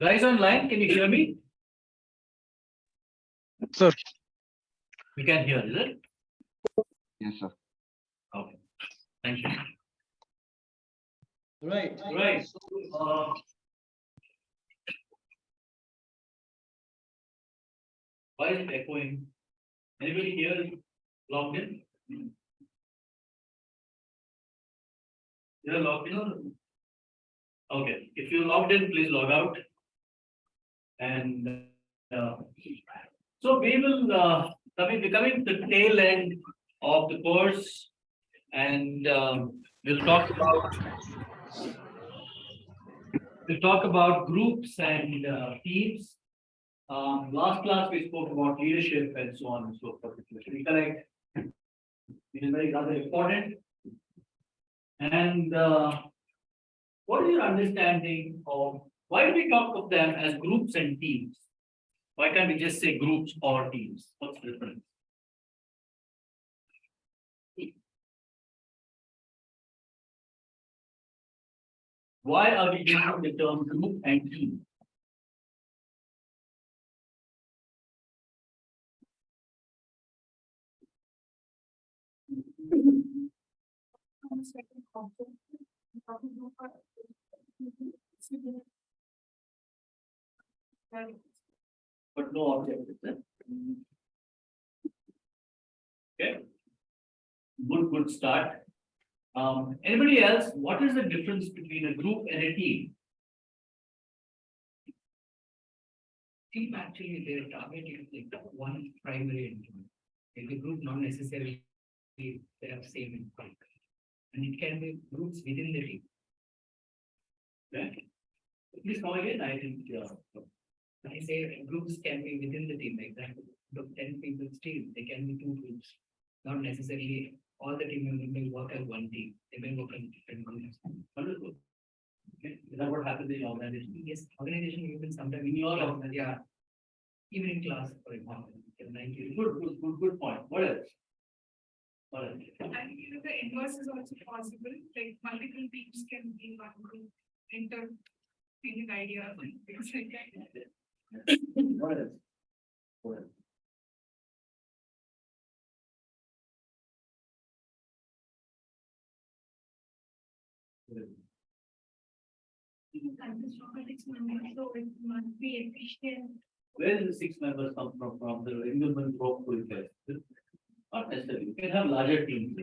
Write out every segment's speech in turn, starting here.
Guys online, can you hear me? Sir. You can hear, is it? Yes, sir. Okay. Thank you. Right. Right. Why is it echoing? Anybody here is logged in? You're logged in? Okay, if you logged in, please log out. And so we will be coming to the tail end of the course, and we'll talk about groups and teams. Last class we spoke about leadership and so on and so forth. Correct. It is very rather important. And what is your understanding of why do we talk of them as groups and teams? Why can't we just say groups or teams? What's the difference? Why are we using the term group and team? But no object, is it? Okay. Good start. Anybody else? What is the difference between a group and a team? Team actually their target is like one primary endpoint. In the group, not necessarily they have same endpoint. And it can be groups within the team. Okay. Please come again. I think. I say groups can be within the team, like that. The 10 people's team, they can be two groups. Not necessarily all the team members may work as one team. They may work in different groups. Wonderful. Okay. Is that what happens in your organization? Yes, organization even sometimes In your organization, yeah. Even in class, for example, Good point. What else? What else? And the inverse is also possible, like multiple teams can be one group, interfering ideas and things like that. What else? What else? So it must be efficient. Where do the 6 members come from the Engelman group will test? Not necessarily. We can have larger teams.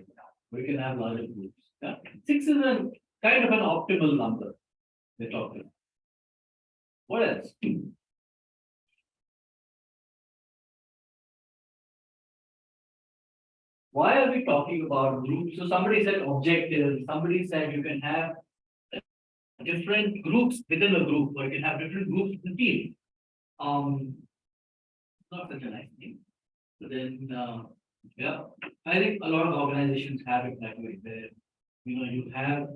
We can have larger groups. Yeah? 6 is a kind of an optimal number. We're talking. What else? Why are we talking about groups? So somebody said objectives, somebody said you can have different groups within a group, or you can have different groups in a team. Not such a nice thing. But then, yeah, I think a lot of organizations have it that way, where, you have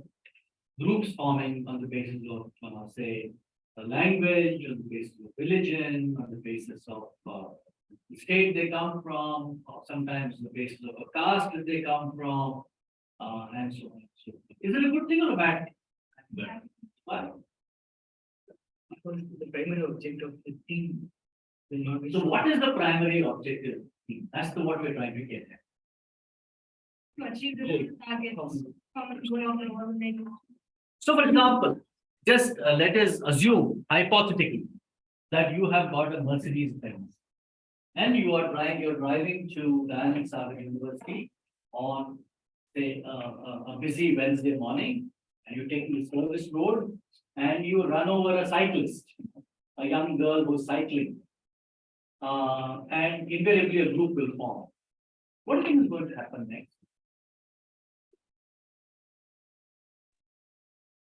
groups forming on the basis of, say, a language, on the basis of religion, on the basis of the state they come from, or sometimes the basis of a caste that they come from, and so on. So, is it a good thing or a bad thing? Why? because the primary objective of the team will not be. So what is the primary objective? That's what we're trying to get at. To achieve the targets, common goal of the organization. So for example, just let us assume hypothetically that you have got a Mercedes Benz and you're driving to Diamond Sagar University on say a busy Wednesday morning, and you take the service road and you run over a cyclist, a young girl who's cycling, and invariably a group will form. What do you think is going to happen next?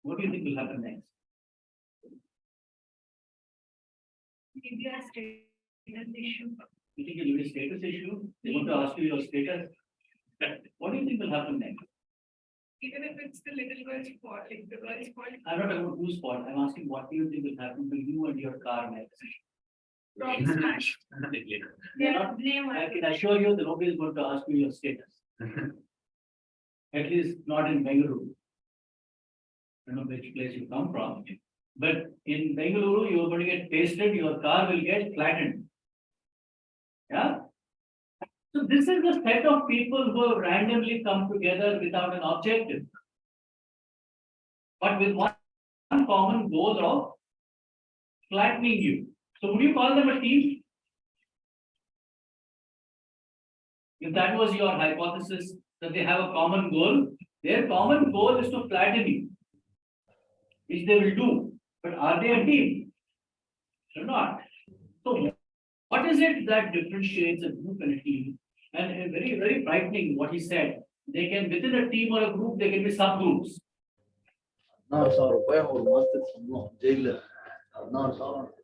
What do you think will happen next? Maybe a status issue. You think it'll be a status issue? They want to ask you your status. What do you think will happen next? Even if it's the little girl's fault, like the girl's fault. I'm not talking about whose fault. I'm asking what do you think will happen to you and your car next? Wrong smash. Yeah, Blame I can assure you that nobody is going to ask you your status. At least not in Bengaluru. I don't know which place you come from. But in Bengaluru, you are going to get pasted, your car will get flattened. Yeah. So this is the set of people who have randomly come together without an objective. But with one common goal of flattening you. So would you call them a team? If that was your hypothesis, that they have a common goal, their common goal is to flatten you, which they will do. But are they a team? They're not. So what is it that differentiates a group and a team? And very, very frightening what he said. They can, within a team or a group, they can be subgroups. 14,000 ರೂಪಾಯಿ ಅವ್ರು ಮಾಸ್ತಿದ್ ಸಂಬಳ jail 14,000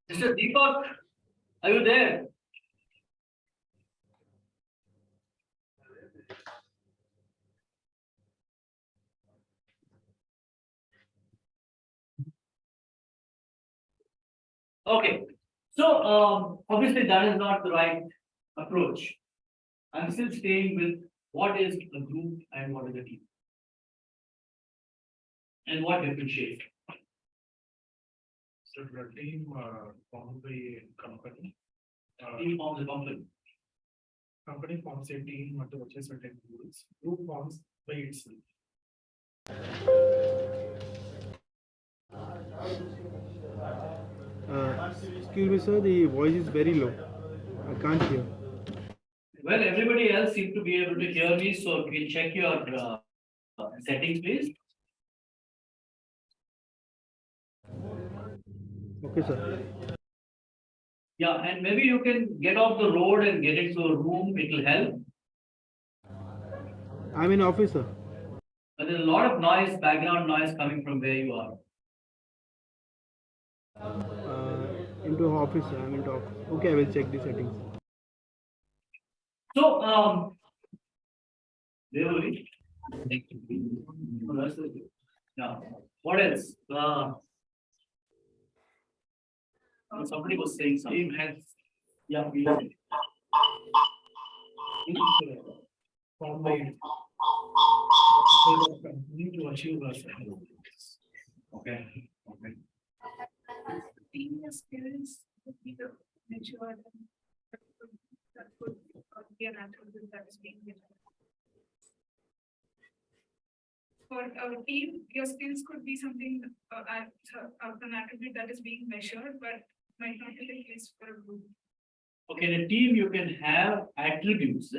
Mr. Deepak, are you there? Okay, so obviously that is not the right approach. I'm still staying with what is a group and what is a team. And what differentiates. So the team formed by company. Team forms a company. Company forms a team to achieve certain goals. Group forms by itself. Excuse me, sir, the voice is very low. I can't hear. Well, everybody else seems to be able to hear me, so you can check your settings, please. Okay, sir. Yeah, and maybe you can get off the road and get into a room, it will help. I'm in office, sir. But there's a lot of noise, background noise coming from where you are. Into office, sir. I'm into office. Okay, I will check the settings. So, there will be. Now, what else? Somebody was saying something. Yeah, we Formed by company to achieve a certain goals. okay, okay. Team skills would be the mature that could be an attribute that is being given. For a team, your skills could be something an attribute that is being measured, but might not be the case for a group. Okay, in a team, you can have attributes,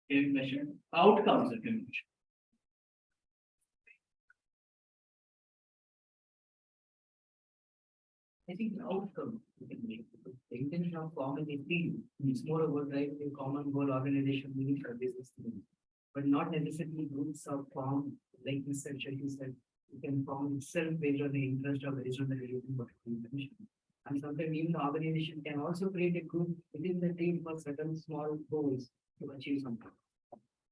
can measure outcomes that can measure. I think the outcome you can make, because the intention of forming a team is more about driving a common goal, organization, meaning for business team. But not necessarily groups are formed, like you said, you said, you can form itself based on the interest or based on the religion, but intention. And sometimes even the organization can also create a group within the team for certain small goals to achieve something.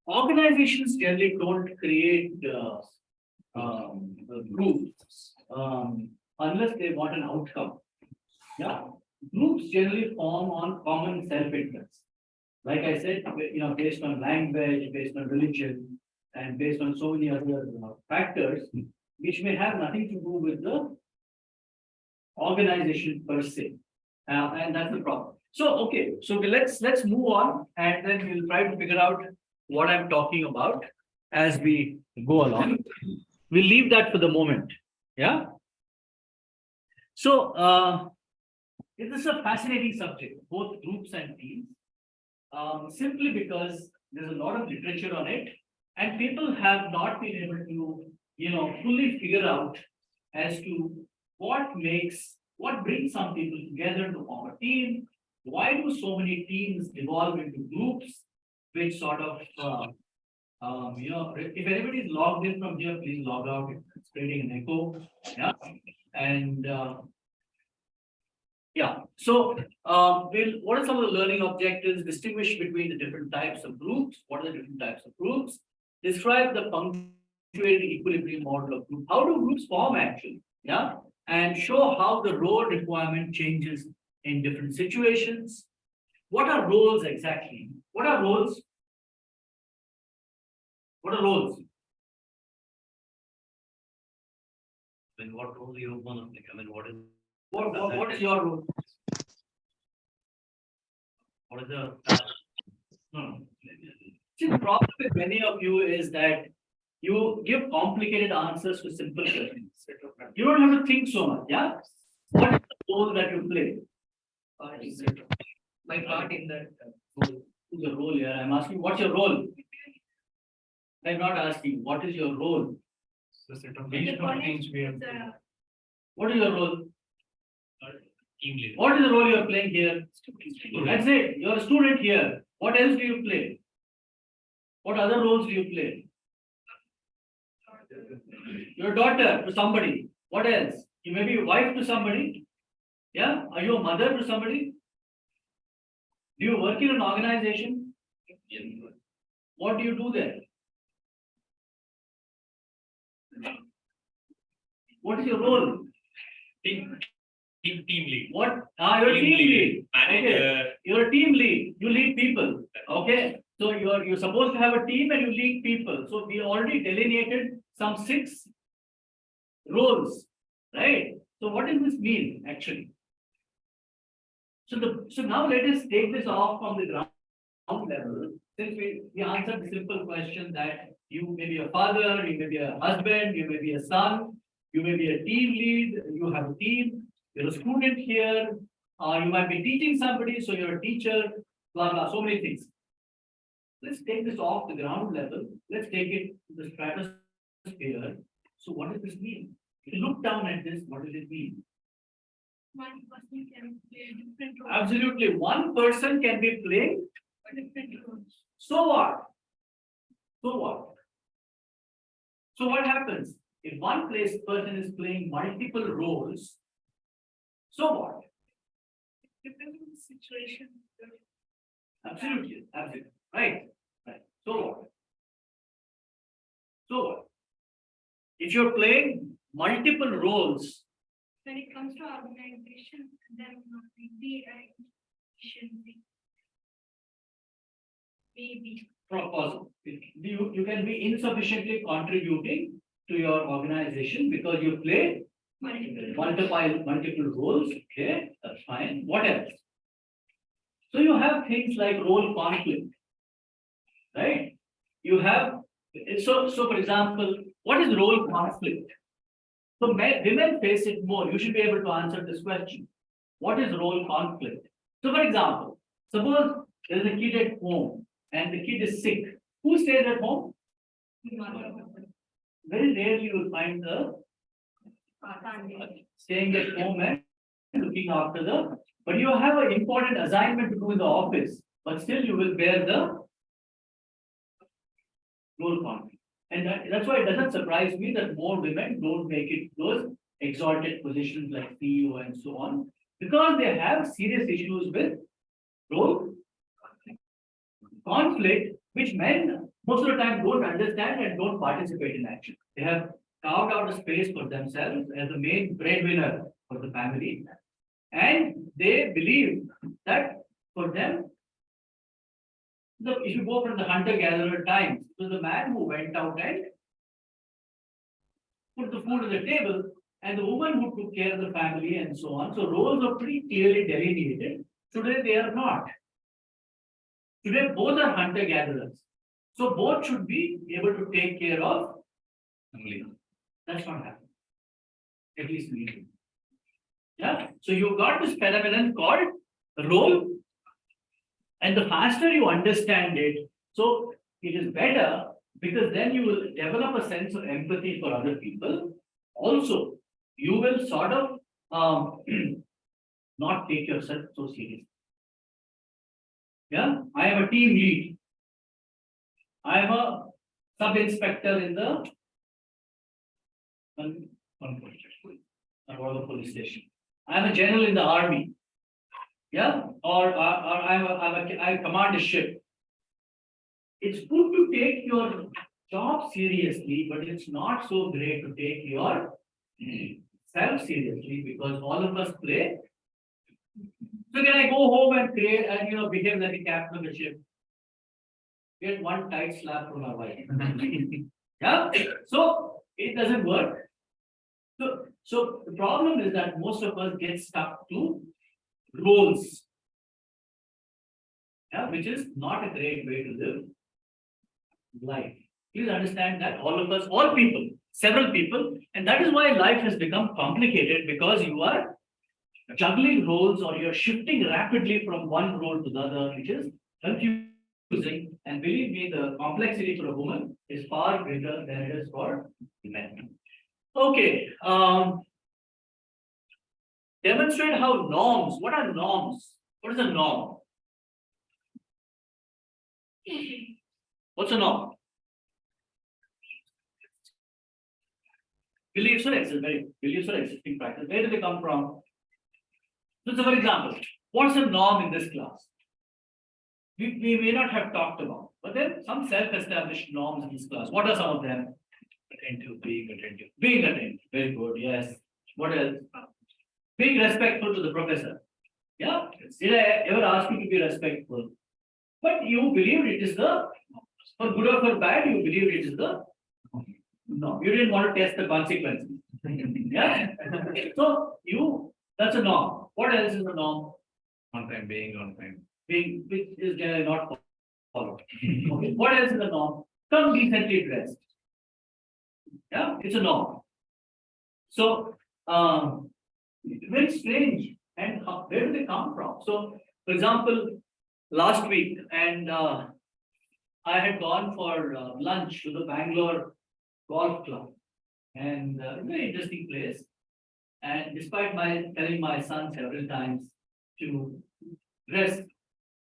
Organizations generally don't create groups unless they want an outcome. Yeah, groups generally form on common self-interest. Like I said, based on language, based on religion, and based on so many other factors, which may have nothing to do with the organization per se. And that's the problem. So, okay, so let's move on, and then we'll try to figure out what I'm talking about as we go along. We'll leave that for the moment. Yeah. So, this is a fascinating subject, both groups and teams, simply because there's a lot of literature on it, and people have not been able to, fully figure out as to what brings some people together to form a team. Why do so many teams evolve into groups, which sort of, if anybody is logged in from here, please log out. It's creating an echo. Yeah. And yeah, so what are some of the learning objectives? Distinguish between the different types of groups. What are the different types of groups? Describe the punctuated equilibrium model of group. How do groups form actually? Yeah. and show how the role requirement changes in different situations. What are roles exactly? What are roles? What are roles? I mean, what role you want to play? I mean, What is your role? what is the No, no. See, the problem with many of you is that you give complicated answers to simple questions. You don't have to think so much, yeah? What is the role that you play? Part in that, my part in that. Role. Who's the role here? I'm asking, what's your role? I'm not asking, what is your role? The set of In the digital college, things we have. the What is your role? team leader? What is the role you're playing here? That's it. You're a student here. What else do you play? What other roles do you play? You're a daughter to somebody. What else? You may be a wife to somebody. Yeah? Are you a mother to somebody? Do you work in an organization? What do you do there? What is your role? Team lead. What? You're a team lead. Okay. Manager. You're a team lead. You lead people. Okay. So you're supposed to have a team and you lead people. So we already delineated some 6 roles, right? So what does this mean actually? So now let us take this off from the ground level. Since we answered the simple question that you may be a father, you may be a husband, you may be a son, you may be a team lead, you have a team, you're a student here, you might be teaching somebody, so you're a teacher, blah, blah, so many things. Let's take this off the ground level. Let's take it to the stratosphere. So what does this mean? If you look down at this, what does it mean? one person can play different roles. Absolutely, one person can be playing. Different roles. So what? So what? So what happens? If one person is playing multiple roles, so what? Depends on the situation. Absolutely, absolutely, right, right. So what? So what? If you're playing multiple roles, When it comes to organization, then maybe I should be. Maybe. possible. You can be insufficiently contributing to your organization because you play multiple roles. Okay, that's fine. What else? So you have things like role conflict, right? You have so for example, what is role conflict? So women face it more. You should be able to answer this question. What is role conflict? So for example, suppose there is a kid at home and the kid is sick. Who stays at home? Very rarely you will find the staying at home and looking after the, but you have an important assignment to do in the office, but still you will bear the role conflict. And that's why it doesn't surprise me that more women don't make it those exalted positions like CEO and so on, because they have serious issues with role conflict, which men most of the time don't understand and don't participate in action. They have carved out a space for themselves as the main breadwinner for the family. And they believe that for them, if you go from the hunter-gatherer times, to the man who went out and put the food on the table, and the woman who took care of the family and so on. So roles are pretty clearly delineated. Today they are not. Today both are hunter-gatherers. So both should be able to take care of family. That's not happening. At least legally. Yeah. So you got this phenomenon called role. And the faster you understand it, so it is better because then you will develop a sense of empathy for other people. Also, you will sort of not take yourself so seriously. Yeah, I am a team lead. I am a sub-inspector in the police station. I am a general in the army. Yeah, or I command a ship. It's good to take your job seriously, but it's not so great to take your self-seriously because all of us play. So can I go home and create and behave like a captain of the ship? Get one tight slap from my wife. Yeah, so it doesn't work. So the problem is that most of us get stuck to roles. Yeah, which is not a great way to live life. Please understand that all of us, all people, several people, and that is why life has become complicated because you are juggling roles or you're shifting rapidly from one role to the other, which is confusing. And believe me, the complexity for a woman is far greater than it is for men. Okay, demonstrate how norms. What are norms? What is a norm? What's a norm? Beliefs or beliefs or existing practice. Where do they come from? So, for example, what's a norm in this class? We may not have talked about, but then some self-established norms in this class. What are some of them? Attentive, being attentive. Being attentive. Very good. Yes. What else? Being respectful to the professor. Yeah. Did I ever ask you to be respectful? But you believed it is the, for good or for bad, you believed it is the, no, you didn't want to test the consequences. Yeah. So that's a norm. What else is a norm? On time, being on time. Being, which is generally not followed. Okay. What else is a norm? Come decently dressed. Yeah, it's a norm. So, very strange. And where do they come from? So, for example, last week, and I had gone for lunch to the Bangalore Golf Club, and very interesting place. And despite my telling my son several times to dress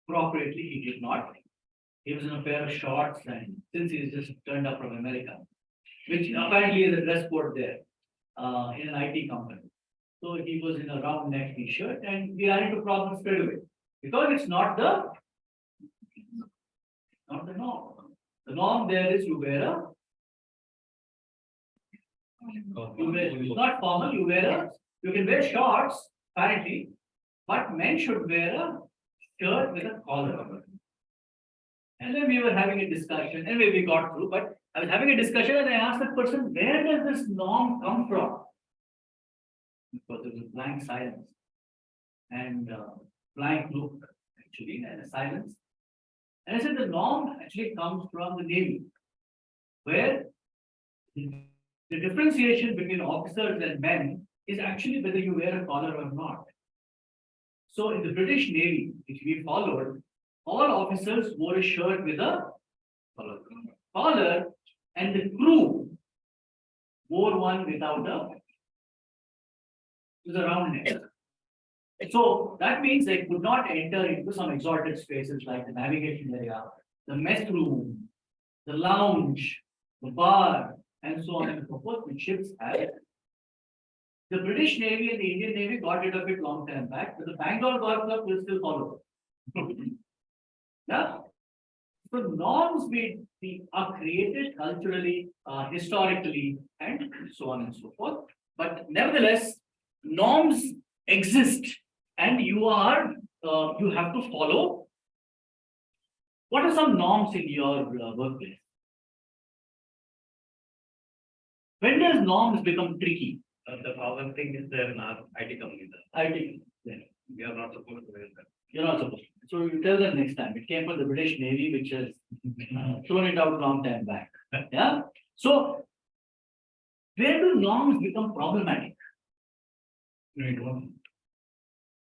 appropriately, he did not. He was in a pair of shorts, and since he's just turned up from America, which apparently is a dress code there in an IT company. So he was in a round neck t-shirt, and we ran into problems straight away because it's not the norm. The norm there is you wear a it's not formal. You can wear shorts apparently, but men should wear a shirt with a collar. And then we were having a discussion, and we got through. But I was having a discussion, and I asked the person, "Where does this norm come from?" Because there was a blank silence, and blank look actually, and a silence. And I said, the norm actually comes from the Navy, where the differentiation between officers and men is actually whether you wear a collar or not. So in the British Navy, which we followed, all officers wore a shirt with a collar, and the crew wore one without with a round neck. So that means they could not enter into some exalted spaces like the navigation area, the mess room, the lounge, the bar, and so on and so forth, which ships have. The British Navy and the Indian Navy got rid of it long time back, but the Bangalore Golf Club will still follow. Yeah. So norms are created culturally, historically, and so on and so forth. But nevertheless, norms exist, and you have to follow. What are some norms in your workplace? When does norms become tricky? The problem thing is there in our IT company. IT. We are not supposed to wear that. You're not supposed to. So you tell them next time. It came from the British Navy, which has thrown it out long time back. Yeah. So where do norms become problematic? We don't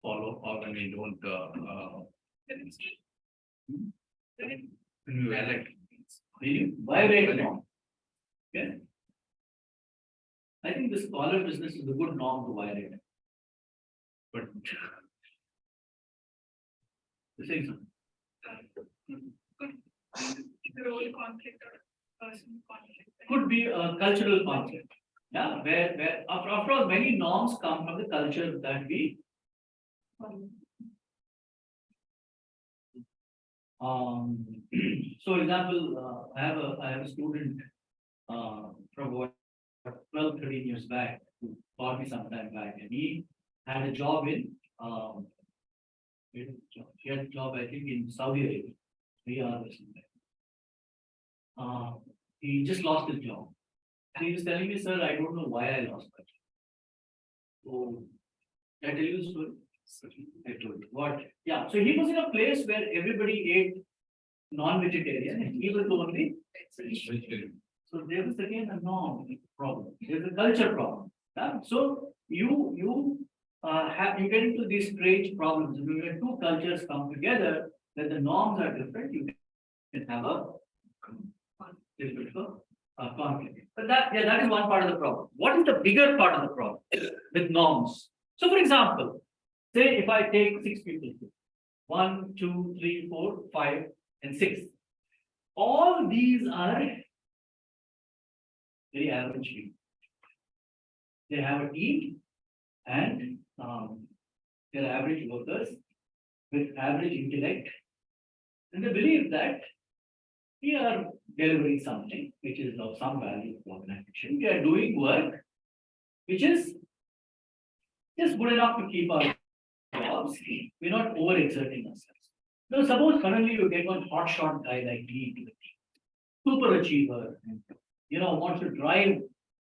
follow or when we don't when we violate. We violate norm. Okay. I think the scholar business is a good norm to violate. But The same thing. The role conflict or person conflict. Could be a cultural conflict. Yeah, where after all, many norms come from the culture that we so example, I have a student from what 12, 13 years back. who called me some time back, and he had a job in, he had a job, I think, in Saudi Arabia, Riyadh or something. He just lost his job. And he was telling me, sir, I don't know why I lost my job. So, can I tell you the story? I told you. What? Yeah, so he was in a place where everybody ate non-vegetarian, and he was the only. So there was again a norm problem. There's a culture problem. Yeah? So you get into these strange problems. When two cultures come together, when the norms are different, you can have a conflict. But that is one part of the problem. What is the bigger part of the problem with norms? So, for example, say if I take 6 people here, 1, 2, 3, 4, 5, and 6. All these are very average people. They have a team and they're average workers with average intellect, and they believe that we are delivering something which is of some value to the organization. We are doing work which is just good enough to keep our jobs. We're not overexerting ourselves. Now, suppose suddenly you get one hotshot guy like me to the team, super achiever, and wants to drive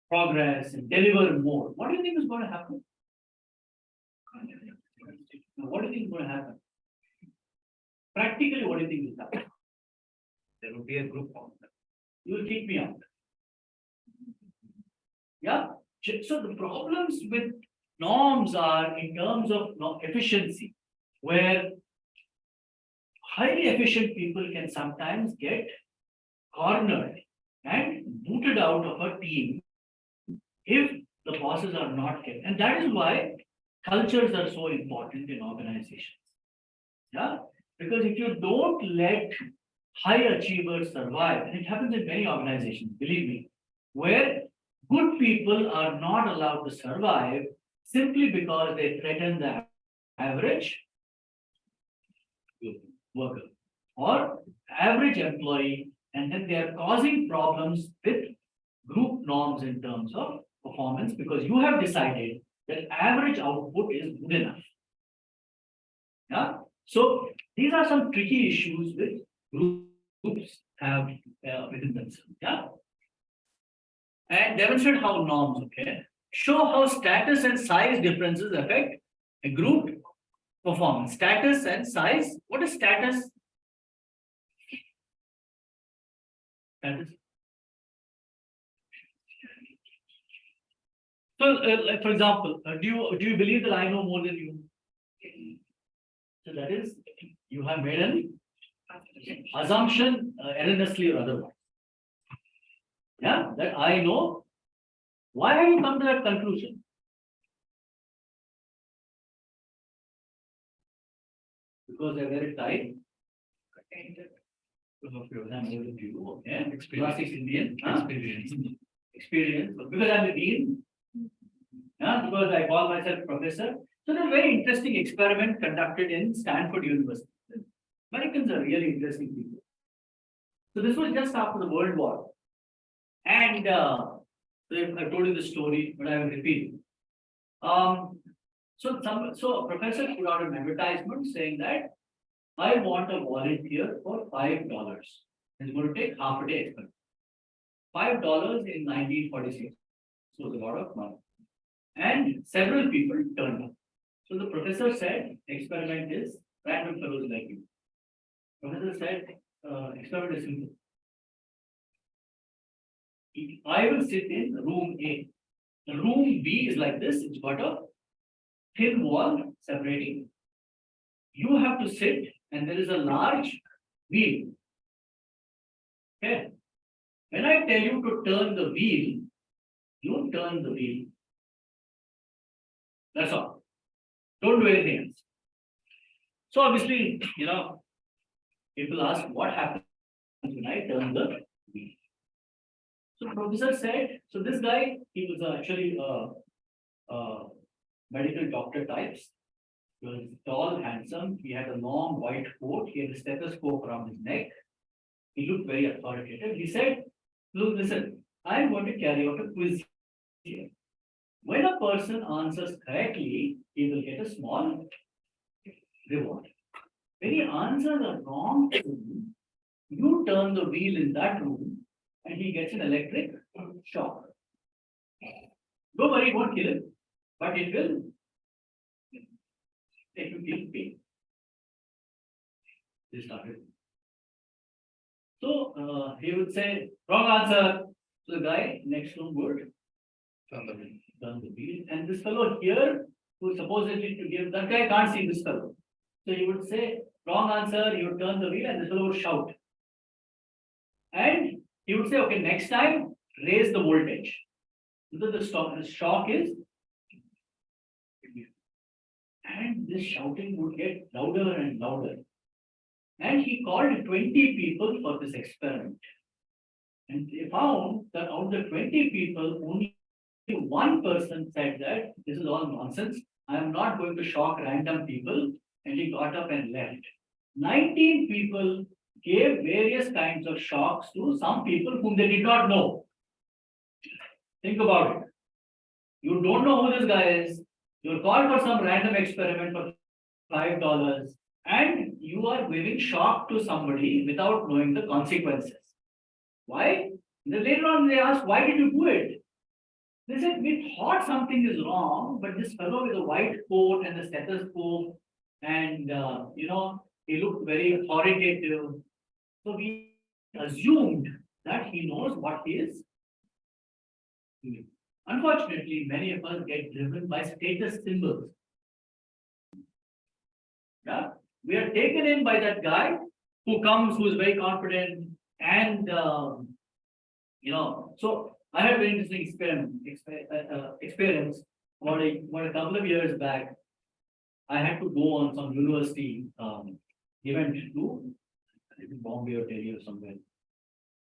progress and deliver more. What do you think is going to happen? What do you think is going to happen? Practically, what do you think will happen? There will be a group of them. You will kick me out. Yeah. So the problems with norms are in terms of efficiency, where highly efficient people can sometimes get cornered and booted out of a team if the bosses are not kept. And that is why cultures are so important in organizations. Yeah, because if you don't let high achievers survive, and it happens in many organizations, believe me, where good people are not allowed to survive simply because they threaten the average worker or average employee, and then they are causing problems with group norms in terms of performance because you have decided that average output is good enough. Yeah. So these are some tricky issues with groups have within themselves. Yeah. And demonstrate how norms, okay, show how status and size differences affect a group performance. Status and size. What is status? Status. So, like for example, do you believe that I know more than you? So that is, you have made an assumption, erroneously or otherwise. Yeah, that I know. Why have you come to that conclusion? Because they're very tight. Okay. Classic Indian. Experience. Because I'm a dean. Yeah, because I call myself professor. So there's a very interesting experiment conducted in Stanford University. Americans are really interesting people. So this was just after the World War. And I told you the story, but I will repeat. So a professor put out an advertisement saying that I want a volunteer for $5. It's going to take half a day experiment. $5 in 1946 was a lot of money. And several people turned up. So the professor said, experiment is random fellows like you. Professor said, experiment is simple. I will sit in room A. The room B is like this, it's got a thin wall separating. You have to sit, and there is a large wheel. Okay. When I tell you to turn the wheel, you turn the wheel. That's all. Don't do anything else. So obviously, people ask what happens when I turn the wheel. So professor said, so this guy, he was actually a medical doctor types. He was tall, handsome. He had a long white coat. He had a stethoscope around his neck. He looked very authoritative. He said, look, listen, I'm going to carry out a quiz here. When a person answers correctly, he will get a small reward. When he answers a wrong thing, you turn the wheel in that room and he gets an electric shock. Don't worry, it won't kill him, but it will make you feel pain. They started. So he would say, wrong answer. So the guy next room would Turn the wheel. turn the wheel. And this fellow here, who supposedly to give, that guy can't see this fellow. So he would say, wrong answer, he would turn the wheel and this fellow would shout. And he would say, okay, next time, raise the voltage. So the shock is, and this shouting would get louder and louder. And he called 20 people for this experiment. And they found that out of the 20 people, only one person said that this is all nonsense. I am not going to shock random people. And he got up and left. 19 people gave various kinds of shocks to some people whom they did not know. Think about it. You don't know who this guy is. You're called for some random experiment for $5, and you are giving shock to somebody without knowing the consequences. Why? Then later on, they asked, why did you do it? They said, we thought something is wrong, but this fellow with a white coat and a stethoscope, and he looked very authoritative. So we assumed that he knows what he is doing. Unfortunately, many of us get driven by status symbols. Yeah, we are taken in by that guy who comes, who is very confident, and So I had a very interesting experience about a couple of years back. I had to go on some university event to I think Bombay or Delhi or somewhere.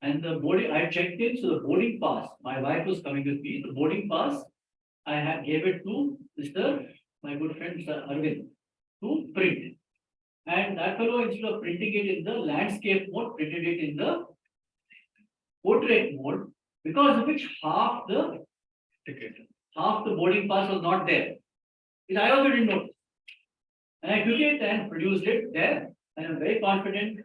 And the boarding, I checked in, so the boarding pass, my wife was coming with me, the boarding pass, gave it to my good friend, Mr. Arvind, to print. And that fellow, instead of printing it in the landscape mode, printed it in the portrait mode, because of which half the boarding pass was not there. Which I also didn't notice. And I took it and produced it there, and I'm very confident.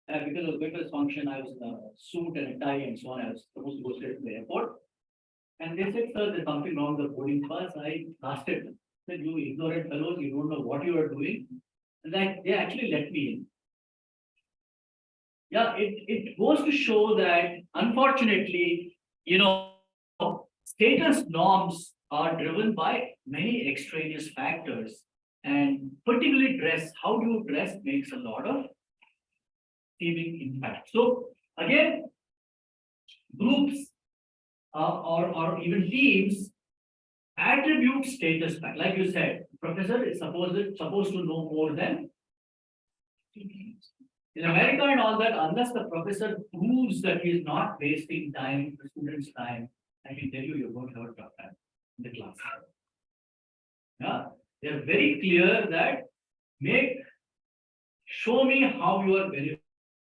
Because of the function, I was in a suit and a tie and so on. I was supposed to go straight to the airport. And they said, sir, there's something wrong with the boarding pass. I asked it. Said, you ignorant fellows, you don't know what you are doing. And they actually let me in. Yeah, it goes to show that unfortunately, status norms are driven by many extraneous factors. And particularly dress, how you dress makes a lot of impact. So again, groups or even teams attribute status back. Like you said, professor is supposed to know more than in America and all that, unless the professor proves that he is not wasting time, the student's time, I can tell you, you're going to have a tough time in the class. Yeah, they're very clear that show me how you are benefiting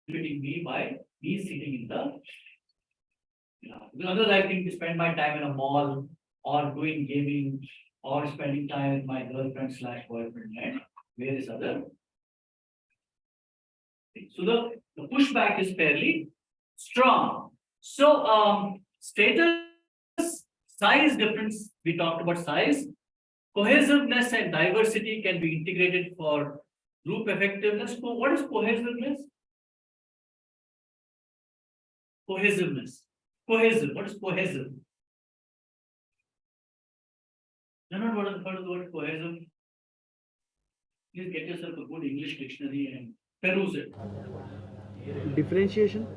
me by me sitting in the. Because otherwise I think to spend my time in a mall or doing gaming or spending time with my girlfriend / boyfriend and various other. So the pushback is fairly strong. So status, size difference, we talked about size. Cohesiveness and diversity can be integrated for group effectiveness. So what is cohesiveness? Cohesiveness. Cohesive. What is cohesive? You know what is the word cohesive? Please get yourself a good English dictionary and peruse it. Differentiation.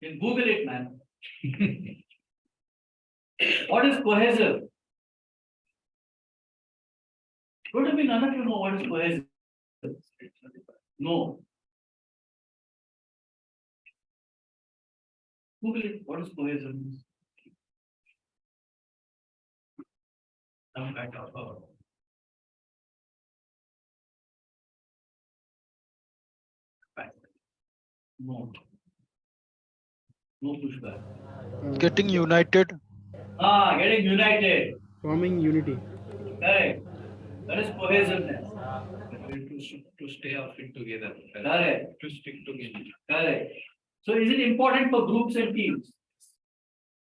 You Google it, man. What is cohesive? Don't you mean none of you know what is cohesive? No. Google it. What is cohesive? Some kind of no. No pushback. Getting united. Getting united. Forming unity. Correct. That is cohesiveness. To stay or fit together. Correct. To stick together. Correct. So is it important for groups and teams?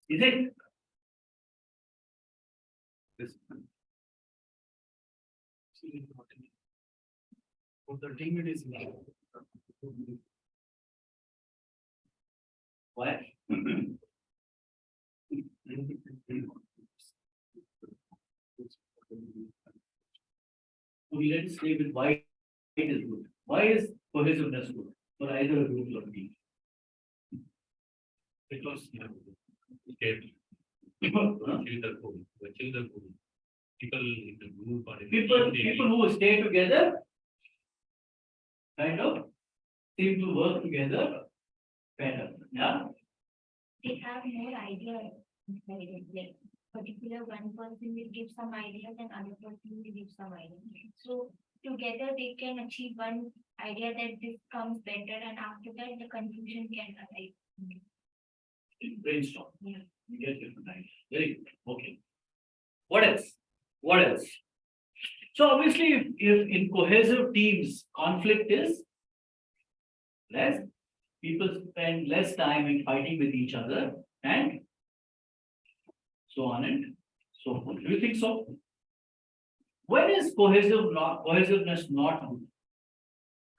Is it? This For the team, it is now. Why? We let's stay with why it is good. Why is cohesiveness good for either a group or team? because get Huh? achieve the goal, achieve the goal. People in the group or in the People team, they- who stay together kind of seem to work together better. Yeah. They have more ideas inside it, like particular one person will give some ideas and other person will give some ideas. So together they can achieve one idea that this comes better and after that the confusion can arise. Brainstorm. Yeah. We get different ideas. Very good. Okay. What else? What else? So obviously, if in cohesive teams, conflict is less, people spend less time in fighting with each other and so on and so forth. Do you think so? When is cohesiveness not good?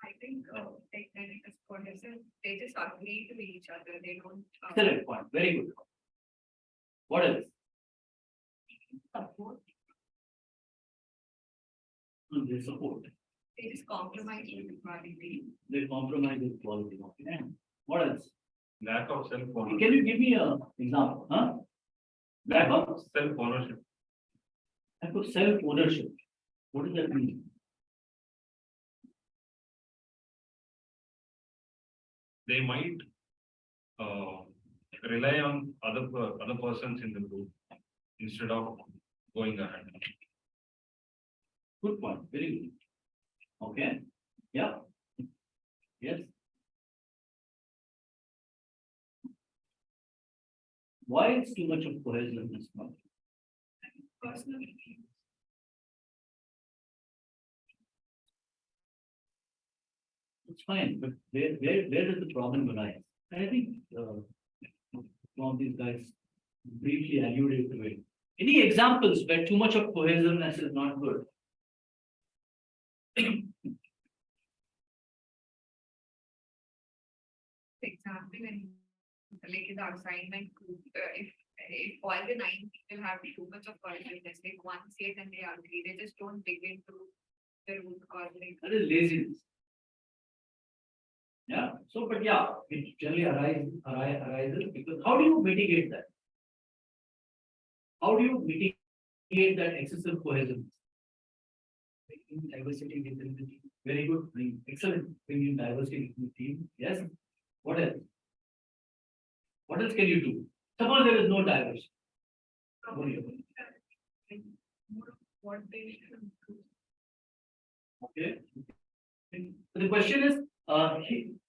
I think, like, when it is cohesive, they just agree to each other, they don't. Excellent point. Very good. What else? Support. They support. They just compromise with the quality. They compromise with quality. Okay. What else? lack of self Can ownership. you give me an example? Huh? Lack of Self ownership. self-ownership. What does that mean? They might rely on other persons in the group instead of going ahead. Good point. Very good. Okay. Yeah. Yes. Why is too much of cohesiveness? Personally, It's fine, but where does the problem arise? And I think one of these guys briefly alluded to it. Any examples where too much of cohesiveness is not good? for example, in like in the assignment group, if all the 9 people have too much of cohesiveness, like one says and they agree, they just don't dig into the root cause, like. That is laziness. Yeah, so but yeah, it generally arises because how do you mitigate that? How do you mitigate that excessive cohesiveness? Bringing diversity within the team. Very good, excellent, bringing diversity within the team, yes. What else? What else can you do? Suppose there is no diversity. What do you do? Like, more of what they should do. Okay. The question is,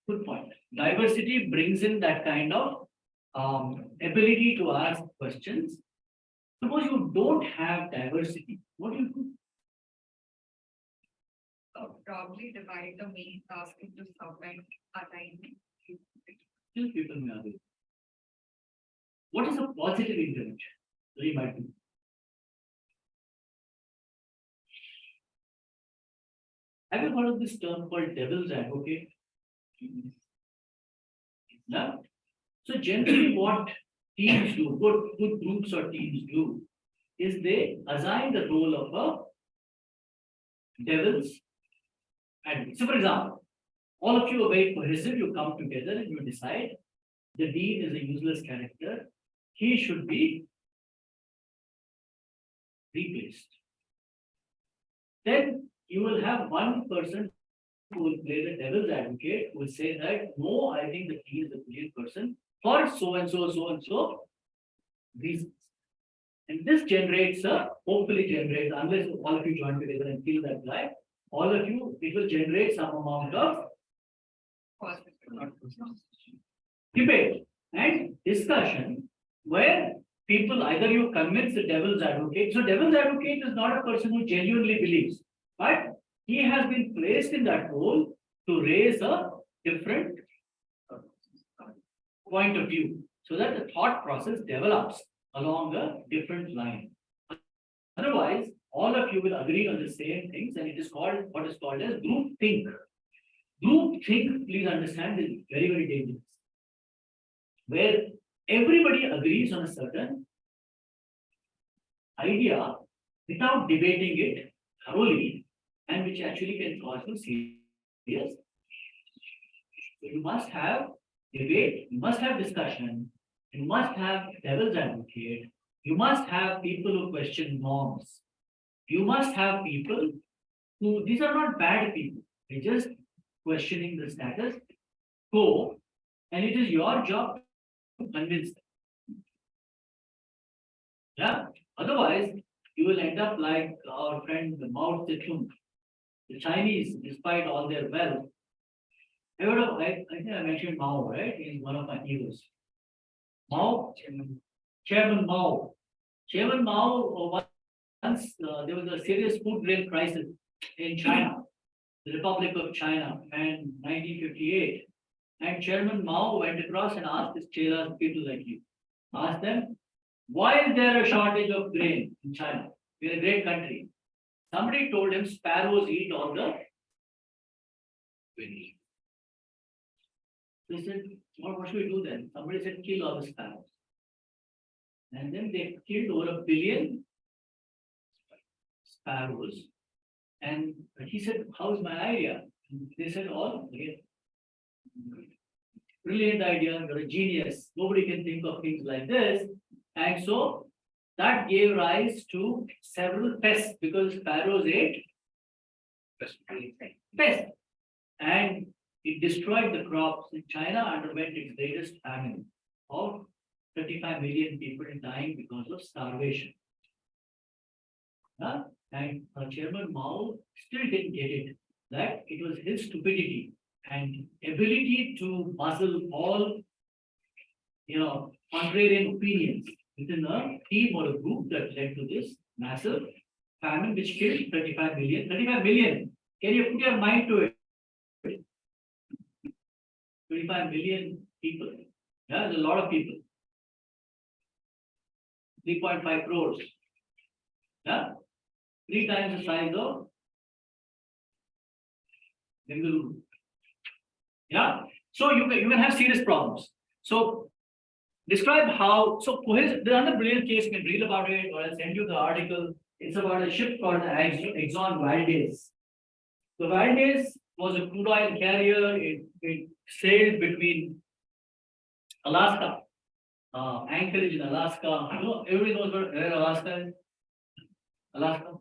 good point. Diversity brings in that kind of ability to ask questions. Suppose you don't have diversity, what do you do? Probably divide the main task into sub and assignment. Still people may argue. What is a positive intervention? We might do. Have you heard of this term called devil's advocate? No? So generally what teams do, good groups or teams do, is they assign the role of a devil's advocate. So for example, all of you are very cohesive, you come together and you decide the dean is a useless character, he should be replaced. Then you will have one person who will play the devil's advocate, who will say that, no, I think that he is the brilliant person for so and so reasons. And this generates hopefully generates, unless all of you join together and kill that guy, all of you, it will generate some amount of debate. and discussion where people, either you convince the devil's advocate. So devil's advocate is not a person who genuinely believes, but he has been placed in that role to raise a different point of view, so that the thought process develops along a different line. Otherwise, all of you will agree on the same things, and it is called what is called as group think. Group think, please understand, is very, very dangerous. Where everybody agrees on a certain idea without debating it thoroughly, and which actually can cause you serious. You must have debate, you must have discussion, you must have devil's advocate, you must have people who question norms. You must have people who, these are not bad people, they're just questioning the status quo, and it is your job to convince them. Yeah, otherwise, you will end up like our friend Mao Zedong. The Chinese, despite all their wealth, I think I mentioned Mao, right? He's one of my heroes. Mao, Chairman Mao. Chairman Mao, once there was a serious food grain crisis in China, the Republic of China, and 1958. And Chairman Mao went across and asked his chelas, people like you, asked them, why is there a shortage of grain in China? We're a great country. Somebody told him sparrows eat all the grain. They said, what should we do then? Somebody said, kill all the sparrows. And then they killed over 1 billion sparrows. And he said, how's my idea? And they said, all, okay, brilliant idea, you're a genius. Nobody can think of things like this. And so that gave rise to several pests, because sparrows ate pests. And it destroyed the crops. In China underwent its greatest famine of 35 million people dying because of starvation. And Chairman Mao still didn't get it, that it was his stupidity and ability to muzzle all, contrarian opinions within a team or a group that led to this massive famine which killed 35 million. 35 million. Can you put your mind to it? 25 million people. Yeah, there's a lot of people. 3.5 crores. Yeah, 3 times the size of Bengaluru. Yeah, so you can have serious problems. So describe how. So there's another brilliant case. You can read about it, or I'll send you the article. It's about a ship called the Exxon Valdez. The Valdez was a crude oil carrier. It sailed between Alaska, Anchorage in Alaska. Everybody knows where Alaska is. Alaska.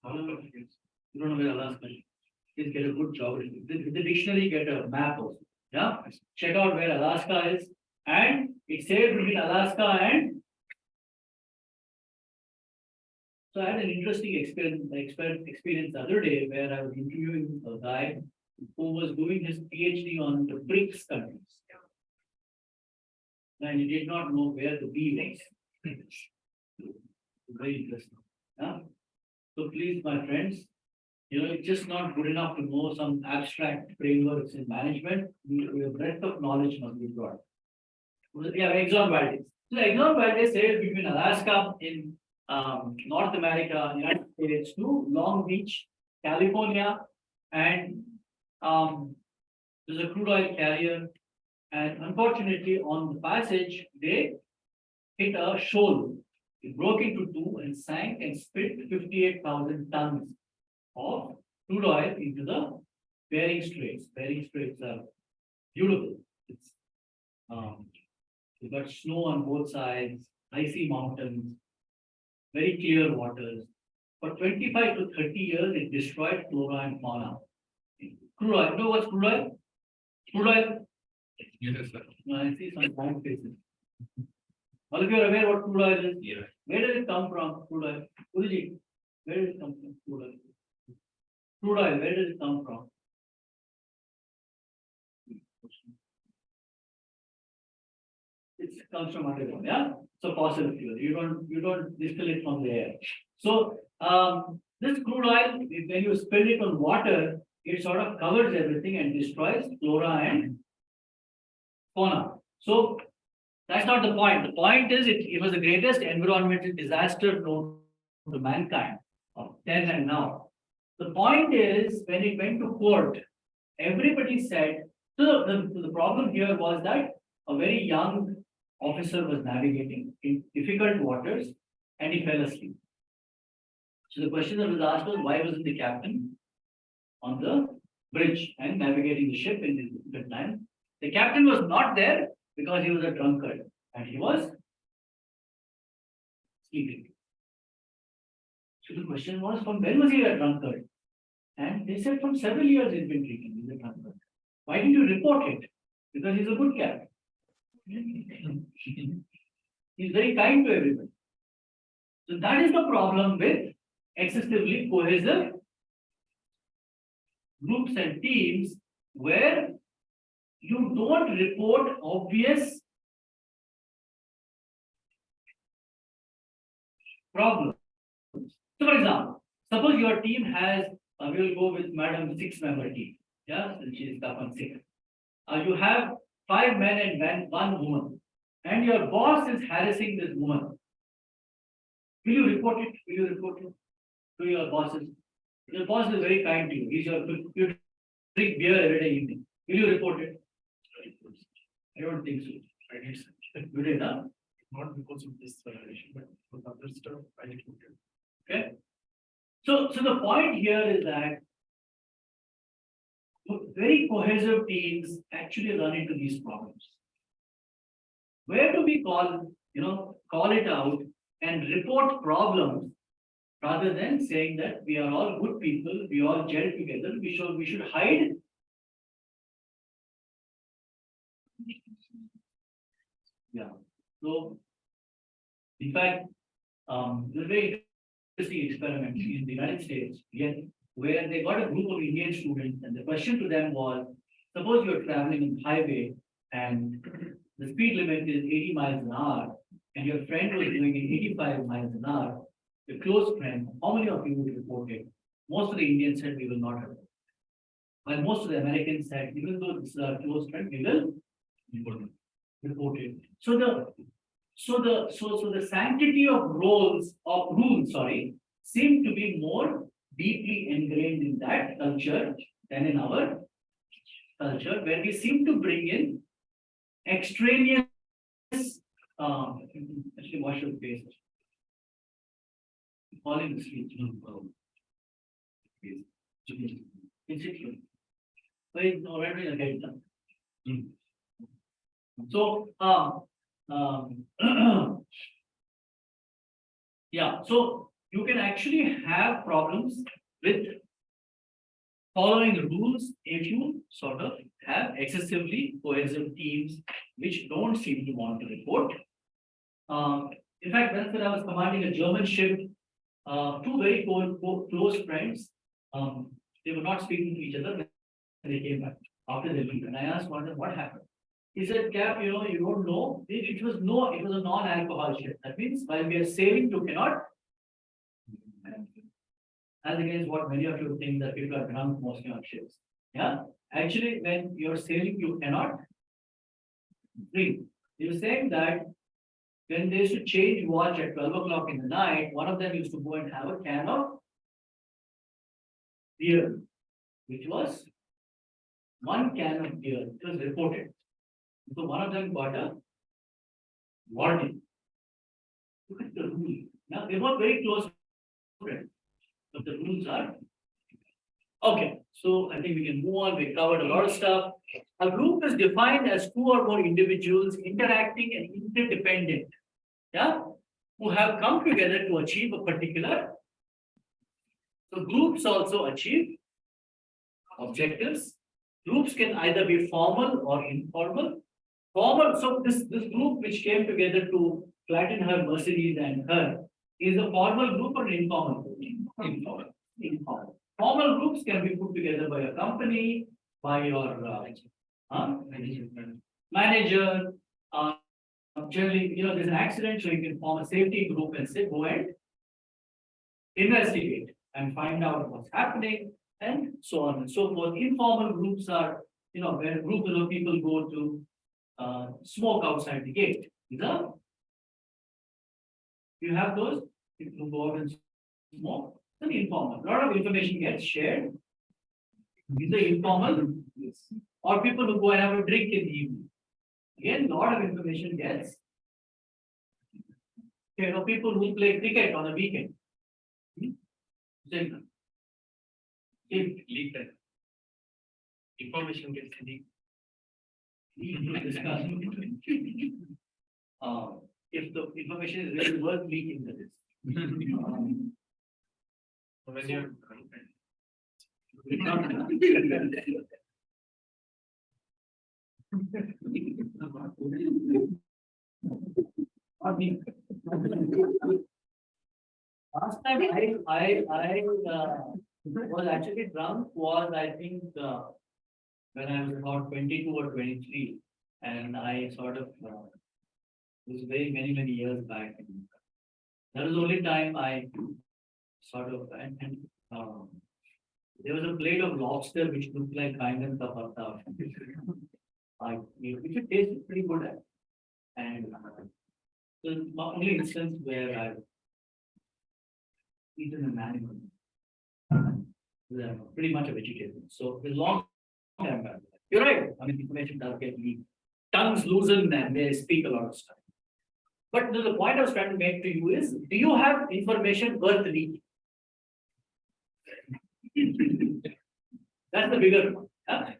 You don't know where Alaska is. Please get a good geography. With the dictionary, get a map also. Yeah. Check out where Alaska is, and it sailed between Alaska and. So I had an interesting experience the other day where I was interviewing a guy who was doing his PhD on the BRICS countries. And he did not know where the B was. Very interesting. Yeah? So please, my friends, it's just not good enough to know some abstract frameworks in management. Your breadth of knowledge must be broad. Yeah, Exxon Valdez. So Exxon Valdez sailed between Alaska in North America, United States, to Long Beach, California, and there's a crude oil carrier. And unfortunately, on the passage, they hit a shoal. It broke into 2 and sank and spilled 58,000 tons of crude oil into the Bering Straits. Bering Straits are beautiful. It's you've got snow on both sides, icy mountains, very clear waters. For 25 to 30 years, it destroyed flora and fauna. Crude oil. You know what's crude oil? Crude oil. Yes, sir. I see some blank faces. All of you are aware what crude oil is? Yeah. Where does it come from? Crude oil. Guruji, where does it come from? Crude oil. Crude oil, where does it come from? comes from underground, yeah? So fossil fuel, you don't distill it from the air. So, this crude oil, when you spill it on water, it sort of covers everything and destroys flora and fauna. So, that's not the point. The point is it was the greatest environmental disaster known to mankind of then and now. The point is, when it went to court, everybody said, so the problem here was that a very young officer was navigating in difficult waters and he fell asleep. So the question that was asked was, why wasn't the captain on the bridge and navigating the ship in the good time? The captain was not there because he was a drunkard and he was sleeping. So the question was, from when was he a drunkard? And they said from several years he's been drinking, he's a drunkard. Why didn't you report it? Because he's a good captain. He's very kind to everybody. So that is the problem with excessively cohesive groups and teams where you don't report obvious problems. So for example, suppose your team has, we will go with Madam 6-member team. Yeah, since she is stuck on 6. You have 5 men and one woman, and your boss is harassing this woman. Will you report it? Will you report it to your bosses? Your boss is very kind to you. You drink beer every day evening. Will you report it? I don't think so. I did such, You did, huh? not because of this violation, but for other stuff, I did. Okay. So the point here is that very cohesive teams actually run into these problems. Where do we call it out and report problems rather than saying that we are all good people, we all gel together, we should hide. Yeah. So, in fact, there's a very interesting experiment in the United States, again, where they got a group of Indian students, and the question to them was: suppose you're traveling on the highway and the speed limit is 80 miles an hour, and your friend was doing it 85 miles an hour, your close friend, how many of you would report it? Most of the Indians said we will not report it. While most of the Americans said, even though this is our close friend, we will report it. So the sanctity of rules, seem to be more deeply ingrained in that culture than in our culture, where we seem to bring in extraneous, actually wash your face. Falling asleep. Insecure. Wait, no, right, okay, done. So, yeah, so you can actually have problems with following rules if you sort of have excessively cohesive teams which don't seem to want to report. In fact, that's when I was commanding a German ship, two very close friends, they were not speaking to each other when they came back after they leave. And I asked one of them, what happened? He said, Cap, you don't know. It was a non-alcohol ship. That means while we are sailing, you cannot. As against what many of you think that people are drunk mostly on ships. Yeah. Actually, when you're sailing, you cannot drink. He was saying that when they used to change watch at 12 o'clock in the night, one of them used to go and have a can of beer, which was 1 can of beer. It was reported. So one of them got a warning. Look at the rule. Now they were very close friends, but the rules are okay. So I think we can move on. We covered a lot of stuff. A group is defined as 2 or more individuals interacting and interdependent, yeah, who have come together to achieve a particular. So groups also achieve objectives. Groups can either be formal or informal. Formal, so this group which came together to flatten her Mercedes and her is a formal group or an informal group? Informal. Formal groups can be put together by a company, by your manager, Generally, there's an accident, so you can form a safety group and say, go and investigate and find out what's happening and so on and so forth. Informal groups are, where groups of people go to smoke outside the gate. These are, you have those, people who go out and smoke, then informal. A lot of information gets shared. These are informal, or people who go and have a drink in the evening. Again, a lot of information gets. People who play cricket on the weekend. Same. If Leak that. Information gets leaked. we discuss. If the information is really worth leaking, that is. When you're. Last time I was actually drunk was, I think, when I was about 22 or 23, and I sort of, it was many years back. That was the only time I sort of, there was a plate of lobster which looked like kind of tapata. Which it tasted pretty good at. And the only instance where I've eaten an animal. Pretty much a vegetarian. So it's long time back. You're right. I mean, information does get leaked. Tongues loosen and they speak a lot of stuff. But the point I was trying to make to you is, do you have information worth leaking? That's the bigger one. Huh?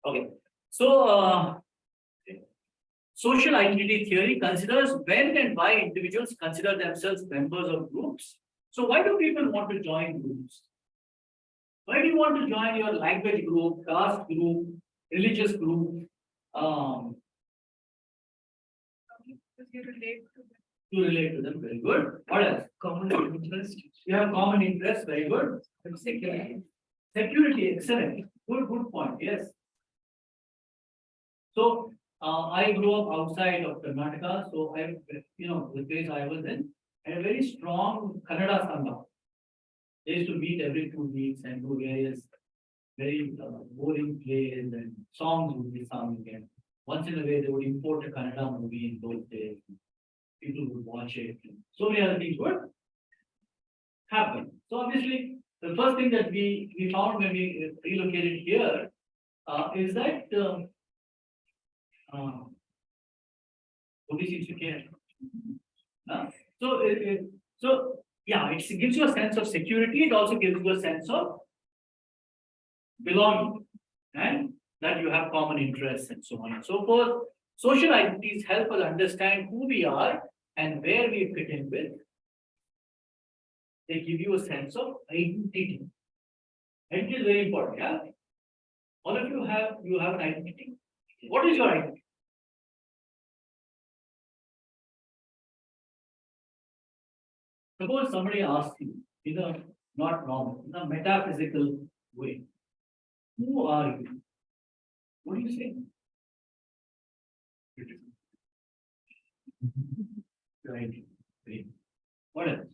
Okay. So, social identity theory considers when and why individuals consider themselves members of groups. So why do people want to join groups? Why do you want to join your language group, caste group, religious group? Because you relate to them. To relate to them, very good. What else? Common interest. You have common interest, very good. Security. Security, excellent. Good point, yes. So, I grew up outside of Karnataka, so the place I was in had a very strong Kannada Sangha. They used to meet every 2 weeks and do various very boring plays and songs would be sung again. Once in a way, they would import a Kannada movie in those days. People would watch it. So many other things would happen. So obviously, the first thing that we found when we relocated here is that nobody seems to care. So yeah, it gives you a sense of security. It also gives you a sense of belonging, and that you have common interests and so on and so forth. Social identities help us understand who we are and where we fit in with. They give you a sense of identity. Identity is very important, yeah? All of you have an identity. What is your identity? Suppose somebody asks you, in a not normal, in a metaphysical way, who are you? What do you say? Right. Great. What else?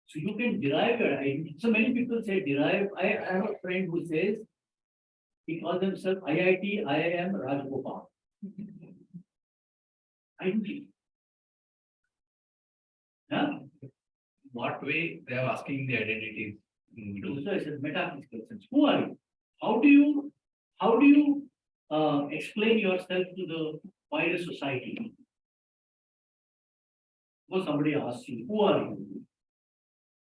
So you can derive your identity. So many people say derive. I have a friend who says he calls himself IIT, IIM Rajgopal. Identity. Yeah. What way they are asking the identities? So I said metaphysical sense. Who are you? How do you explain yourself to the wider society? Suppose somebody asks you, who are you?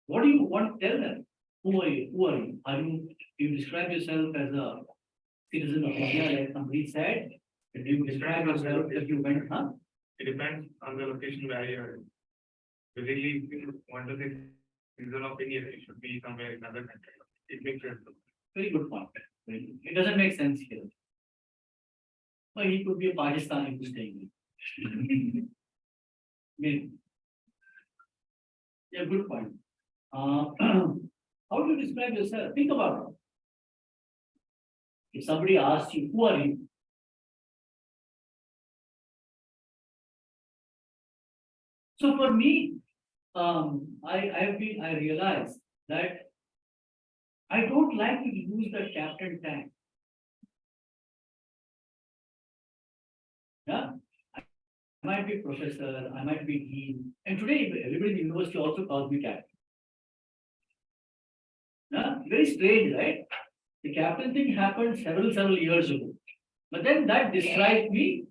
What do you want to tell them? Who are you? Who are you? Do you describe yourself as a citizen of India, like somebody said? Do you describe yourself if you went, huh? It depends on the location where you are. Basically, if you want to say citizen of India, it should be somewhere in another country. It makes sense. Very good point. It doesn't make sense here. Well, he could be a Pakistani who's staying here. Maybe. Yeah, good point. How do you describe yourself? Think about it. If somebody asks you, who are you? So for me, I realized that I don't like to use the captain tag. Yeah, I might be professor, I might be dean, and today everybody in the university also calls me captain. Yeah, very strange, right? The captain thing happened several years ago, but then that described me.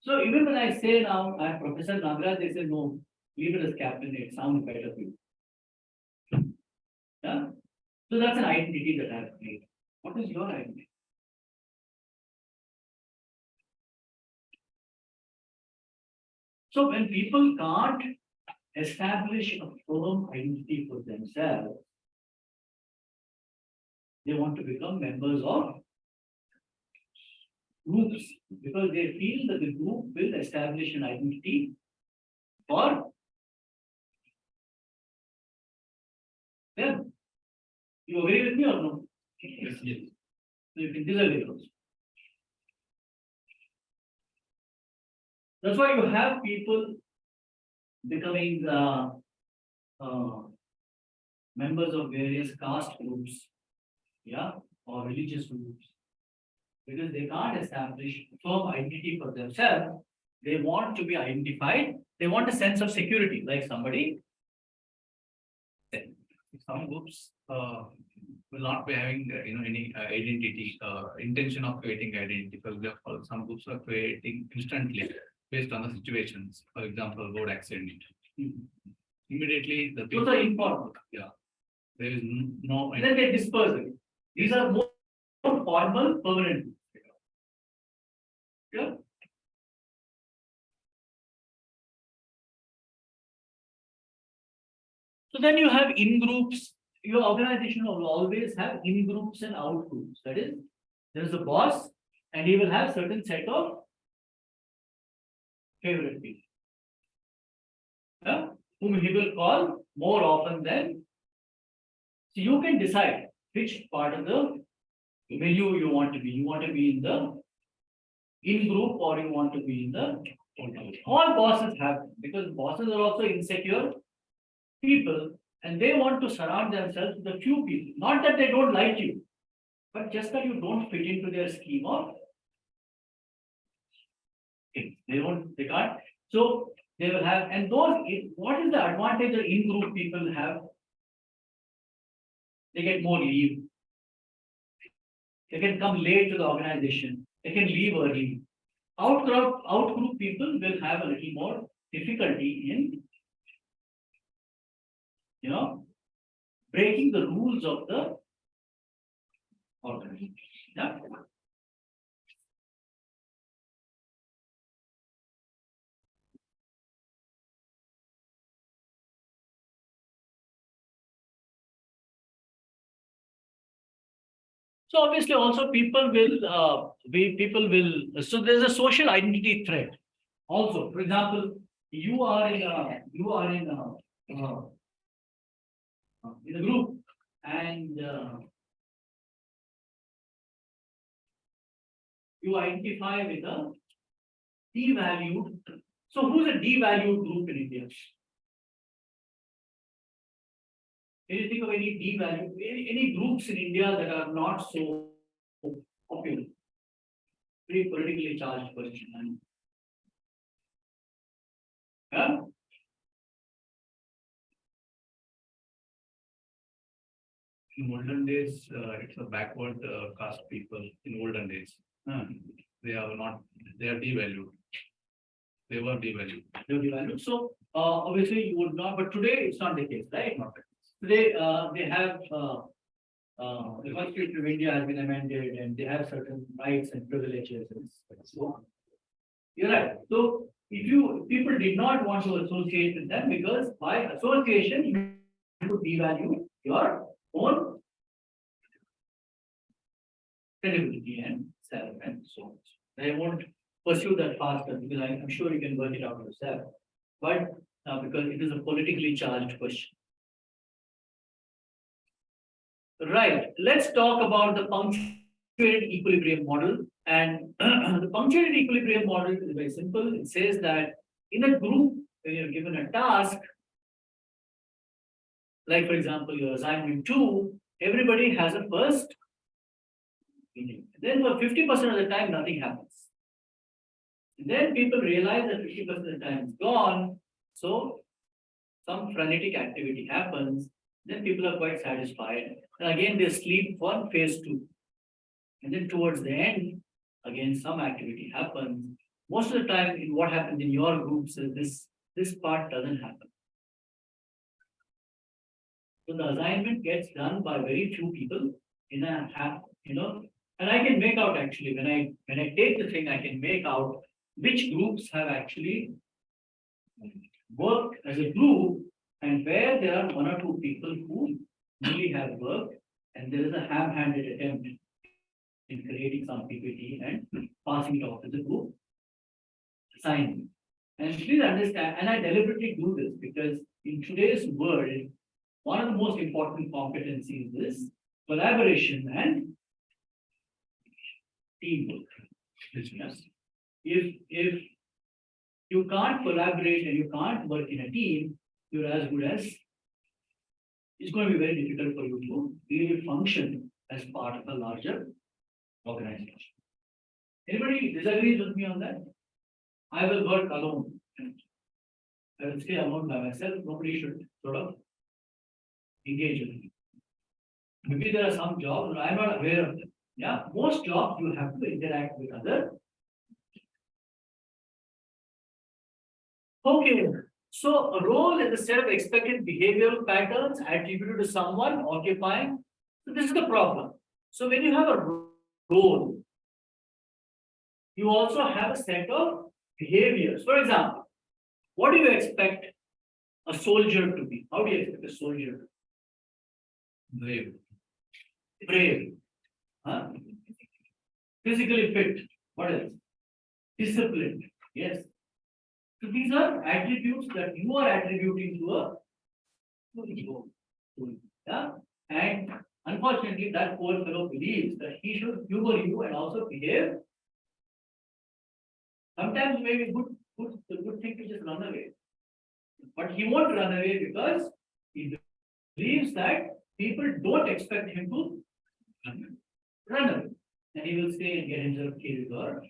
So even when I say now I'm Professor Nagaraj, they say no, leave it as captain, it sounds better to you. Yeah, so that's an identity that I've made. What is your identity? So when people can't establish a firm identity for themselves, they want to become members of groups because they feel that the group will establish an identity for them. You agree with me or no? Yes, yes. You can disagree also. That's why you have people becoming members of various caste groups, yeah, or religious groups. Because they can't establish firm identity for themselves. They want to be identified. They want a sense of security, like somebody. Some groups will not be having any identity, intention of creating identity. For example, some groups are creating instantly based on the situations. For example, road accident. Immediately the Those people, are informal. there is no. And then they disperse it. These are more formal, permanent. Yeah. So then you have in groups. Your organization will always have in groups and out groups. That is, there is a boss, and he will have certain set of favorite people. Yeah, whom he will call more often than. So you can decide which part of the menu you want to be. You want to be in the in group or you want to be in the. All bosses have, because bosses are also insecure people and they want to surround themselves with a few people. Not that they don't like you, but just that you don't fit into their scheme of things. They can't. So they will have, and those, what is the advantage that in group people have? They get more leave. They can come late to the organization. They can leave early. Out group people will have a little more difficulty in, breaking the rules of the organization. Yeah. So obviously also people will, so there's a social identity threat. Also, for example, you are in a group and you identify with a devalued. So who's a devalued group in India? Can you think of any devalued, any groups in India that are not so popular? Very politically charged question. Yeah? In olden days, it's a backward caste people in olden days. They are not, they are devalued. They were devalued. They were devalued. So obviously you would not, but today it's not the case, right? Not that. Today they have the Constitution of India has been amended and they have certain rights and privileges and so on. You're right. So if people did not want to associate with them because by association you would devalue your own credibility and self and so on. I won't pursue that faster because I'm sure you can work it out yourself. But because it is a politically charged question. Right. Let's talk about the punctuated equilibrium model. And the punctuated equilibrium model is very simple. It says that in a group, when you're given a task, like for example, your assignment 2, everybody has a first meeting. Then for 50% of the time, nothing happens. And then people realize that 50% of the time is gone. So some frenetic activity happens. Then people are quite satisfied. And again, they sleep for phase 2. And then towards the end, again, some activity happens. Most of the time, in what happens in your groups is this part doesn't happen. So the assignment gets done by very few people in a half, and I can make out actually when I take the thing, I can make out which groups have actually worked as a group and where there are 1 or 2 people who really have worked and there is a ham-handed attempt in creating some PPT and passing it off to the group assignment. And please understand, and I deliberately do this because in today's world, one of the most important competencies is collaboration and teamwork. Yes. If you can't collaborate and you can't work in a team, you're as good as it's going to be very difficult for you to really function as part of a larger organization. Anybody disagrees with me on that? I will work alone. I will stay alone by myself. Nobody should sort of engage with me. Maybe there are some jobs I'm not aware of them. Yeah, most jobs you have to interact with others. Okay, so a role is a set of expected behavioral patterns attributed to someone occupying. So this is the problem. So when you have a role, you also have a set of behaviors. For example, what do you expect a soldier to be? How do you expect a soldier to be? Brave. Brave. Huh? Physically fit. What else? Disciplined. Yes. So these are attributes that you are attributing to a role. Yeah. And unfortunately, that poor fellow believes that he should humor you and also behave. Sometimes maybe the good thing to just run away. But he won't run away because he believes that people don't expect him to run away. And he will stay and get himself killed or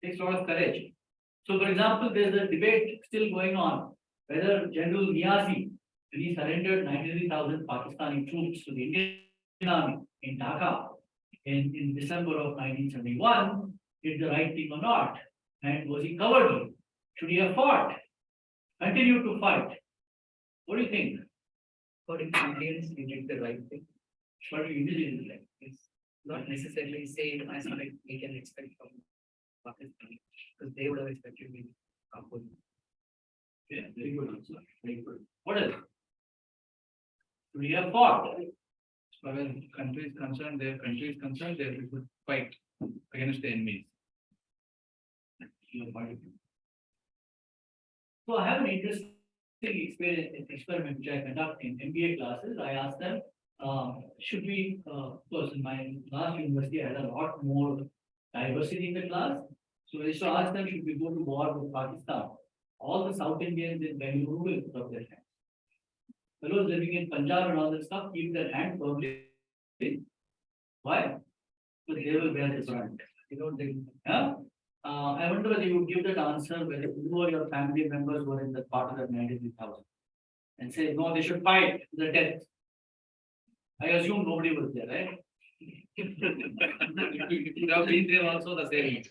takes a lot of courage. So, for example, there's a debate still going on whether General Niazi, when he surrendered 93,000 Pakistani troops to the Indian army in Dhaka in December of 1971, did the right thing or not? And was he cowardly? Should he have fought? Continue to fight? What do you think? According to Indians, he did the right thing. What do you usually like? It's not necessarily same as like we can expect from Pakistan, because they would have expected me to come with. Yeah, very good answer. Very good. What else? Should he have fought? As far as country is concerned, their country is concerned, they would fight against the enemies. So I have an interesting experiment which I conduct in MBA classes. I ask them, should we, of course, in my last university, I had a lot more diversity in the class. So I used to ask them, should we go to war with Pakistan? All the South Indians in Bengaluru will put up their hands. Fellows living in Punjab and all that stuff keep their hand firmly. Why? Because they will bear the brunt. Yeah? I wonder whether you would give that answer whether you or your family members were in the part of that 93,000 and say, no, they should fight to the death. I assume nobody was there, right? If you have been there also the same.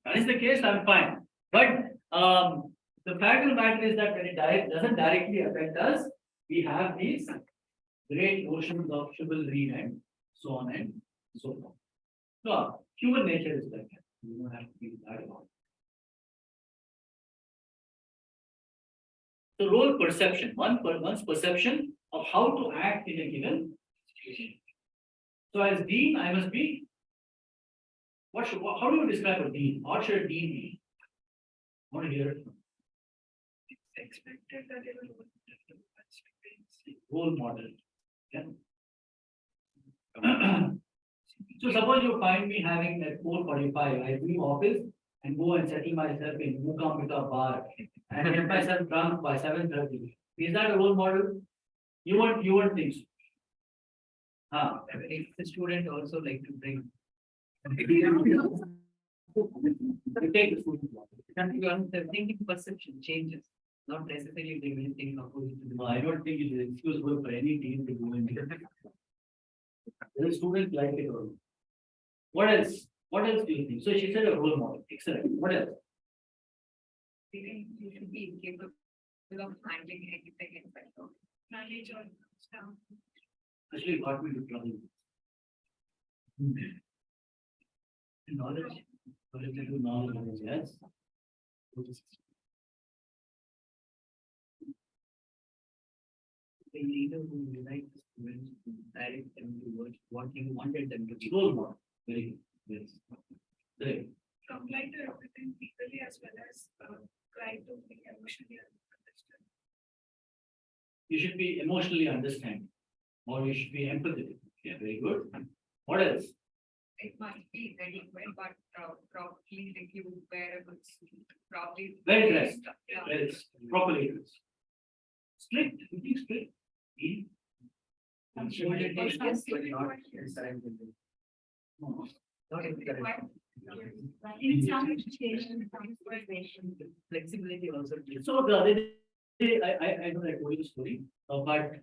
That is the case, I'm fine. But the fact of the matter is that when it doesn't directly affect us, we have these great notions of chivalry and so on and so forth. So human nature is like that. You don't have to be that about it. So role perception, one's perception of how to act in a given situation. So as dean, I must be. How do you describe a dean? What should a dean be? I want to hear it. Expected that they will. Role model. Yeah. So suppose you find me having at 4:45, I leave office and go and settle myself in Mukamika bar and get myself drunk by 7:30. Is that a role model? You won't think so. If the student also like to drink. You take the student. The thinking perception changes, not necessarily they will think opposite to No, I don't think it is excusable for any team to go and. The student like it or. What else? What else do you think? So she said a role model. Excellent. What else? I think you should be capable of handling anything in better. Knowledge or stuff. Actually got me to trouble. Knowledge. Knowledge, yes. the leader who unite the students to direct them towards what you wanted them to be. Role model. Very good. Yes. Great. Comply to everything legally as well as try to be emotionally understood. You should be emotionally understanding. Or you should be empathetic. Yeah, very good. What else? It must be adequate, but properly reviewed wearables, probably. Well dressed. Yeah. Well, properly dressed. Strict, you think strict? Hmm? I'm sure it is, yes, but not Yes. encouraging. No. Not encouraging. In some situations, some situations. Flexibility also. So the other day, I know I told you the story, but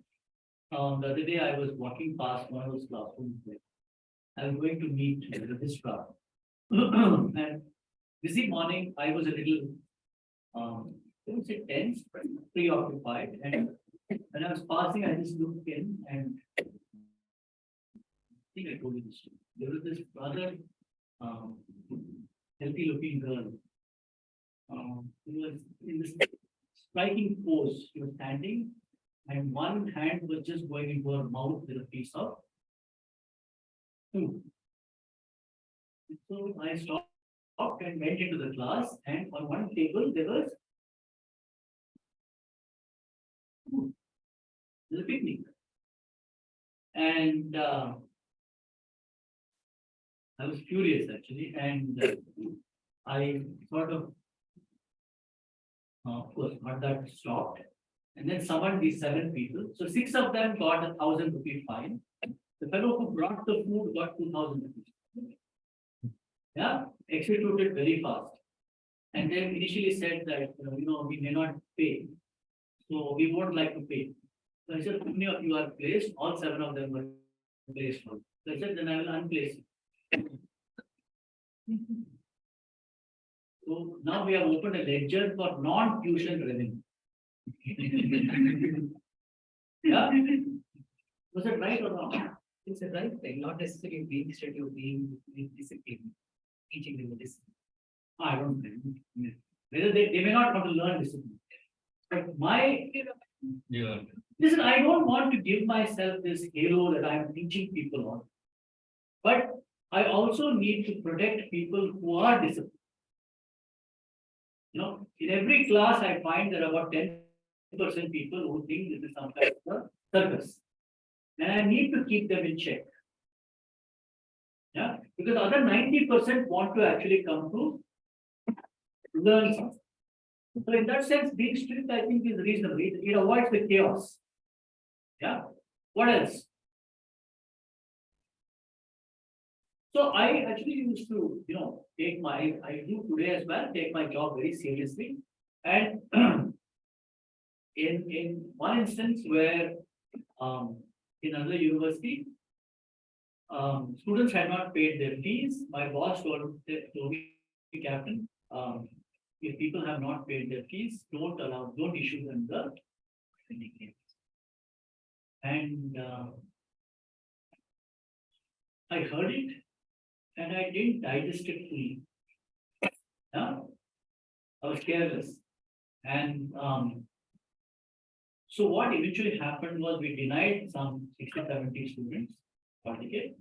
the other day I was walking past one of those classrooms. I was going to meet the registrar. And this morning, I was a little, I would say tense, preoccupied, and when I was passing, I just looked in and I think I told you this story. There was this rather healthy looking girl. Who was in this striking pose. She was standing, and one hand was just going into her mouth with a piece of food. So I stopped and went into the class, and on one table there was food. There's a picnic. And I was furious actually, and I sort of course, not that stopped. And then summoned these 7 people. So 6 of them got 1,000 rupee fine. The fellow who brought the food got 2,000 rupees. Yeah, executed very fast. And then initially said that, we may not pay. So we won't like to pay. So I said, how many of you are placed? All 7 of them were placed. So I said, then I will unplace you. So now we have opened a ledger for non-tuition revenue. Yeah. Was it right or wrong? It's a right thing, not necessarily being steady or being disciplined, teaching them the discipline. I don't think. Whether they may not want to learn discipline. But listen, I don't want to give myself this halo that I am teaching people on. But I also need to protect people who are disciplined. In every class, I find there are about 10% people who think this is some kind of a circus. And I need to keep them in check. Yeah, because the other 90% want to actually come to learn something. So in that sense, being strict, I think, is reasonable. It avoids the chaos. Yeah. What else? So I actually used to, I do today as well, take my job very seriously. And in one instance where in another university, students had not paid their fees, my boss told me, Captain, if people have not paid their fees, don't issue them the certificates. And I heard it and I didn't digest it fully. Yeah? I was careless. And so what eventually happened was we denied some 60, 70 students certificate.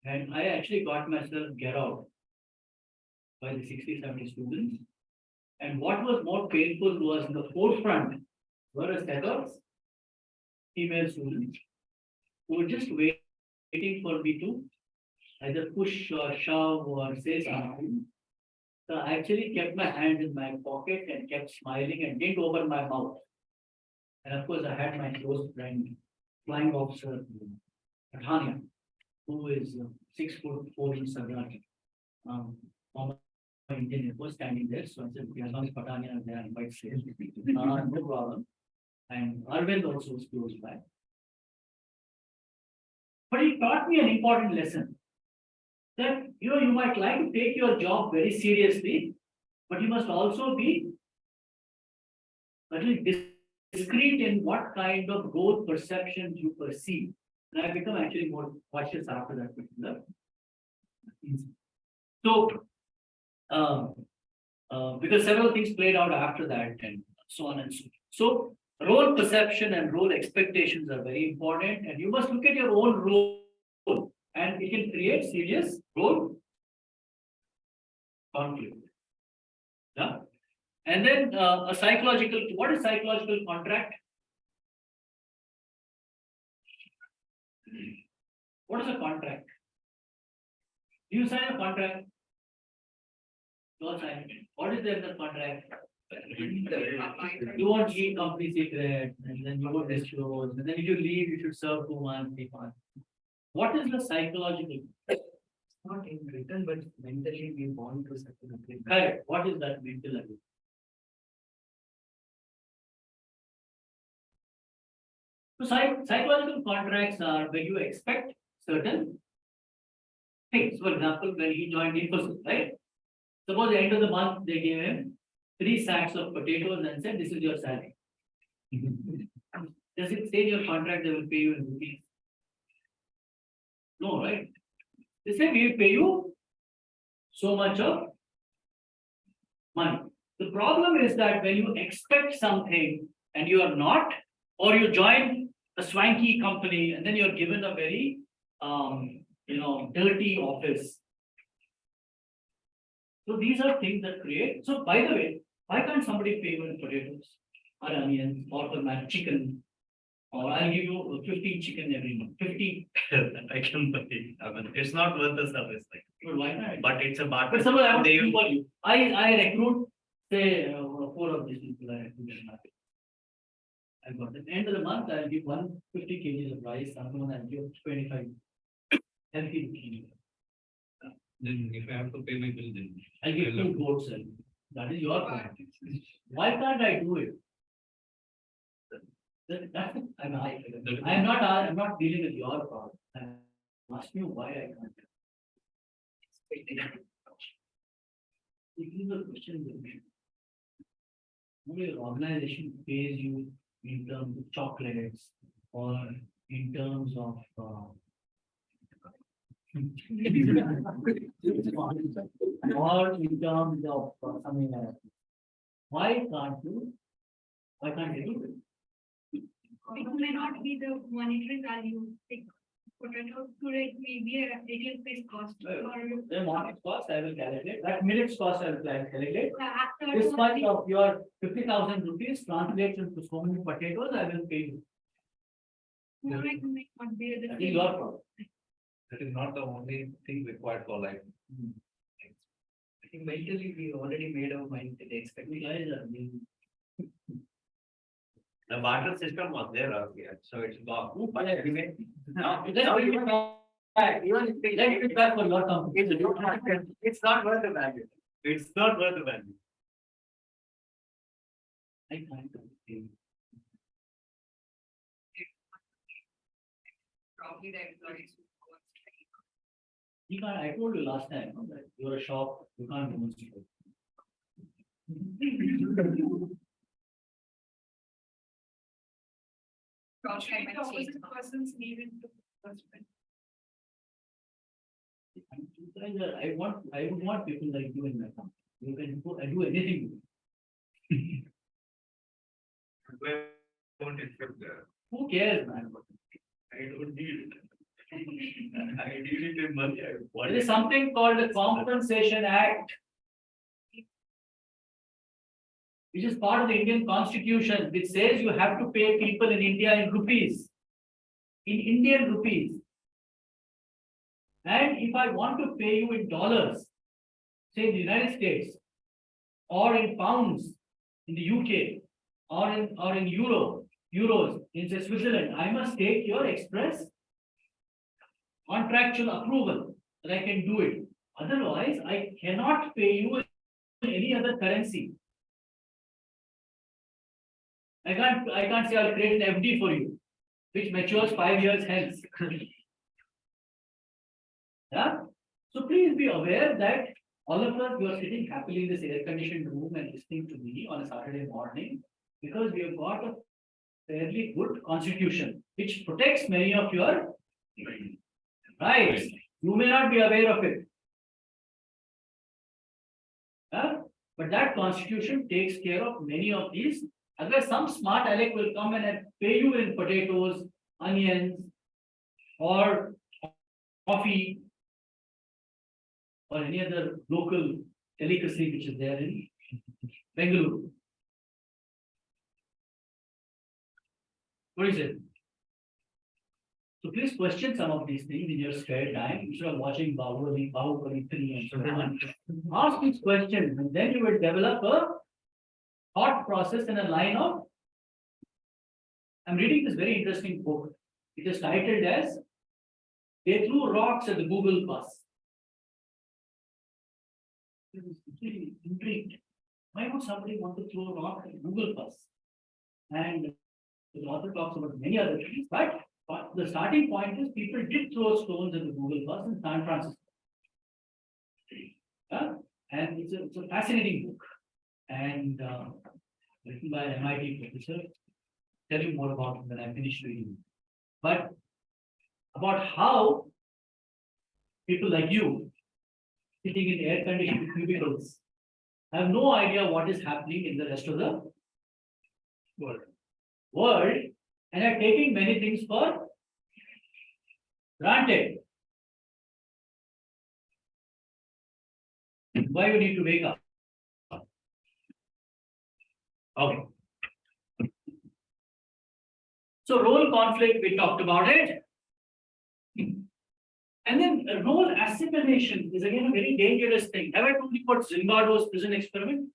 And I actually got myself get out by the 60, 70 students. And what was more painful was in the forefront were a set of female students who were just waiting waiting for me to either push or shove or say something. So I actually kept my hand in my pocket and kept smiling and didn't open my mouth. And of course, I had my close friend, flying officer, Pathania, who is 6'4" Sardar, former Indian Air Force standing there. So I said, "Okay, as long as Pathania is there, I'm quite safe." No problem. And Arvind also was close by. But he taught me an important lesson. That, you might like to take your job very seriously, but you must also be at least discreet in what kind of role perceptions you perceive. And I become actually more cautious after that particular incident. So, because several things played out after that and so on and so forth. So, role perception and role expectations are very important, and you must look at your own role, and it can create serious role conflict. Yeah. And then what is psychological contract? What is a contract? Do you sign a contract? Don't sign it. What is there in the contract? You won't keep company secret, and then you won't disclose, and then if you leave, you should serve 2 months, 3 months. What is the psychological? Not in written, but mentally we want to certain agreement. Correct. What is that mental agreement? So psychological contracts are where you expect certain things. For example, when he joined Infosys, right? Suppose at the end of the month, they gave him 3 sacks of potatoes and said, "This is your salary." Does it say in your contract they will pay you in rupees? No, right? They say we will pay you so much of money. The problem is that when you expect something and you are not, or you join a swanky company and then you're given a very, dirty office. So these are things that create. So by the way, why can't somebody pay you in potatoes or onions or for my chicken? Or I'll give you 50 chicken every month. 50. I can pay. I mean, it's not worth the service, like, But why not? but it's a barter. But suppose I want They- to call you. I recruit, say, 4 of these people. I recruit in market. I got at the end of the month, I'll give 150 kgs of rice, another one I'll give 25 healthy kgs. Then if I have to pay my bill, then. I'll give 2 goats and that is your point. Why can't I do it? I'm not dealing with your problem. I'm asking you why I can't. This is a question with me. Maybe your organization pays you in terms of chocolates or in terms of or in terms of something like that. Why can't you do it? It may not be the monetary value, like potato today may be a retail price cost or. The market cost I will calculate, that minutes cost I will calculate. After. This much of your 50,000 rupees translates into so many potatoes, I will pay you. Not be the That is same. your problem. That is not the only thing required for life. I think mentally we already made our mind to the You expectation. guys are being. The barter system was there earlier, so it's gone. Let me back for your company. It's not worth the value. It's not worth the value. I can't complain. Probably the employees. who go on strike. You can't, I told you last time, no, that you're a shop, you can't demonstrate. Probably might change. Persons needed to. I would want people like you in my company. You can do anything. Where won't accept that. Who cares, man? I don't need it. I need it in money. There is something called the Compensation Act, which is part of the Indian Constitution, which says you have to pay people in India in rupees. In Indian rupees. And if I want to pay you in dollars, say in the United States, or in pounds in the UK, or in euros in say Switzerland, I must take your express contractual approval that I can do it. Otherwise, I cannot pay you in any other currency. I can't say I'll create an FD for you, which matures 5 years hence. Yeah, so please be aware that all of us, you are sitting happily in this air-conditioned room and listening to me on a Saturday morning, because we have got a fairly good constitution, which protects many of your rights. You may not be aware of it. But that constitution takes care of many of these. Otherwise, some smart aleck will come and pay you in potatoes, onions, or coffee, or any other local delicacy which is there in Bengaluru. What is it? So please question some of these things in your spare time instead of watching Bahubali 3 and so on. Ask these questions, and then you will develop a thought process and a line of. I'm reading this very interesting book. It is titled as "They Threw Rocks at the Google Bus." I was completely intrigued. Why would somebody want to throw a rock at Google Bus? And the author talks about many other things, but the starting point is people did throw stones at the Google Bus in San Francisco. And it's a fascinating book, and written by an MIT professor. Tell you more about it when I finish reading. But about how people like you, sitting in air-conditioned cubicles, have no idea what is happening in the rest of the world, and are taking many things for granted. Why you need to wake up? Okay. So role conflict, we talked about it. And then role assimilation is again a very dangerous thing. Have I told you about Zimbardo's prison experiment?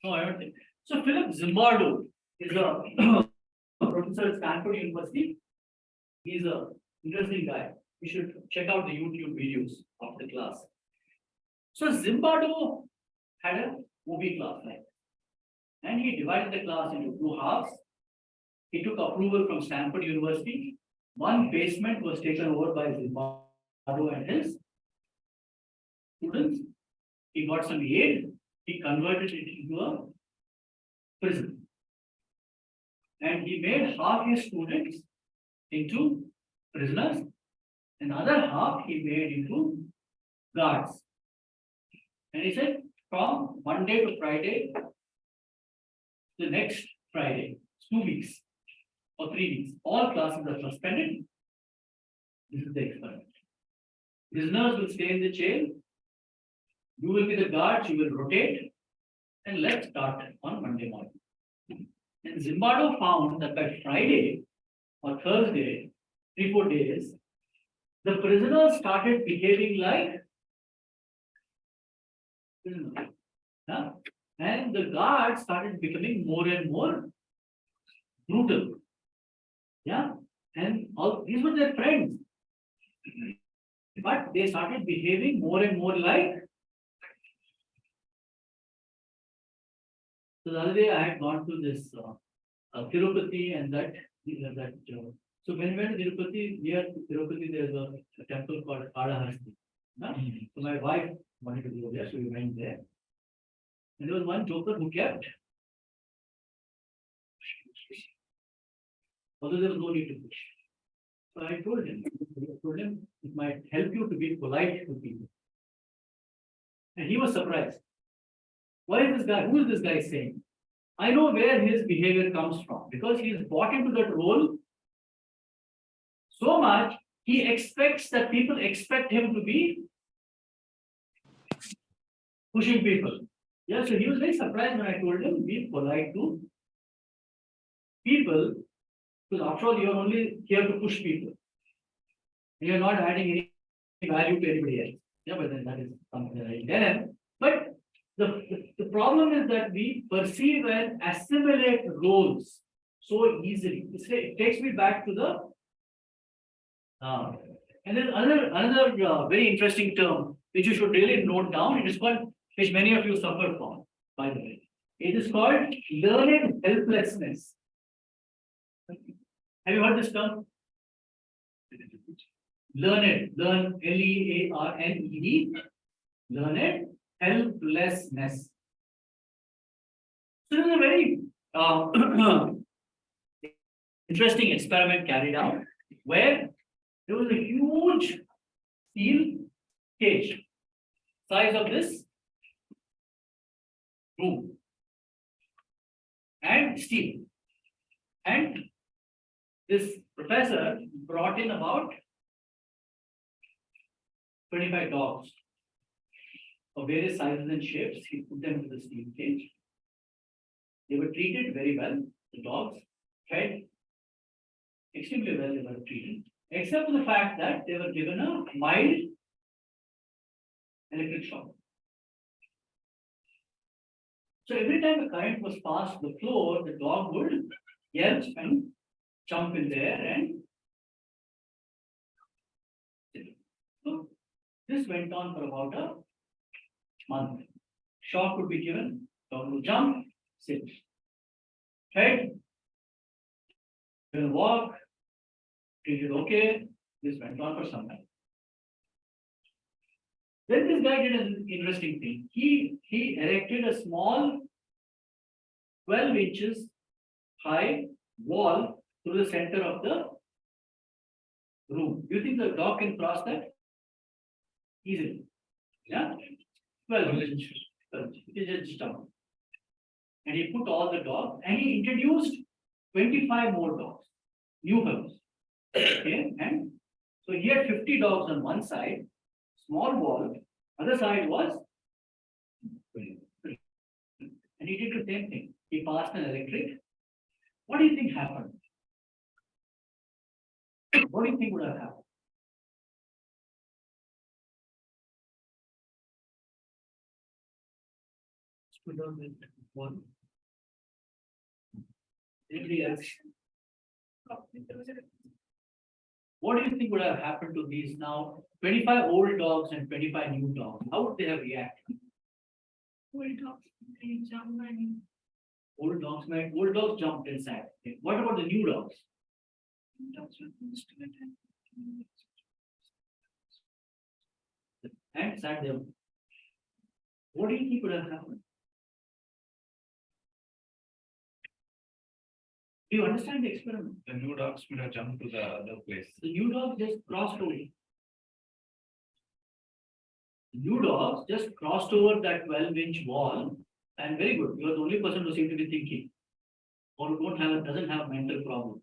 No, I don't think. So Philip Zimbardo is a professor at Stanford University. He's a interesting guy. You should check out the YouTube videos of the class. So Zimbardo had a OB class, right? And he divided the class into 2 halves. He took approval from Stanford University. One basement was taken over by Zimbardo and his students. He got some aid. He converted it into a prison. And he made half his students into prisoners, and the other half he made into guards. And he said, from Monday to Friday, the next Friday, 2 weeks or 3 weeks, all classes are suspended. This is the experiment. Prisoners will stay in the jail. You will be the guards, you will rotate, and let's start on Monday morning. And Zimbardo found that by Friday or Thursday, 3-4 days, the prisoners started behaving like prisoners. And the guards started becoming more and more brutal. Yeah, and all these were their friends. But they started behaving more and more like. So the other day I had gone to this Tirupati and so when we went to Tirupati, near Tirupati there's a temple called Kadahasti. So my wife wanted to go there, so we went there. And there was one joker who kept, although there was no need to push. So I told him it might help you to be polite to people. And he was surprised. Why is this guy, who is this guy saying? I know where his behavior comes from, because he is bought into that role so much, he expects that people expect him to be pushing people. Yeah, so he was very surprised when I told him, be polite to people, because after all, you're only here to push people. You're not adding value to anybody else. Yeah, but then that is something that I tell him. But the problem is that we perceive and assimilate roles so easily. It takes me back to the and then another very interesting term which you should really note down. It is called, which many of you suffer from, by the way. It is called learned helplessness. Have you heard this term? Learned, Learned, learned helplessness. So this is a very interesting experiment carried out where there was a huge steel cage, size of this room, and steel. And this professor brought in about 25 dogs of various sizes and shapes. He put them into the steel cage. They were treated very well. The dogs fed extremely well. They were treated, except for the fact that they were given a mild electric shock. So every time a current was passed to the floor, the dog would yelp and jump in there and so this went on for about a month. Shock would be given, dog would jump, sit. Fed, will walk, treated okay. This went on for some time. Then this guy did an interesting thing. He erected a small 12 inches high wall through the center of the room. Do you think the dog can cross that? Easily. Yeah? 12 inches. It just jump. And he put all the dogs and he introduced 25 more dogs, new fellows. Okay, and so he had 50 dogs on one side, small wall, other side was, and he did the same thing. He passed an electric. What do you think happened? What do you think would have happened? One. Anybody else? What do you think would have happened to these now 25 old dogs and 25 new dogs? How would they have reacted? Old dogs, they jump and Old dogs jumped inside. Okay, what about the new dogs? dogs were used to it And sat there. What do you think would have happened? Do you understand the experiment? The new dogs would have jumped to the other place. The new dogs just crossed over. The new dogs just crossed over that 12-inch wall, and very good. You are the only person who seems to be thinking, or doesn't have mental problem.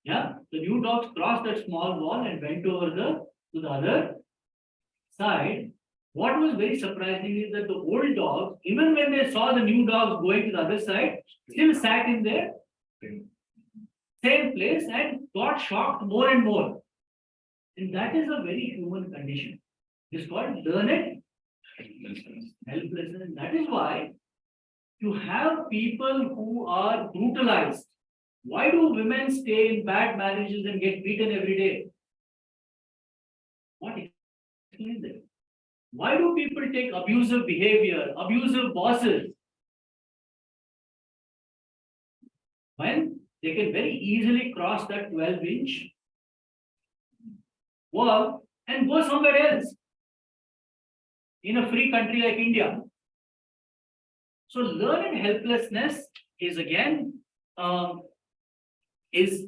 Yeah, the new dogs crossed that small wall and went over to the other side. What was very surprising is that the old dogs, even when they saw the new dogs going to the other side, still sat in there. Same place and got shocked more and more. And that is a very human condition. It's called learned helplessness. That is why you have people who are brutalized. Why do women stay in bad marriages and get beaten every day? What explains that? Why do people take abusive behavior, abusive bosses? When they can very easily cross that 12-inch wall and go somewhere else in a free country like India. So learned helplessness is again is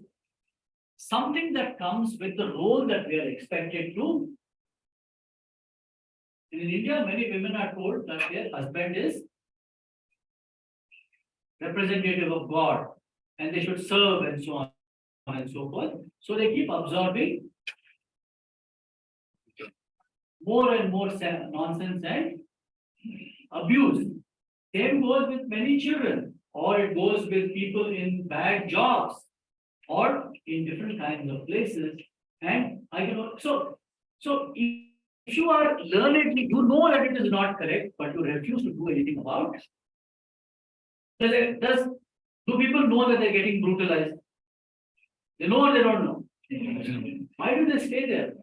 something that comes with the role that we are expected to. In India, many women are told that their husband is representative of God and they should serve and so on and so forth. So they keep absorbing more and more nonsense and abuse. Same goes with many children, or it goes with people in bad jobs or in different kinds of places. And I can so if if you are learned, you know that it is not correct, but you refuse to do anything about. Do people know that they're getting brutalized? They know or they don't know? Why do they stay there?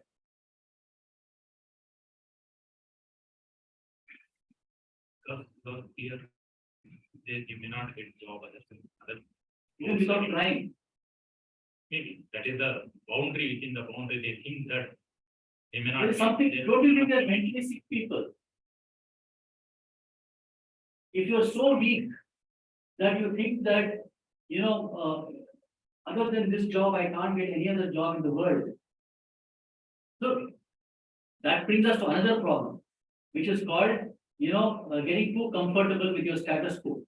Because here, they may not get job other. Even without trying. Maybe that is the boundary, within the boundary, they think that they may not. There is something, don't you think they're mentally sick people? If you're so weak that you think that, other than this job, I can't get any other job in the world. So that brings us to another problem, which is called, getting too comfortable with your status quo.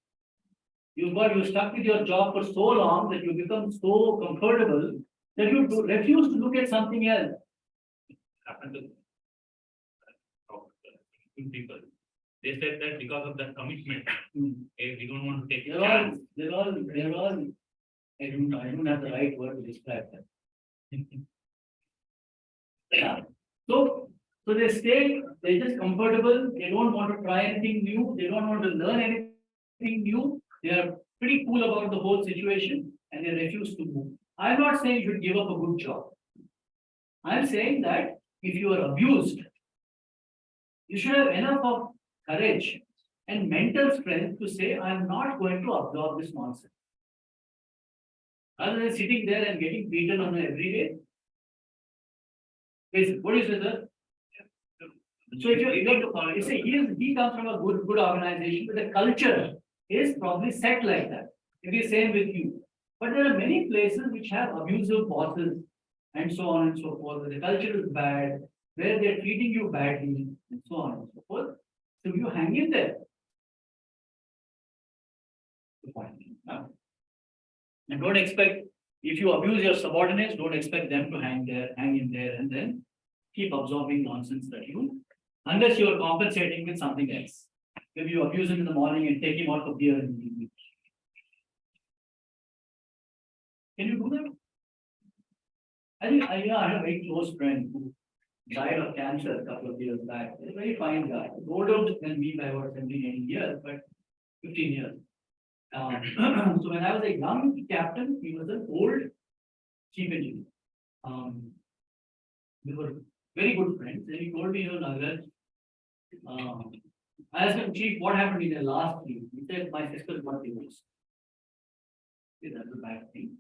You're stuck with your job for so long that you become so comfortable that you refuse to look at something else. Happened to people. They said that because of that commitment, we don't want to take a chance. They're all, I don't have the right word to describe them. Yeah. So they stay, they're just comfortable, they don't want to try anything new, they don't want to learn anything new, they are pretty cool about the whole situation and they refuse to move. I'm not saying you should give up a good job. I'm saying that if you are abused, you should have enough of courage and mental strength to say, I'm not going to absorb this nonsense. Rather than sitting there and getting beaten on every day. What do you say, sir? So if you say he comes from a good organization, but the culture is probably set like that. It is same with you. But there are many places which have abusive bosses and so on and so forth. The culture is bad, where they're treating you badly, and so on and so forth. So you hang in there. And don't expect, if you abuse your subordinates, don't expect them to hang in there, and then keep absorbing nonsense that you, unless you are compensating with something else. Maybe you abuse him in the morning and take him out for beer in the evening. Can you do that? I think I had a very close friend who died of cancer a couple of years back. He's a very fine guy, older than me by about 17, 18 years, but 15 years. So when I was a young captain, he was an old chief engineer. We were very good friends. And he told me, Nagaraj, I asked him, Chief, what happened in the last week? He said, my sister got divorced. Is that a bad thing?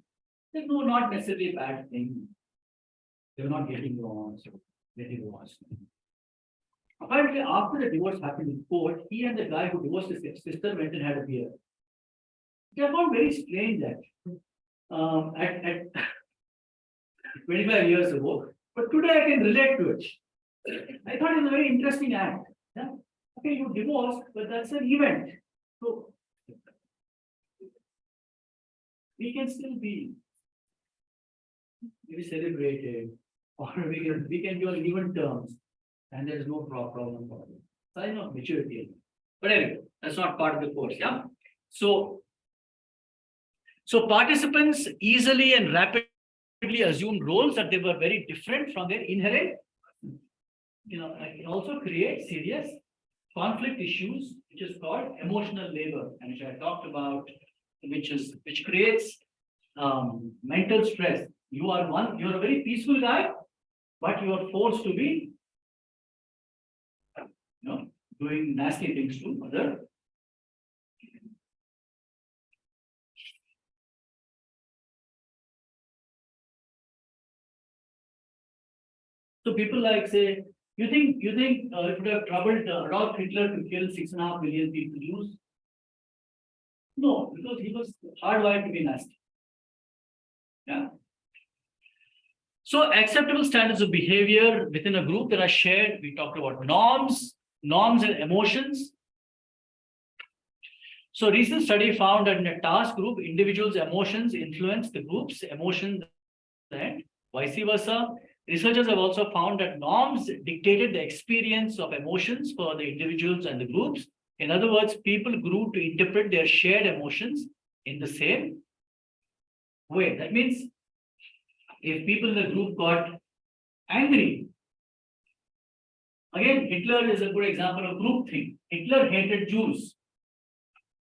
He said, no, not necessarily a bad thing. They were not getting along, so they divorced. Apparently, after the divorce happened in court, he and the guy who divorced his sister went and had a beer. I found very strange that at 25 years ago, but today I can relate to it. I thought it was a very interesting act. Yeah? Okay, you divorced, but that's an event. So we can still be maybe celebrated, or we can be on even terms, and there is no problem for it. Sign of maturity. But anyway, that's not part of the course. Yeah. So participants easily and rapidly assumed roles that they were very different from their inherent. It also creates serious conflict issues, which is called emotional labor, and which I talked about, which creates mental stress. You're a very peaceful guy, but you are forced to be, doing nasty things to other. So people like say, you think it would have troubled Adolf Hitler to kill 6.5 million people Jews? No, because he was hardwired to be nasty. Yeah. So acceptable standards of behavior within a group that are shared. We talked about norms and emotions. So recent study found that in a task group, individuals' emotions influence the group's emotions and vice versa. Researchers have also found that norms dictated the experience of emotions for the individuals and the groups. In other words, people grew to interpret their shared emotions in the same way. That means if people in the group got angry, Again, Hitler is a good example of group thing. Hitler hated Jews,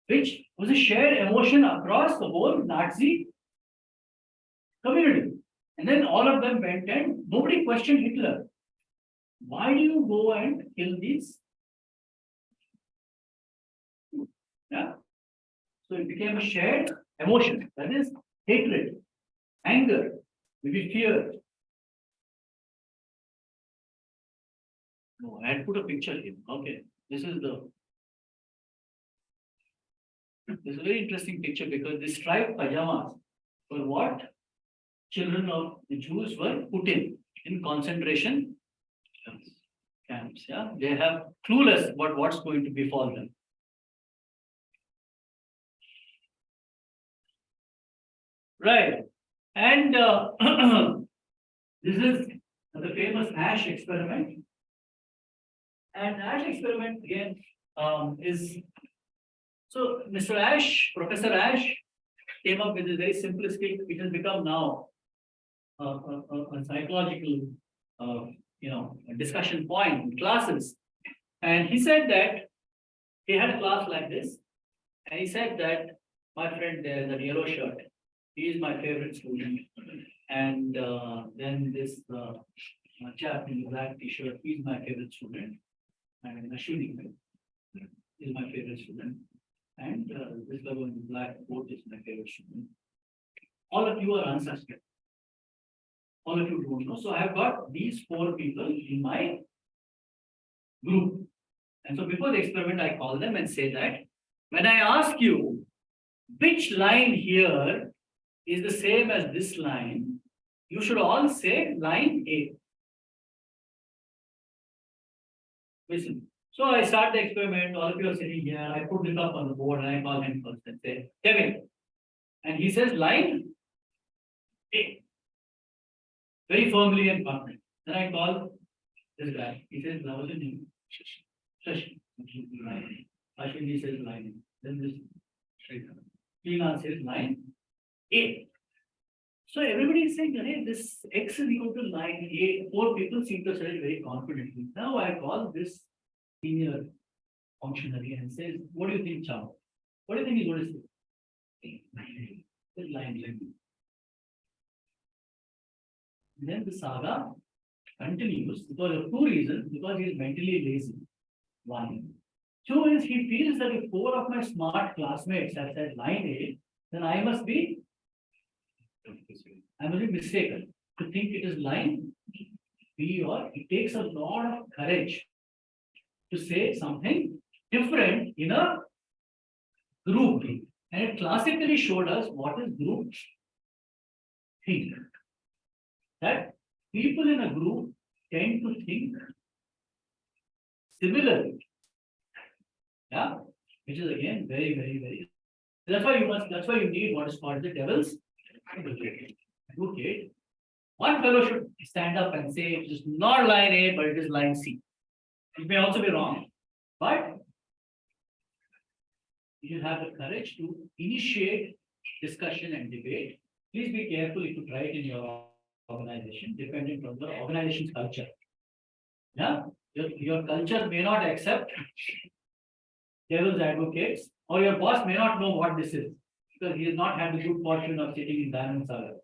which was a shared emotion across the whole Nazi community. And then all of them went and nobody questioned Hitler. Why do you go and kill these? Yeah. So it became a shared emotion, that is hatred, anger, maybe fear. No, I had put a picture here. Okay, this is a very interesting picture because the striped pajamas were what children of the Jews were put in concentration camps. Yeah, they have clueless about what's going to befall them. Right, and this is the famous Ash experiment. And Ash experiment again is so Mr. Ash, Professor Ash came up with a very simplistic, it has become now a psychological a discussion point in classes. And he said that he had a class like this, and he said that my friend there, the yellow shirt, he is my favorite student. And then this chap in the black t-shirt, he's my favorite student. And Ashwini is my favorite student. And this fellow in the black coat is my favorite student. All of you are unsuspect. All of you don't know. So I have got these 4 people in my group. And so before the experiment, I call them and say that when I ask you which line here is the same as this line, you should all say line A. Listen. So I start the experiment, all of you are sitting here, I put this up on the board and I call him first and say, Kevin. And he says line A. Very firmly and confident. Then I call this guy. He says, what's your name? Shashi. Line. Ashwini says line. Then this Tina says line A. So everybody is saying, hey, this X is equal to line A. 4 people seem to say it very confidently. Now I call this senior functionary and says, what do you think, Chow? What do you think he's going to say? This line A. Then the saga continues because of 2 reasons. Because he is mentally lazy. 1. 2 is he feels that if 4 of my smart classmates have said line A, then I must be mistaken to think it is line B, or it takes a lot of courage to say something different in a group. And it classically showed us what is group think. That people in a group tend to think similarly. Yeah, which is again very, very, very. That's why you need what is called the devil's advocate. One fellow should stand up and say it is not line A, but it is line C. It may also be wrong, but you have the courage to initiate discussion and debate. Please be careful if you try it in your organization, depending on the organization's culture. Yeah, your culture may not accept devil's advocates, or your boss may not know what this is, because he has not had the good fortune of sitting in Diamond Saga.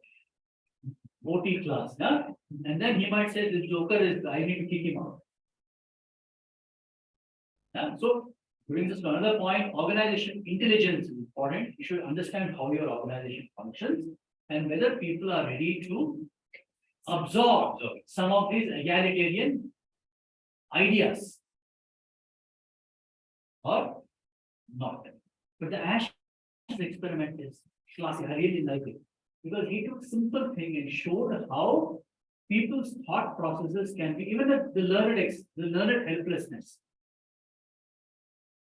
OT class, yeah? And then he might say, this joker is, I need to kick him out. Yeah? So, brings us to another point, organization intelligence is important. You should understand how your organization functions and whether people are ready to absorb some of these egalitarian ideas or not. But the Ash experiment is classic. I really like it because he took simple thing and showed how people's thought processes can be, even the learned helplessness.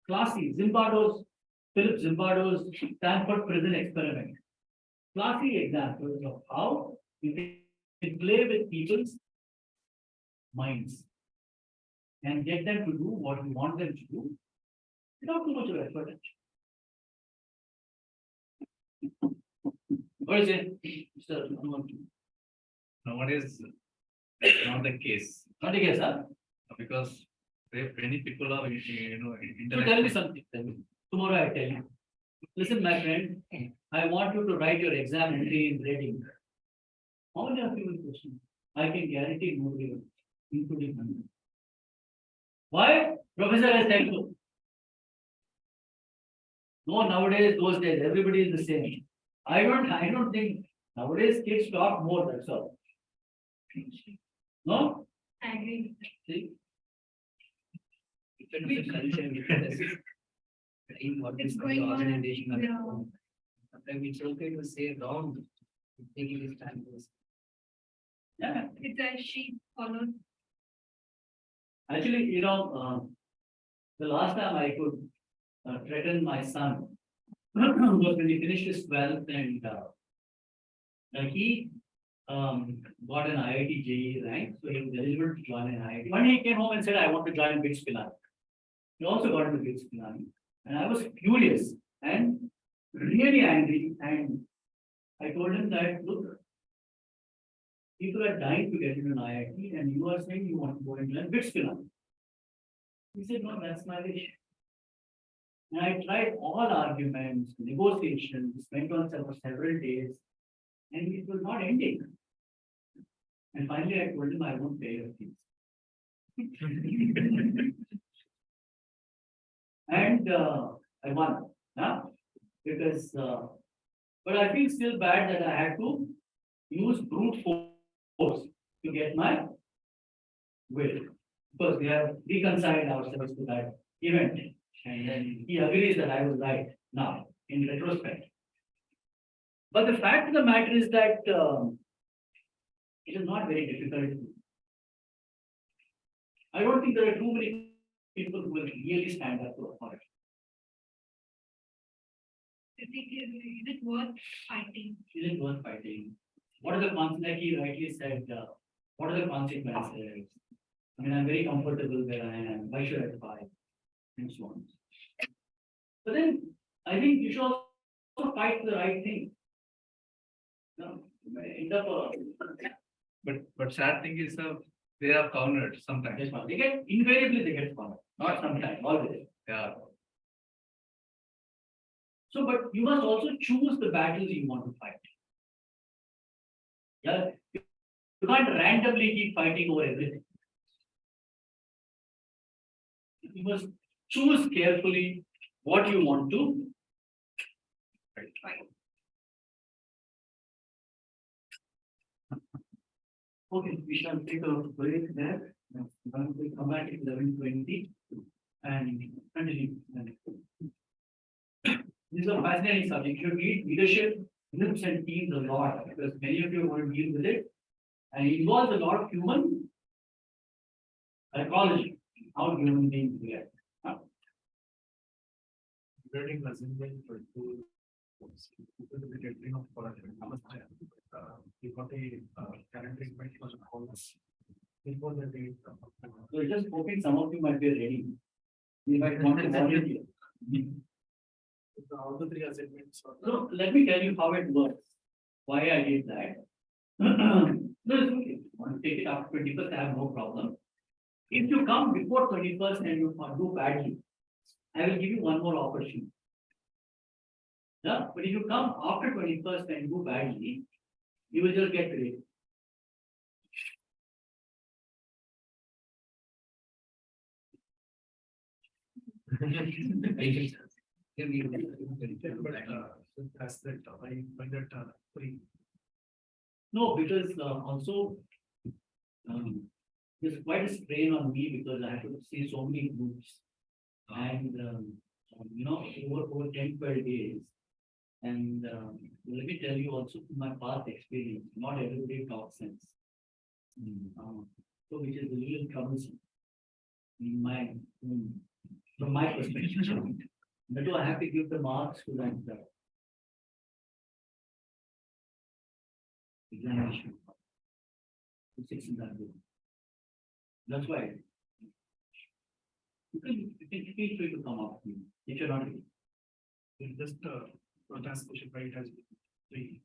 Classy, Philip Zimbardo's Stanford prison experiment. Classy examples of how you can play with people's minds and get them to do what you want them to do without too much of effort. What is it, Mr. Nowadays, not the case. Not the case, huh? Because many people are, So tell me intellectually. something, tell me. Tomorrow I tell you. Listen, my friend, I want you to write your exam entry in grading. How many of you will question? I can guarantee nobody will, including me. Why? Professor has said so. No, nowadays, those days, everybody is the same. I don't think nowadays kids talk more, that's all. No? I agree. See? Depend on the culture, depend on in what It's is the going on, organization. or- yeah. Sometimes it's okay to say wrong. Taking this time to. Yeah. It's a sheep followed. Actually, the last time I could threaten my son was when he finished his 12th and he got an IIT JEE rank, so he was eligible to join an IIT. One day he came home and said, I want to join BITS Pilani. He also got into BITS Pilani, and I was furious and really angry, and I told him that, look, people are dying to get into an IIT, and you are saying you want to go and join BITS Pilani. He said, no, that's my wish. And I tried all arguments, negotiations, went on for several days, and it was not ending. And finally, I told him I won't pay your fees. And I won, yeah, because, but I feel still bad that I had to use brute force to get my will. Because we have reconciled ourselves to that event, and then he agrees that I was right now, in retrospect. But the fact of the matter is that it is not very difficult. I don't think there are too many people who will really stand up for it. Is it worth fighting? Is it worth fighting? What are the consequences? Like he rightly said, what are the consequences? I mean, I'm very comfortable where I am. Why should I fight? And so on. But then I think you should also fight for the right thing. No, you may end up But sad thing is, they are cornered sometimes. they get invariably they get cornered, not sometimes, always. Yeah. So, but you must also choose the battles you want to fight. Yeah, you can't randomly keep fighting over everything. You must choose carefully what you want to Fight. Okay, we shall take a break there. Then we'll come back at 11:20 and continue. This is a fascinating subject. You should read leadership, groups and teams a lot because many of you want to deal with it. And it involves a lot of human psychology, how human beings react. Regarding assignment for two. Getting of for you got a current treatment for the calls. Before the date. So just hoping some of you might be ready. You might want to volunteer. All the three assignments. So let me tell you how it works, why I did that. No, it's okay. Want to take it after 21st, I have no problem. If you come before 21st and you do badly, I will give you one more opportunity. Yeah, but if you come after 21st and do badly, you will just get ready. That's that, I find that free. No, because also there's quite a strain on me because I have to see so many groups. And over 10, 12 days. And let me tell you also from my past experience, not everybody talks sense. So which is a little troublesome. In my, from my perspective. But I have to give the marks to that. Examination. To 6 in that group. That's why. You can feel free to come up if you're not. Just protest question, right, has been.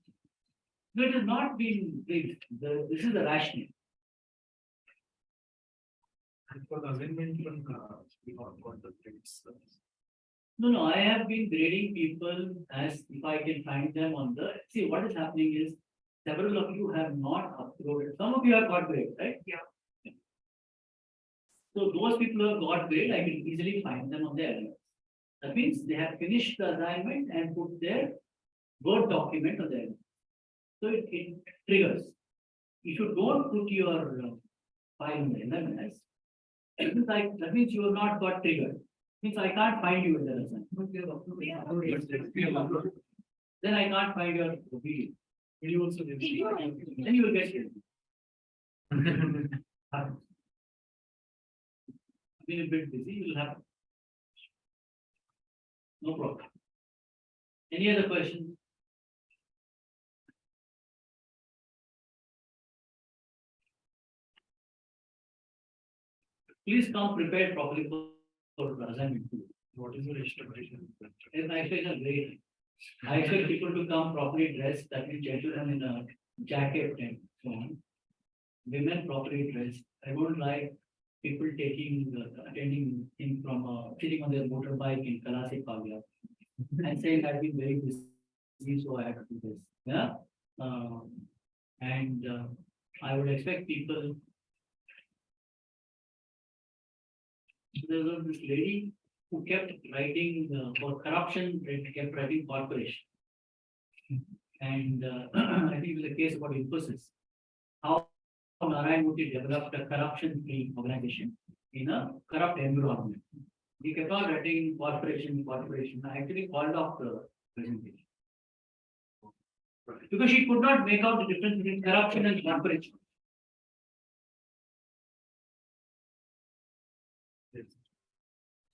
No, it has not been rigged. This is the rationale. And for the assignment, we got the grades. No, I have been grading people as if I can find them on the, see, what is happening is several of you have not uploaded, some of you have got grade, right? Yeah. So those people who have got grade, I can easily find them on their LMS. That means they have finished the assignment and put their Word document on their LMS. So it triggers. If you don't put your file in the LMS, it means that means you have not got triggered. Means I can't find you in the lesson. Then I can't find your video. Will you also give? Then you will get it. Been a bit busy, you'll have. No problem. Any other questions? Please come prepared properly for assignment. What is your expectation? And my expectation is great. I expect people to come properly dressed, that means gentlemen in a jacket and so on. Women properly dressed. I wouldn't like people attending in from sitting on their motorbike in Kalasi Pagya and saying I've been very busy, so I had to do this. Yeah. And I would expect people. There was this lady who kept writing for corruption, kept writing corporation. And I think it was a case about Infosys. How Narayan Murthy developed a corruption-free organization in a corrupt environment. He kept on writing corporation. I actually called off the presentation. Because she could not make out the difference between corruption and corporation.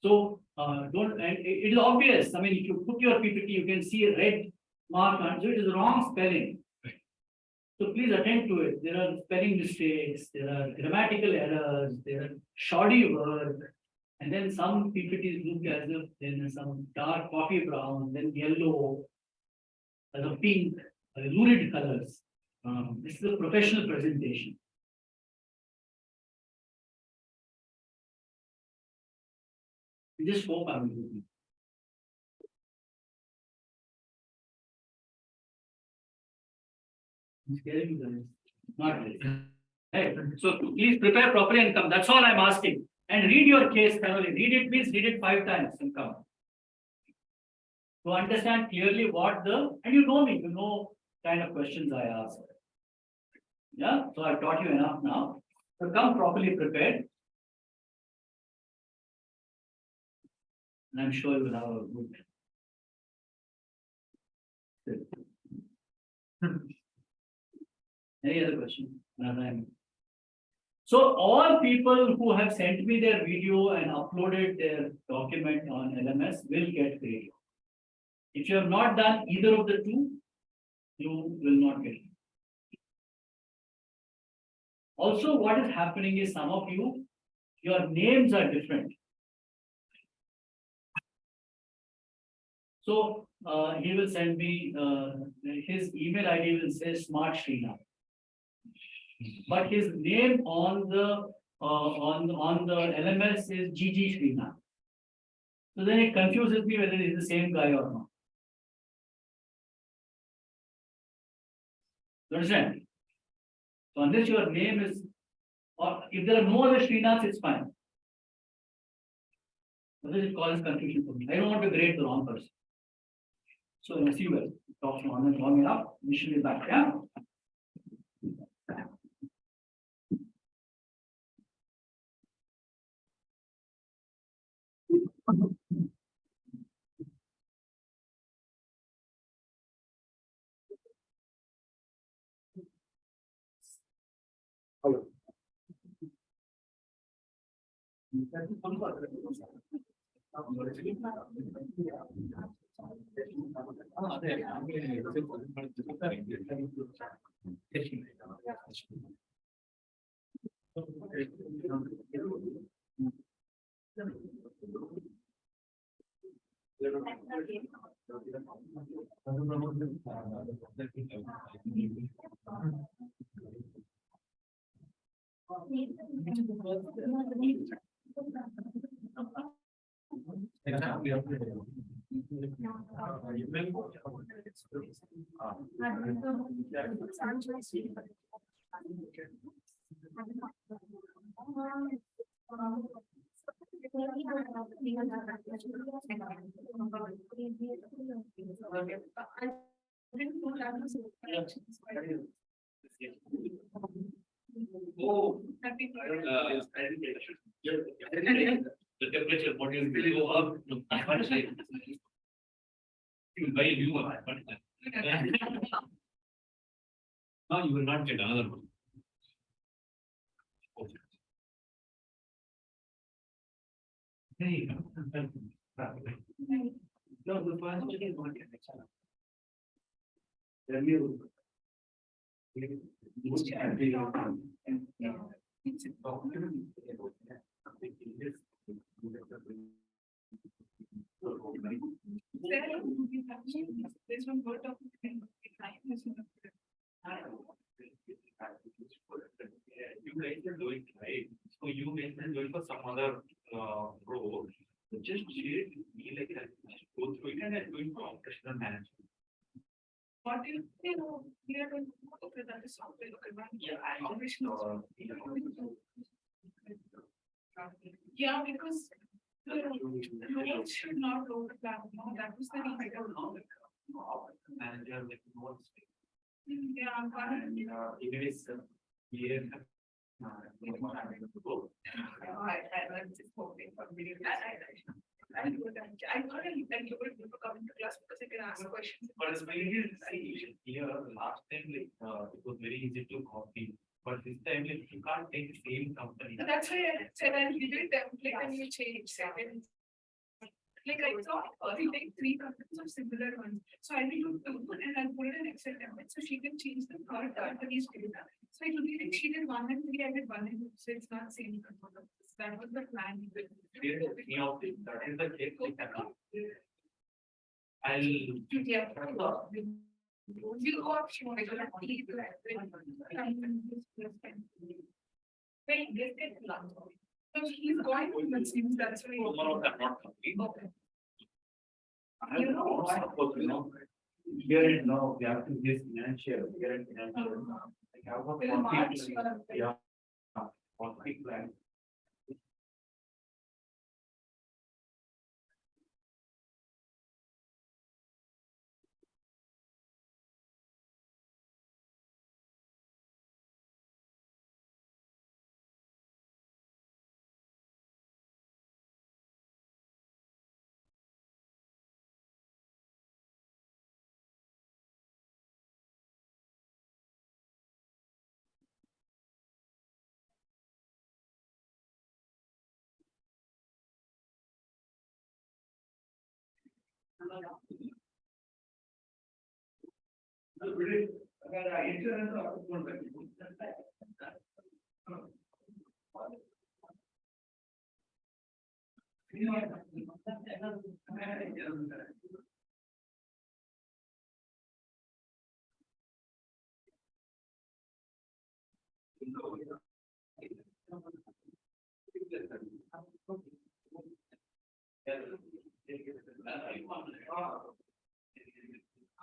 So don't, and it is obvious. I mean, if you put your PPT, you can see a red mark on, so it is wrong spelling. So please attend to it. There are spelling mistakes, there are grammatical errors, there are shoddy words, and then some PPTs look as if there is some dark coffee brown, then yellow, the pink, lurid colors. This is a professional presentation. We just hope I will do it. I'm scaring you guys. Not really. Right. So please prepare properly and come. That's all I'm asking. And read your case thoroughly. Read it, please read it 5 times and come. To understand clearly what and you know me, you know kind of questions I ask. Yeah, so I've taught you enough now. So come properly prepared. And I'm sure you will have a good. Any other question? So all people who have sent me their video and uploaded their document on LMS will get graded. If you have not done either of the two, you will not get it. Also, what is happening is some of you, your names are different. So he will send me his email ID will say Smart Srinath. But his name on the LMS is GG Srinath. So then it confuses me whether it's the same guy or not. You understand? So unless your name is, or if there are no other Srinaths, it's fine. Otherwise it causes confusion for me. I don't want to grade the wrong person. So let's see well. Talk to one long enough. Mission is back. Yeah. Hello. Oh, the temperature, what you will go up, I want to say. You will buy a new one, but. Now you will not get another one. Okay. Hey. No, the first one is not connection. Tell me. There's one word of. You guys are doing right, so you guys are doing for some other role. So just share it with me like that, just go through it and I'm doing for operational management. What do you know, we are going to, okay, that is something, okay, one. Yeah, I Operational. Yeah, because the road should not go to plan, no, that was the reason. Manager like more. Yeah, but. Even it's here. I'm just hoping for video. I thought that you would come to class because I can ask questions. But it's very easy. Here, last time, like, it was very easy to copy, but this time, like, you can't take the same company. So that's why I said I'll give you a template and you change seven. Like I saw, we take three companies of similar ones. So I will do two and I'll put it in Excel template. So she can change the companies together. So it will be like she did 1 and 3, I did 1 and 2. So it's not same. That was the plan. Here, any of the, that is the case. Like, I'll. Yeah. We'll go up, she wanted to leave the. Wait, let's get lunch. So he's going, but seems that's why. One of them not complete. Okay. You know, I suppose, you know, here and now, we have to this financial, here and financial. Like, I have a In March, conflict, yeah. Conflict plan.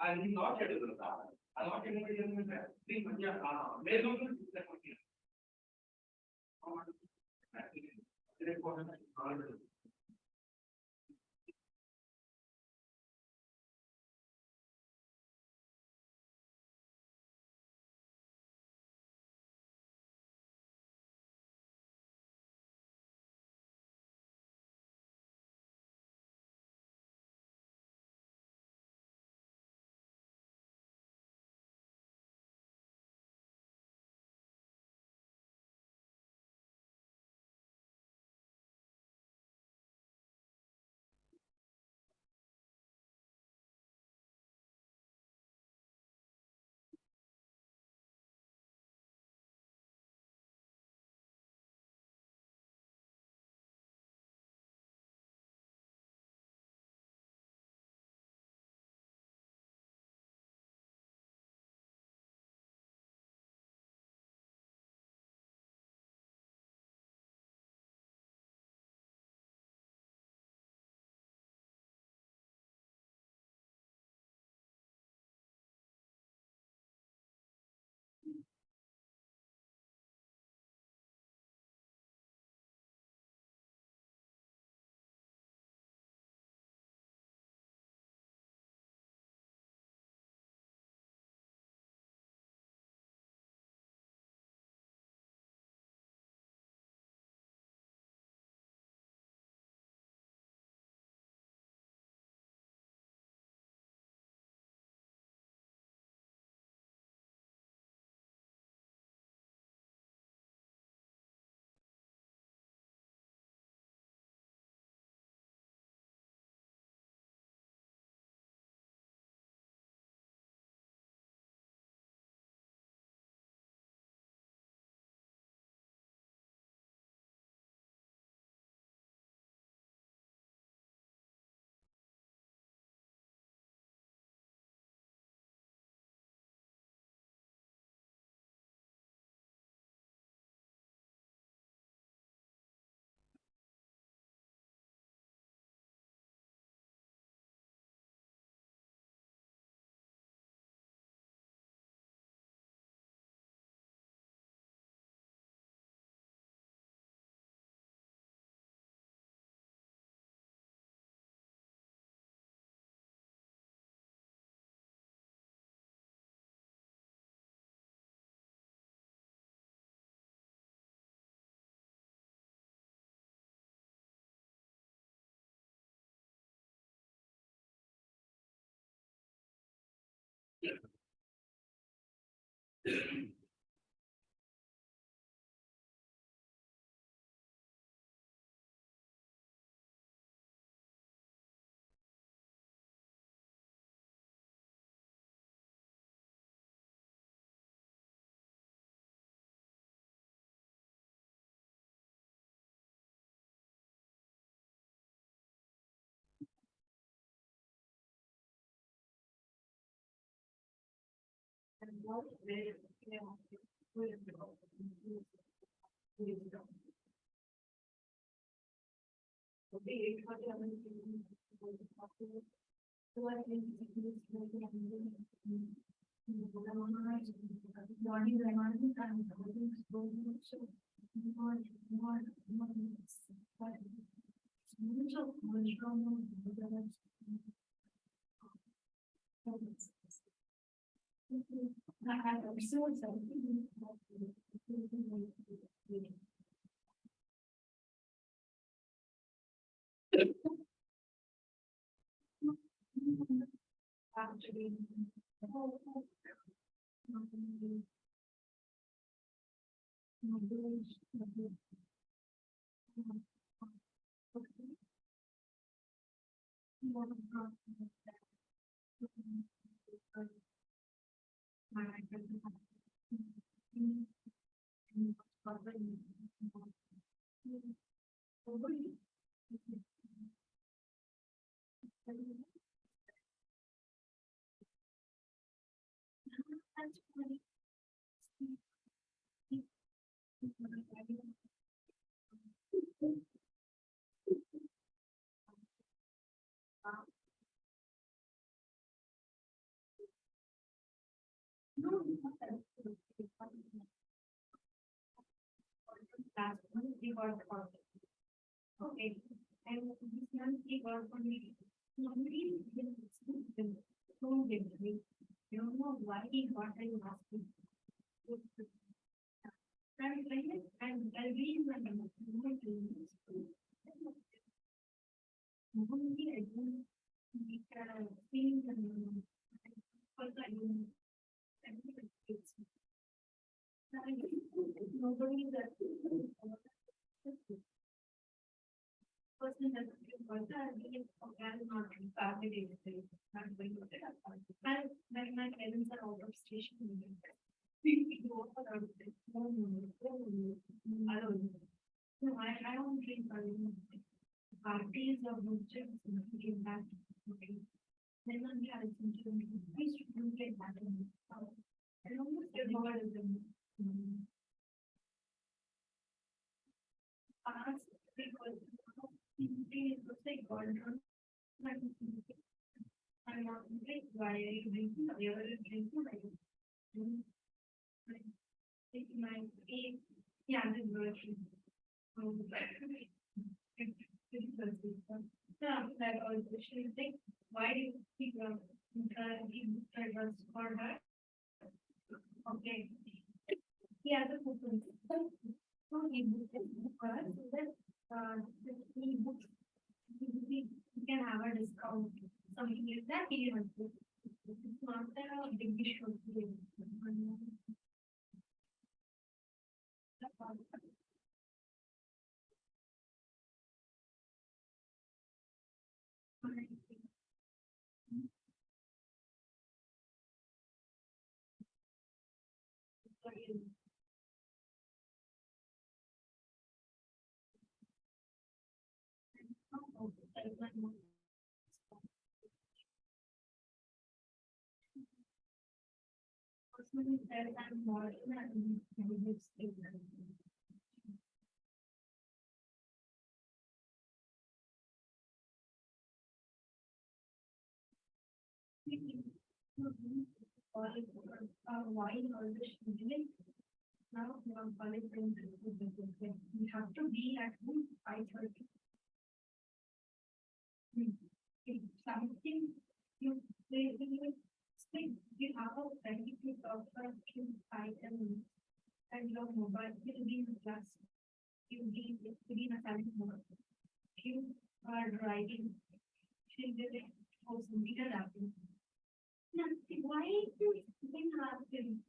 I will not get it. I want to get it. Okay, and this one he got for me. Nobody don't get me. You don't know why he got it last week. And I'll be in my normally I don't make things and first I don't. Nobody that person that not family not going to that. And when my parents are out of station, we go for out of it. I don't know. No, I don't drink parties or budgets came back. Then I'm having some please don't get back in. I don't know if you're is them. Ask because it looks like God. I'm not like why are you drinking? The other is drinking like my yeah, this version. Yeah, that also should think why do you think was for her? Okay. He has a coupon. So he booked it for us so that he books we can have a discount. Something like that he wants to. It's not a big issue. Personally, there are more than why all this scheduling? Now, college we have to be at home 5:30. If something you say, you have a very good offer to 5 and your mobile will be in class. You be in a silent mode. You are driving, she'll get it, also, happen. Why is this thing happening?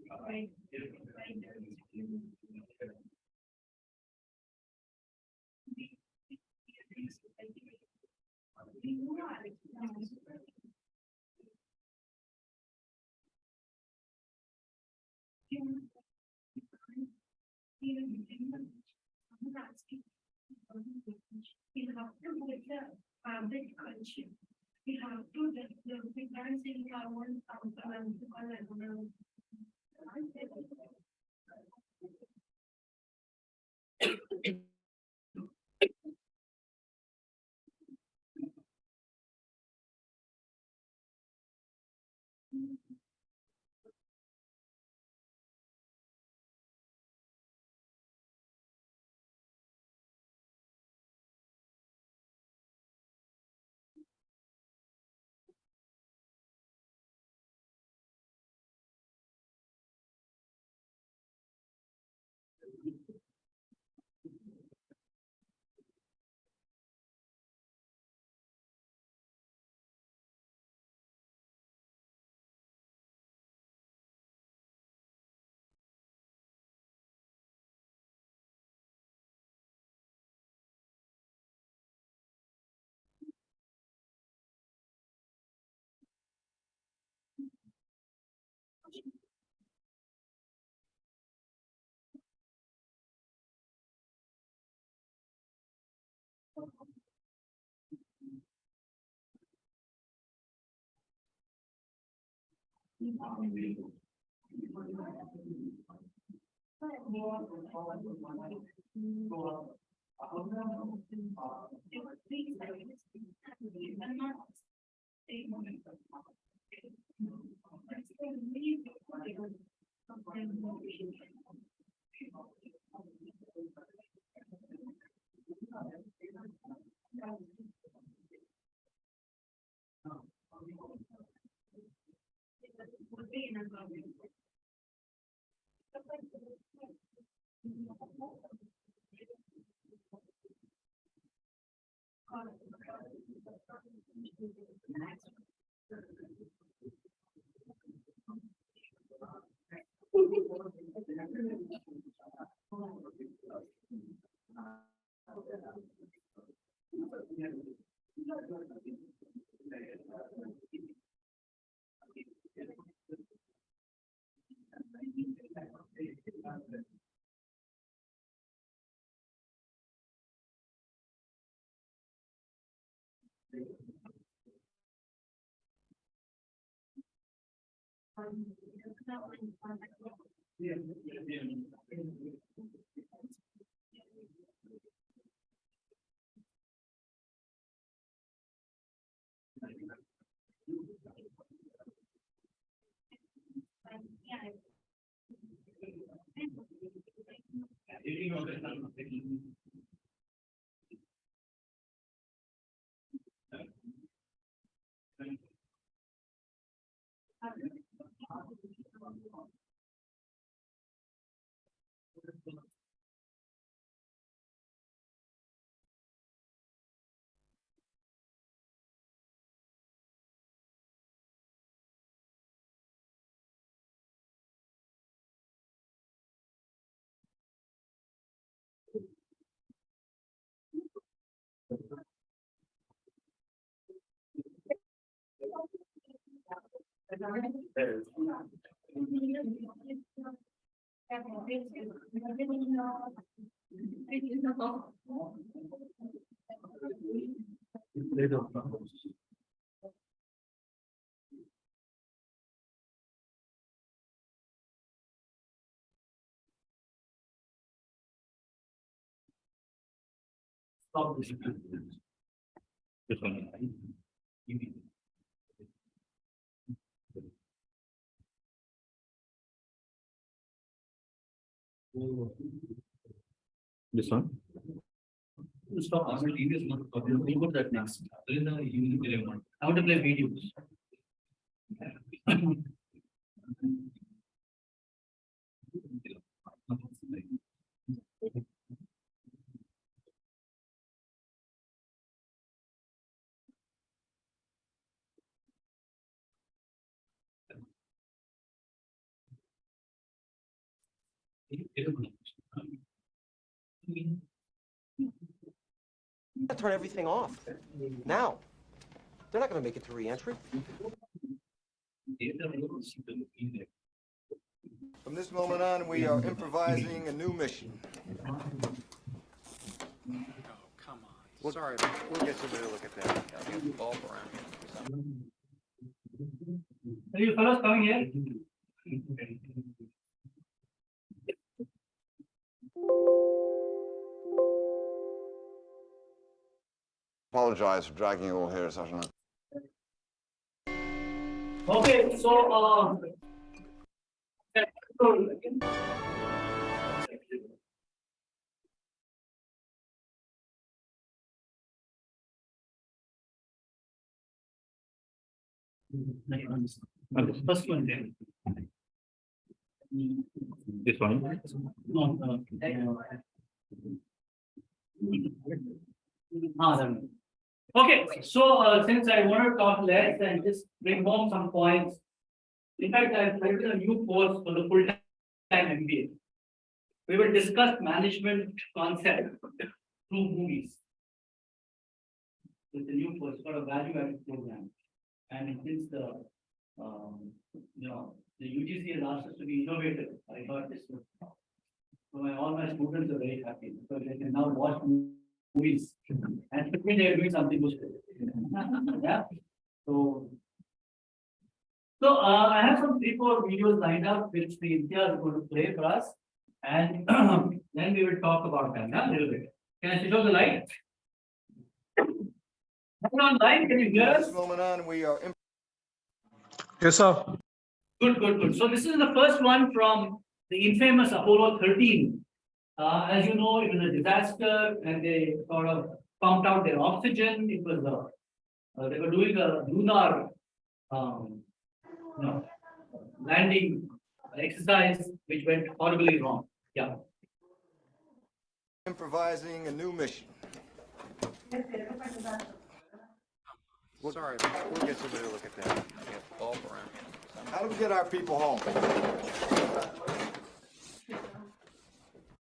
Why? You have to put the fabric culture. You have to we can't say our own Stop this. This one. This one. Stop. I'm going to we'll put that next. There is a unique one. I want to play videos. Turn everything off. Now. They're not going to make it to re-entry. From this moment on, we are improvising a new mission. Oh, come on. Sorry, we'll get somebody to look at that. I'll get the bulb around here. Are you fellows coming here? Apologize for dragging you all here, Sergeant. Okay, so, first one then. This one? No, okay, so since I want to talk less and just bring home some points. In fact, I've written a new course for the full-time MBA. We will discuss management concept through movies. It's a new course for a value-added program. And since the the UGC has asked us to be innovative, I thought this was. So all my students are very happy because they can now watch movies and it means they are doing something good. Yeah. So I have some 3-4 videos lined up which the India is going to play for us, and then we will talk about them a little bit. Can I switch off the light? On light, can you hear From us? this moment on, we are Yes, sir. Good. So this is the first one from the infamous Apollo 13. As you know, it was a disaster and they sort of pumped out their oxygen. It was they were doing a lunar landing exercise which went horribly wrong. Yeah. improvising a new mission. Sorry, we'll get somebody to look at that. I'll get the bulb around here. How do we get our people home?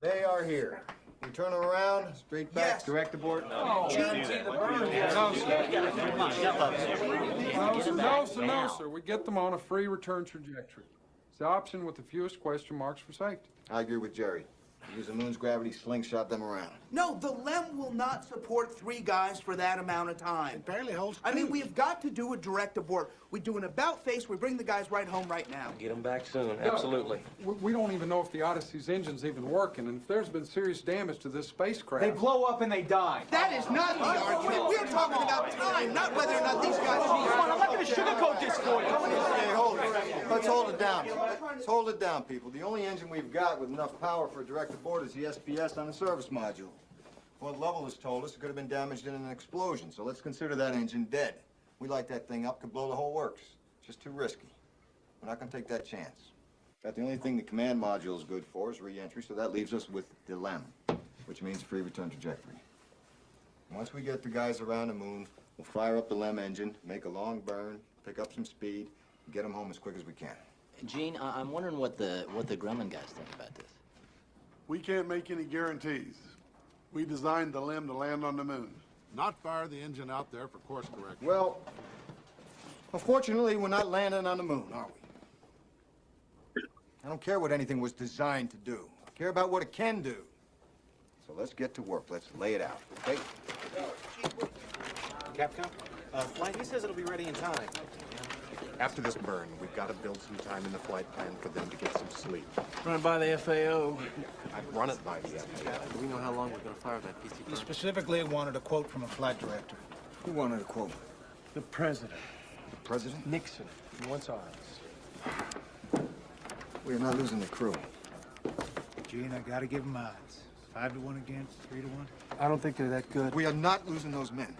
They are here. We turn them around, straight back, direct abort. No, sir. We get them on a free return trajectory. It's the option with the fewest question marks for safety. I agree with Jerry. Use the moon's gravity, slingshot them around. No, the LEM will not support 3 guys for that amount of time. It barely holds I mean, two. we've got to do a direct abort. We do an about face, we bring the guys right home right now. Get them back soon, absolutely. We don't even know if the Odyssey's engine's even working, and if there's been serious damage to this spacecraft. They blow up and they die. That is not the argument. We're talking about time, not whether or not these guys... Come on, I'm not gonna sugarcoat this for you. Okay, hold it. Let's hold it down. Let's hold it down, people. The only engine we've got with enough power for a direct abort is the SPS on the service module. What Lovell has told us, it could have been damaged in an explosion, so let's consider that engine dead. We light that thing up, could blow the whole works. It's just too risky. We're not gonna take that chance. But the only thing the command module is good for is re-entry, so that leaves us with the LEM, which means free return trajectory. Once we get the guys around the moon, we'll fire up the LEM engine, make a long burn, pick up some speed, and get them home as quick as we can. Gene, I'm wondering what the Grumman guys think about this. We can't make any guarantees. We designed the LEM to land on the moon. Not fire the engine out there for course correction. Well, unfortunately, we're not landing on the moon, are we? I don't care what anything was designed to do. I care about what it can do. So let's get to work. Let's lay it out, okay? Capcom, flight, he says it'll be ready in time. After this burn, we've got to build some time in the flight plan for them to get some sleep. Run by the FAO. I've run it by the FAO. Do we know how long we're going to fire that PC He burn? specifically wanted a quote from a flight director. Who wanted a quote? The president, The president? Nixon, he wants odds. We are not losing the crew. Gene, I gotta give him odds. 5 to 1 against, 3 to 1. I don't think they're that good. We are not losing those men.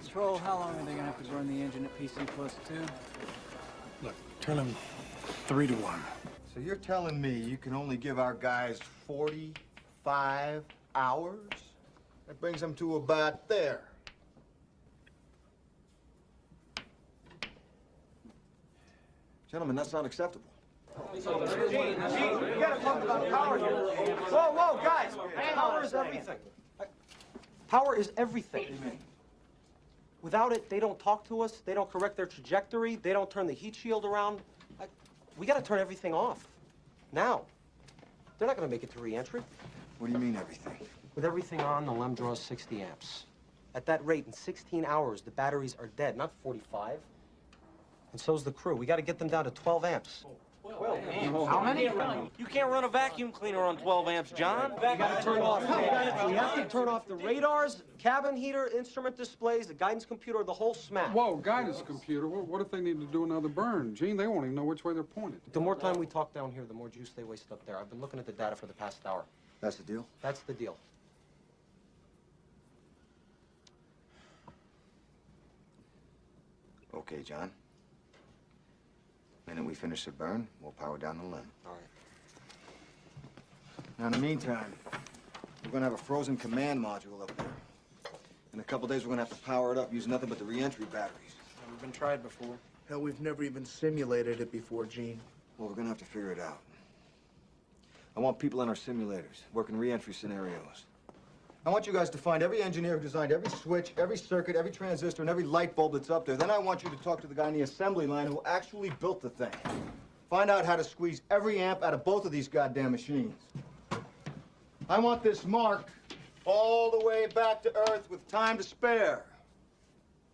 Patrol, how long are they gonna have to burn the engine at PC plus 2? Look, turn them 3 to 1. So you're telling me you can only give our guys 45 hours? That brings them to about there. Gentlemen, that's not acceptable. Gene, you gotta talk about power. Whoa, guys! Power is everything. Power is everything. Without it, they don't talk to us, they don't correct their trajectory, they don't turn the heat shield around. We gotta turn everything off. Now. They're not gonna make it to re-entry. What do you mean, everything? With everything on, the LEM draws 60 amps. At that rate, in 16 hours, the batteries are dead, not 45. And so's the crew. We gotta get them down to 12 amps. 12 amps? How many? You can't run a vacuum cleaner on 12 amps, John. We gotta turn off. We have to turn off the radars, cabin heater, instrument displays, the guidance computer, the whole smack. Whoa, guidance computer, what if they need to do another burn? Gene, they won't even know which way they're pointed. The more time we talk down here, the more juice they waste up there. I've been looking at the data for the past hour. That's the deal? That's the deal. Okay, John. The minute we finish the burn, we'll power down the LEM. All right. Now, in the meantime, we're gonna have a frozen command module up there. In a couple days, we're gonna have to power it up using nothing but the re-entry batteries. Never been tried before. Hell, we've never even simulated it before, Gene. Well, we're gonna have to figure it out. I want people in our simulators, working re-entry scenarios. I want you guys to find every engineer who designed every switch, every circuit, every transistor, and every light bulb that's up there. Then I want you to talk to the guy in the assembly line who actually built the thing. Find out how to squeeze every amp out of both of these goddamn machines. I want this marked all the way back to Earth with time to spare.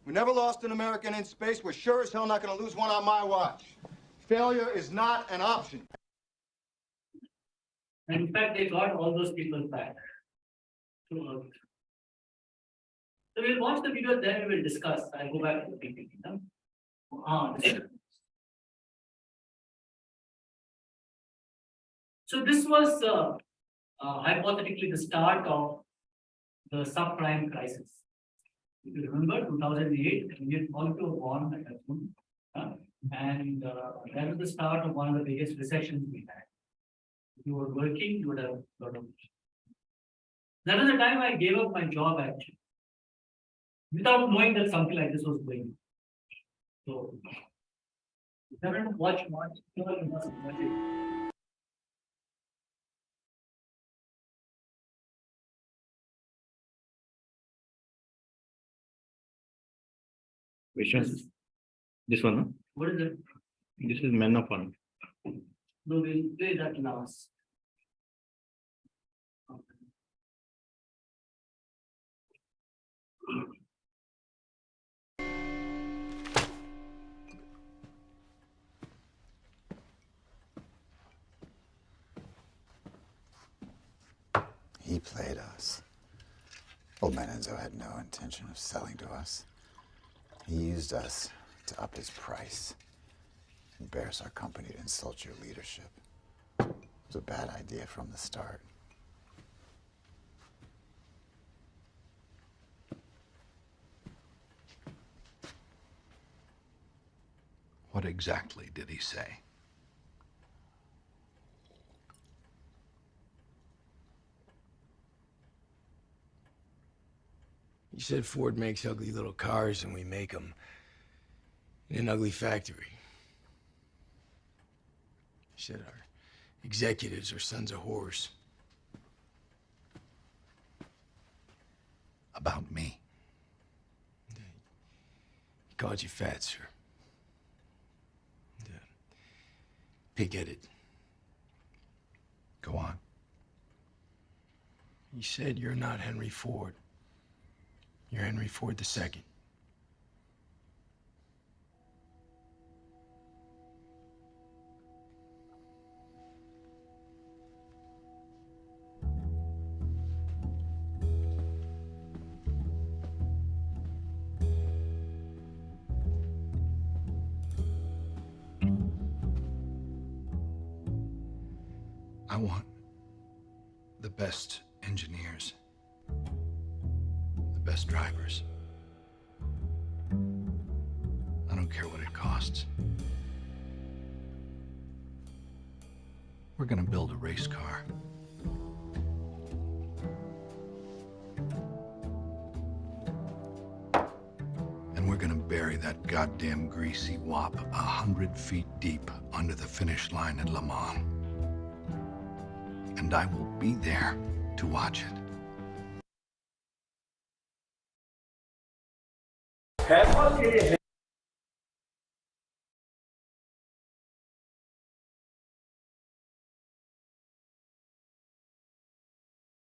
We never lost an American in space. We're sure as hell not gonna lose one on my watch. Failure is not an option. And in fact, they got all those people back to Earth. So we'll watch the video, then we will discuss. I'll go back to the PPT. So this was hypothetically the start of the subprime crisis. If you remember, 2008, we all to a war at that point, and that was the start of one of the biggest recessions we had. If you were working, you would have a lot of. That was the time I gave up my job actually, without knowing that something like this was going on. So, if you haven't watched much, you must watch it. Which one? This one, no? What is it? This is Men of Honor. No, we'll play that last. He played us. Old man Enzo had no intention of selling to us. He used us to up his price. Embarrass our company to insult your leadership. It was a bad idea from the start. What exactly did he say? He said Ford makes ugly little cars and we make them in an ugly factory. He said our executives are sons of whores. About me? He called you fat, sir. And, pig-headed. Go on. He said you're not Henry Ford. You're Henry Ford II. I want the best engineers, the best drivers. I don't care what it costs. We're gonna build a race car. And we're gonna bury that goddamn greasy wop 100 feet deep under the finish line at Le Mans. And I will be there to watch it. Have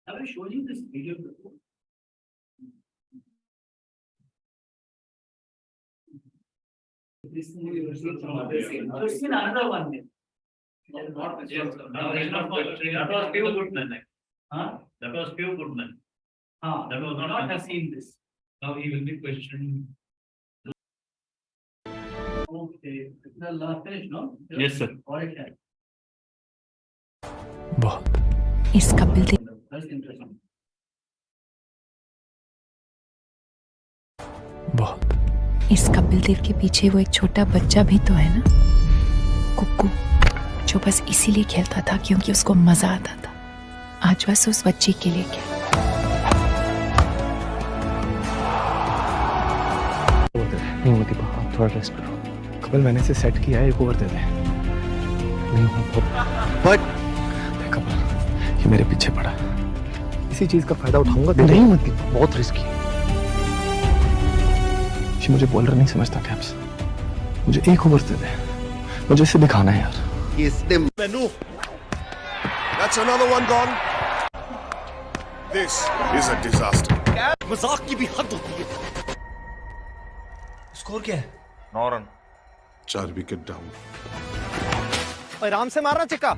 I shown you this video before? This movie was from other scene. I've seen another one. That was few good men. Huh? That was few good men. That was not have seen this. Now he will be questioned. Okay, the last finish, no? Yes, sir. All it had. बहुत इसका bill they That's interesting. बहुत इस कपिल देव के पीछे वो एक छोटा बच्चा भी तो है ना, कुक्कू, जो बस इसीलिए खेलता था क्योंकि उसको मजा आता था। आज बस उस बच्चे के लिए खेल। नहीं होती बात, थोड़ा रेस्ट करो। कपिल मैंने इसे सेट किया है, एक ओवर दे दे। नहीं हो बट कपिल ये मेरे पीछे पड़ा, इसी चीज का फायदा उठाऊंगा। नहीं होती, बहुत रिस्की। ये मुझे बॉलर नहीं समझता कैप्स, मुझे एक ओवर दे दे, मुझे इसे दिखाना है यार। That's another one gone. This is a disaster. मजाक की भी हद होती है। स्कोर क्या है? 9 रन, 4 विकेट डाउन। आराम से मारना चिक्का,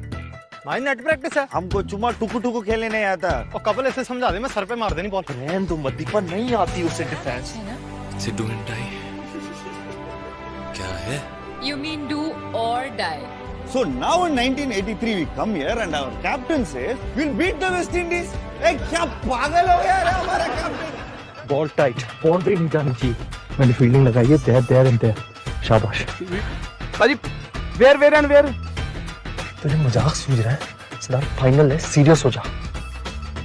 भाई नेट प्रैक्टिस है। हमको चुम्मा टुकु टुकु खेलने नहीं आता। और कपिल ऐसे समझा दे, मैं सर पे मार देनी बॉल। रैन तुम मत दीपा, नहीं आती उसे डिफेंस है ना। से डू एंड डाई क्या है? You mean do or die? So now in 1983 we come here and our captain says we'll beat the West Indies. ए क्या पागल हो गया रे हमारा कैप्टन। बॉल टाइट, बाउंड्री नहीं जानी चाहिए। मैंने फील्डिंग लगाई है, देयर एंड देयर। शाबाश भाजी। Where and where. तुझे मजाक सूझ रहा है? सदार फाइनल है, सीरियस हो जा।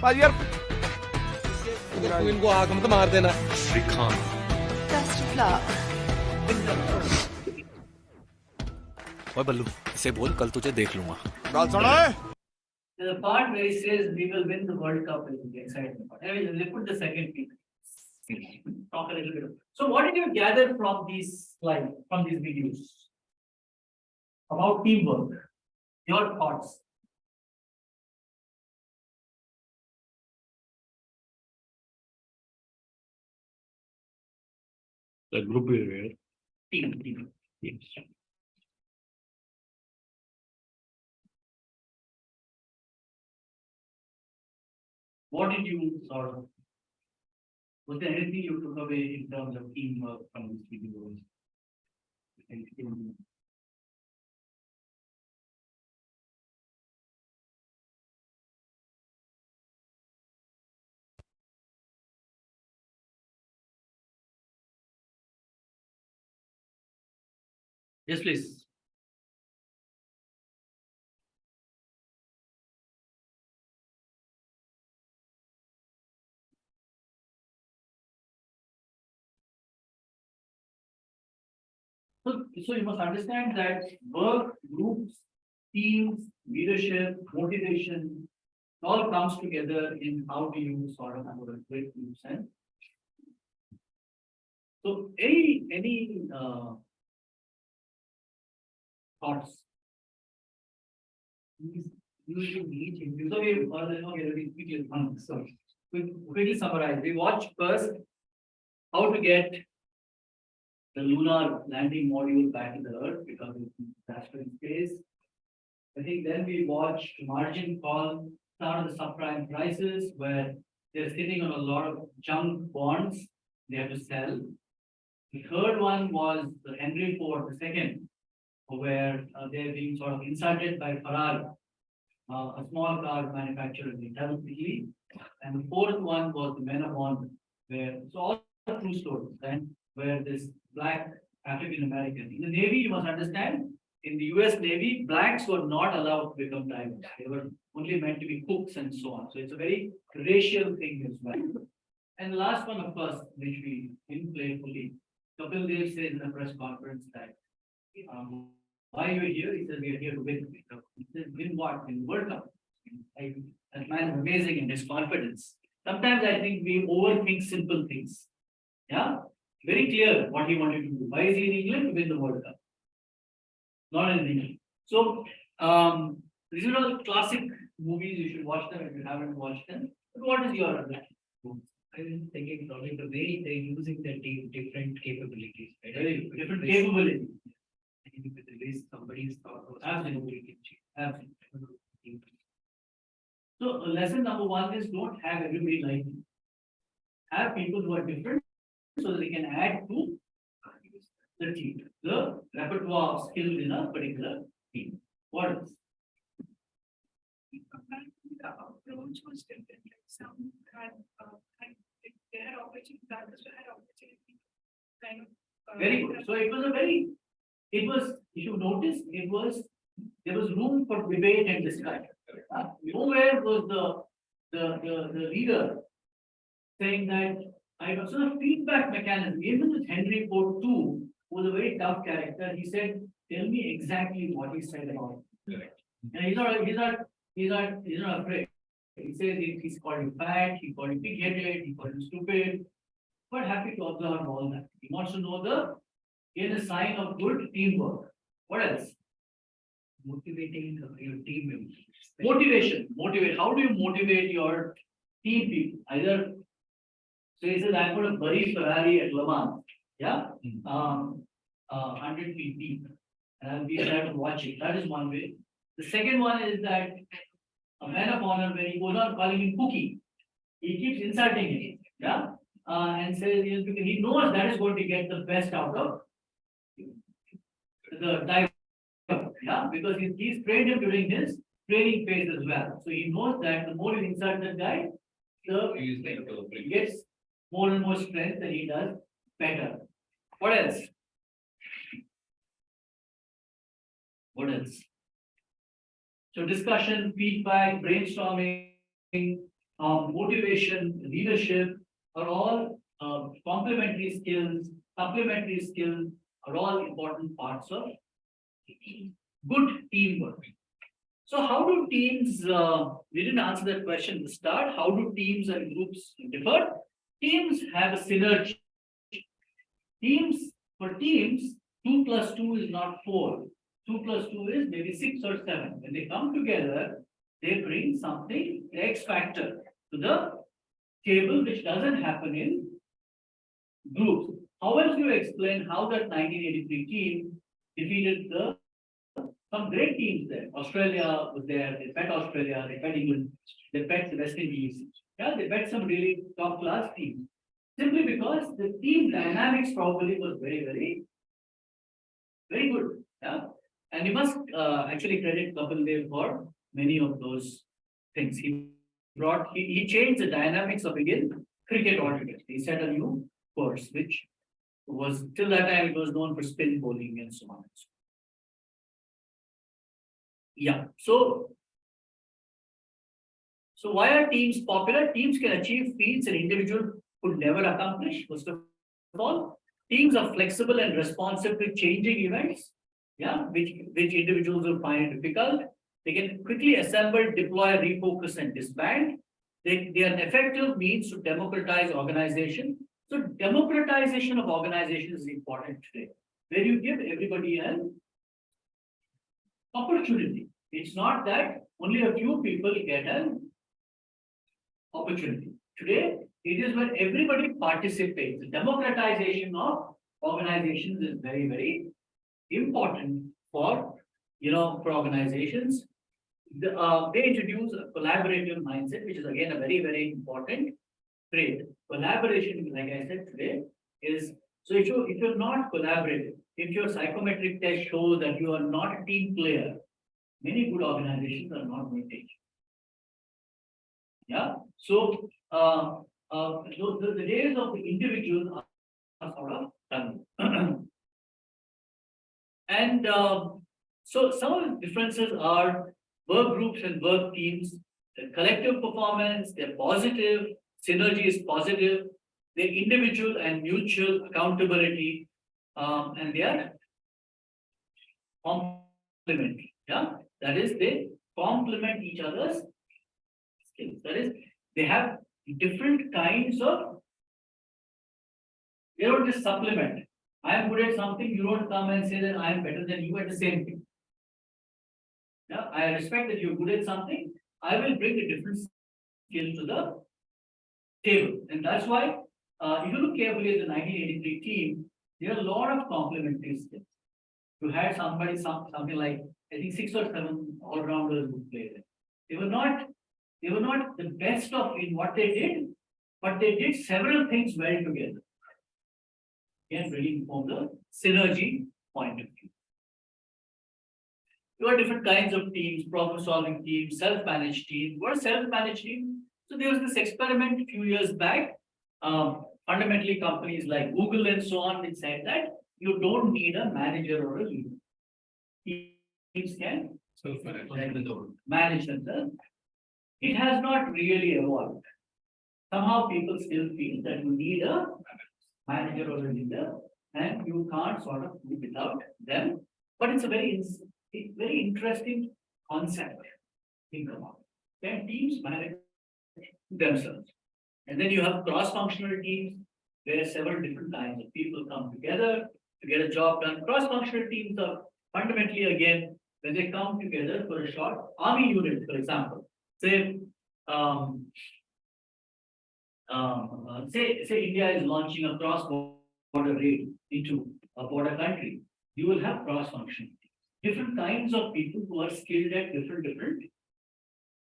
भाजी यार तू इनको आग मत मार देना। Best of luck. ओए बल्लू, इसे बोल कल तुझे देख लूंगा। बात सुना है? The part where he says we will win the World Cup is the exciting part. Anyway, they put the second piece. Talk a little bit. So what did you gather from these slides, from these videos? About teamwork. Your thoughts. The group behavior. Team. Yes. What did you sort of, was there anything you took away in terms of teamwork from these videos? Anything? Yes, please. So you must understand that work, groups, teams, leadership, motivation, all comes together in how do you sort of create groups and. So any thoughts? So quickly summarize. We watched first how to get the lunar landing module back in the Earth because of disaster in space. I think then we watched margin call, start of the subprime crisis where they're sitting on a lot of junk bonds they have to sell. The third one was the Henry Ford II, where they're being sort of insulted by Ferrari, a small car manufacturer in Italy. And the fourth one was the Men of Honor, where it's all true stories, and where this black African American in the Navy, you must understand, in the US Navy, blacks were not allowed to become divers. They were only meant to be cooks and so on. So it's a very racial thing as well. And the last one, of course, which we didn't play fully, Kapil Dev said in a press conference that why you are here? He says we are here to win. He says win what? Win World Cup. That man is amazing in his confidence. Sometimes I think we overthink simple things. Yeah, very clear what he wanted to do. Why is he in England? To win the World Cup. Not anything else. So these are all classic movies. You should watch them if you haven't watched them. But what is your understanding? I was thinking probably the way they're using the different capabilities. Right? Very different capability. I think with the way somebody's thought was Absolutely. Absolutely. So lesson number one is don't have everybody like you. Have people who are different so that they can add to the team, the repertoire of skills in a particular team. What else? The approach was different. Like some had they had opportunity, others had opportunity. Kind of Very good. So it was a very, it was, if you notice, it was, there was room for debate and discussion. Nowhere was the leader saying that I was sort of feedback mechanism, even with Henry Ford II, who was a very tough character, he said, tell me exactly what he said about it. And he's not afraid. He says he's called you fat, he called you big-headed, he called you stupid. But happy to observe all that. He wants to know the sign of good teamwork. What else? motivating your team members. Motivation. Motivate. How do you motivate your team people? Either, so he says, I'm going to bury Ferrari at Le Mans. Yeah. 100 feet deep. And I'll be there to watch it. That is one way. The second one is that a man of honor, when he goes on calling him Cookie, he keeps insulting him. Yeah. And says, because he knows that is going to get the best out of the diver. Yeah, because he's trained him during his training phase as well. So he knows that the more you insult that guy, he gets more and more strength and he does better. What else? What else? So discussion, feedback, brainstorming, motivation, leadership are all complementary skills, supplementary skills are all important parts of good teamwork. So how do teams, we didn't answer that question at the start, how do teams and groups differ? Teams have a synergy. For teams, 2 plus 2 is not 4. 2 plus 2 is maybe 6 or 7. When they come together, they bring something, X factor to the table, which doesn't happen in groups. how else do you explain how that 1983 team defeated some great teams there? Australia was there, they bet Australia, they bet England, they bet the West Indies. Yeah, they bet some really top class teams. Simply because the team dynamics probably was very good. Yeah. And you must actually credit Kapil Dev for many of those things. He changed the dynamics of Indian cricket altogether. He set a new course, which was till that time it was known for spin bowling and so on. And so on. Yeah. So why are teams popular? Teams can achieve feats an individual could never accomplish. First of all, teams are flexible and responsive to changing events. Yeah, which individuals will find difficult. They can quickly assemble, deploy, refocus, and disband. They are an effective means to democratize organization. So democratization of organization is important today, where you give everybody an opportunity. It's not that only a few people get an opportunity. Today, it is where everybody participates. The democratization of organizations is very important for organizations. They introduce a collaborative mindset, which is again a very important trait. Collaboration, like I said today, is so if you're not collaborative, if your psychometric test shows that you are not a team player, many good organizations are not going to take you. Yeah. So the days of the individual are sort of done. And so some of the differences are work groups and work teams, the collective performance, they're positive, synergy is positive, they're individual and mutual accountability, and they are complementary. Yeah, that is, they complement each other's skills. That is, they have different kinds of, they don't just supplement. I am good at something, you don't come and say that I am better than you at the same thing. Yeah, I respect that you're good at something. I will bring a different skill to the table. And that's why, if you look carefully at the 1983 team, there are a lot of complementary skills. You had something like, I think 6 or 7 all-rounders who played there. They were not the best in what they did, but they did several things well together. Can really from the synergy point of view. You have different kinds of teams, problem-solving teams, self-managed teams. What are self-managed teams? So there was this experiment a few years back. Fundamentally, companies like Google and so on, it said that you don't need a manager or a leader. Teams can manage themselves. It has not really evolved. Somehow people still feel that you need a manager or a leader, and you can't sort of do without them. But it's a very interesting concept. Think about it. Can teams manage themselves? And then you have cross-functional teams where several different kinds of people come together to get a job done. Cross-functional teams are fundamentally, again, when they come together for a short army unit, for example. Say India is launching a cross-border raid into a border country. You will have cross-functional teams. Different kinds of people who are skilled at different.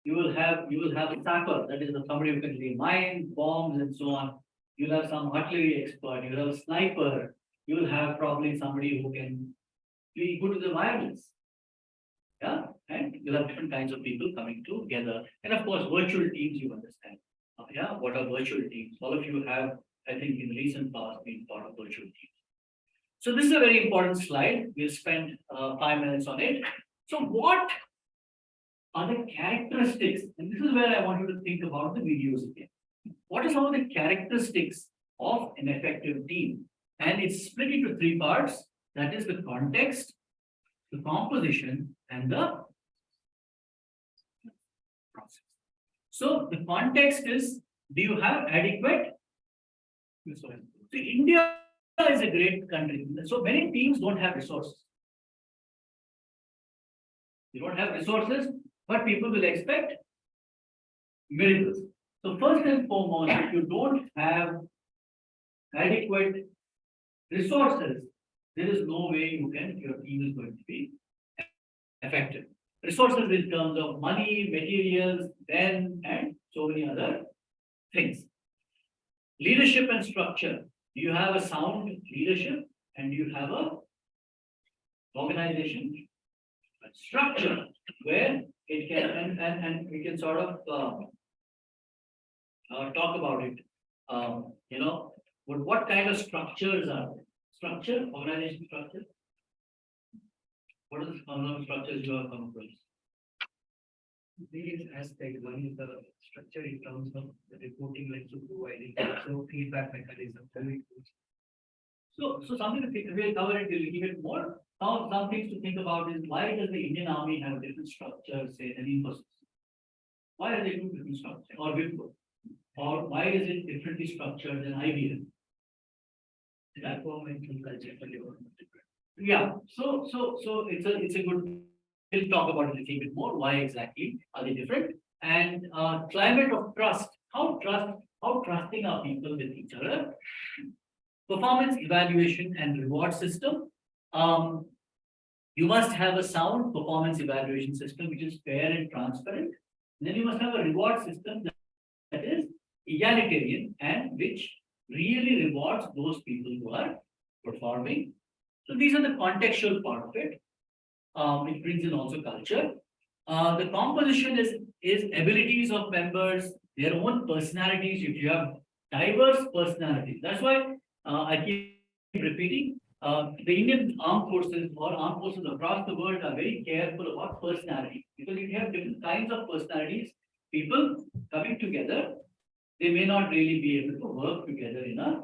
You will have a sapper, that is somebody who can lay mines, bombs, and so on. You'll have some artillery expert. You'll have a sniper. You will have probably somebody who can be good with the wireless. Yeah, and you'll have different kinds of people coming together. And of course, virtual teams, you understand. Yeah, what are virtual teams? All of you have, I think, in recent past been part of virtual teams. So this is a very important slide. We'll spend 5 minutes on it. So what are the characteristics? And this is where I want you to think about the videos again. What are some of the characteristics of an effective team? And it's split into 3 parts. That is the context, the composition, and the process. So the context is, do you have adequate? So India is a great country. So many teams don't have resources. You don't have resources, but people will expect miracles. So first and foremost, if you don't have adequate Resources, there is no way your team is going to be effective. Resources in terms of money, materials, then, and so many other things. Leadership and structure. You have a sound leadership and you have a organization structure where it can, and we can sort of talk about it. What kind of structures are there? Structure, organization structure. What are the common structures you have come across? Various aspects. One is the structure in terms of the reporting, like supervising, so feedback mechanism. So something to think, we'll cover it a little bit more. Now, some things to think about is why does the Indian Army have different structures, say, than Infosys? Why are they two different structures, or Wipro? Or why is it differently structured than IBM? That culture for development. Yeah, so it's a good, we'll talk about it a little bit more, why exactly are they different? And climate of trust, how trusting are people with each other? Performance evaluation and reward system. You must have a sound performance evaluation system which is fair and transparent. And then you must have a reward system that is egalitarian and which really rewards those people who are performing. So these are the contextual part of it. It brings in also culture. The composition is abilities of members, their own personalities. If you have diverse personalities, that's why I keep repeating. The Indian armed forces or armed forces across the world are very careful about personality, because if you have different kinds of personalities, people coming together, they may not really be able to work together in a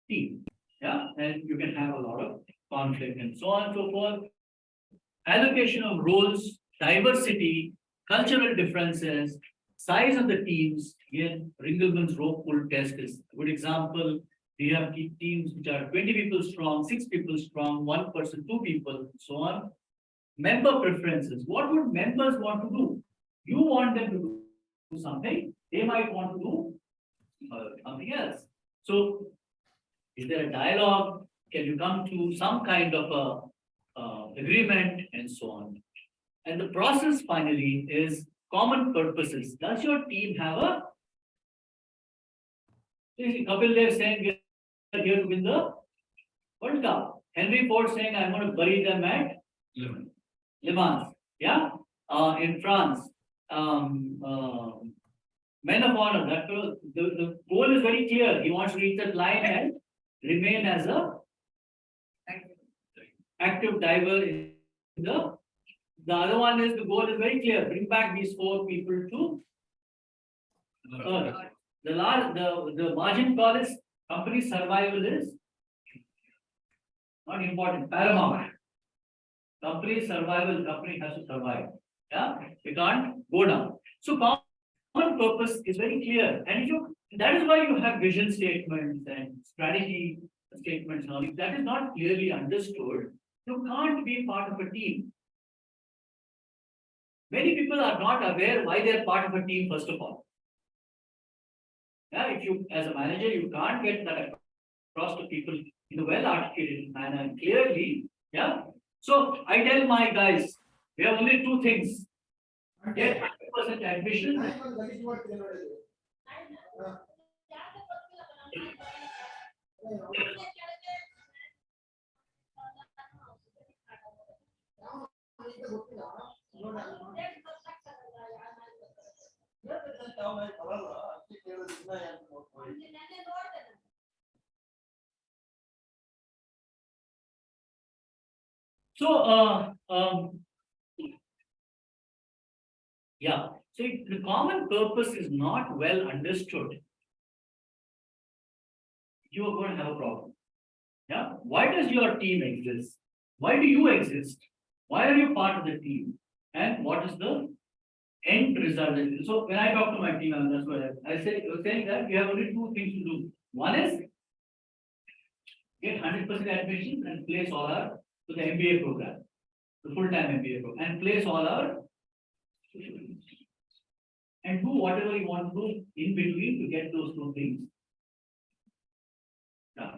team. Yeah, and you can have a lot of conflict and so on and so forth. Allocation of roles, diversity, cultural differences, size of the teams. Here, Ringelmann's rope pull test is a good example. You have teams which are 20 people strong, 6 people strong, 1 person, 2 people, and so on. Member preferences. What would members want to do? You want them to do something, they might want to do something else. So, is there a dialogue? Can you come to some kind of agreement and so on? And the process finally is common purposes. Does your team have a? Kapil Dev saying we are here to win the World Cup. Henry Ford saying I'm going to bury them at Le Mans. Yeah, in France. Men of honor. That the goal is very clear. He wants to reach that line and remain as a active diver in the other one is the goal is very clear. Bring back these 4 people to Earth. The margin call is company survival is not important, paramount. Company survival, company has to survive. Yeah, we can't go down. So common purpose is very clear, and that is why you have vision statements and strategy statements and all. If that is not clearly understood, you can't be part of a team. Many people are not aware why they are part of a team, first of all. Yeah, if you, as a manager, you can't get that across to people in a well-articulated manner and clearly. Yeah. So I tell my guys, we have only 2 things. Get 100% admission. So, yeah, so if the common purpose is not well understood, you are going to have a problem. Yeah, why does your team exist? Why do you exist? Why are you part of the team? And what is the end result? So when I talk to my team, and that's what I say, saying that you have only 2 things to do. One is get 100% admission and place all our to the MBA program, the full-time MBA program, and place all our and do whatever you want to do in between to get those 2 things. Yeah.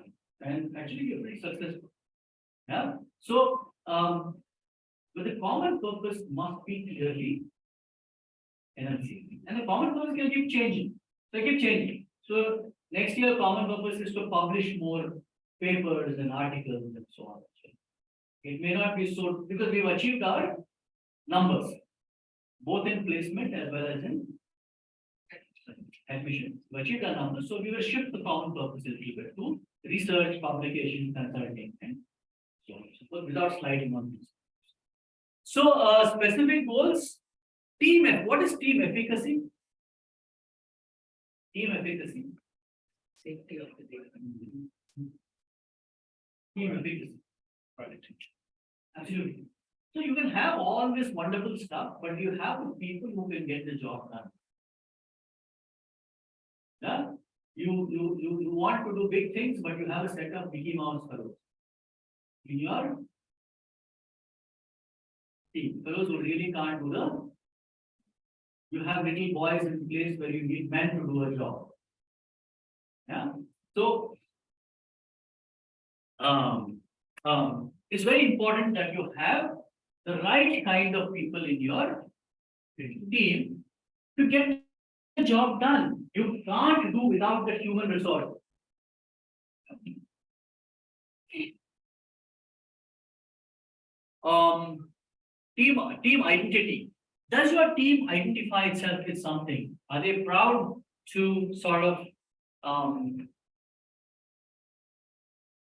and actually you're pretty successful. Yeah, so, but the common purpose must be clearly enunciated, and the common purpose can keep changing, so keep changing. So next year, common purpose is to publish more papers and articles and so on. It may not be so, because we've achieved our numbers, both in placement as well as in admission. We achieved our numbers, so we will shift the common purpose a little bit to research, publication, consulting, and so on, so forth, without sliding on this. So, specific goals, what is team efficacy? Team efficacy. Safety of the data. Team efficacy. Right. Absolutely. So you can have all this wonderful stuff, but you have the people who can get the job done. Yeah? You want to do big things, but you have a set of Mickey Mouse fellows in your team. Fellows who really can't do the. You have little boys in place where you need men to do a job. Yeah. So it's very important that you have the right kind of people in your team to get the job done. You can't do without the human resource. Team identity. Does your team identify itself with something? Are they proud to sort of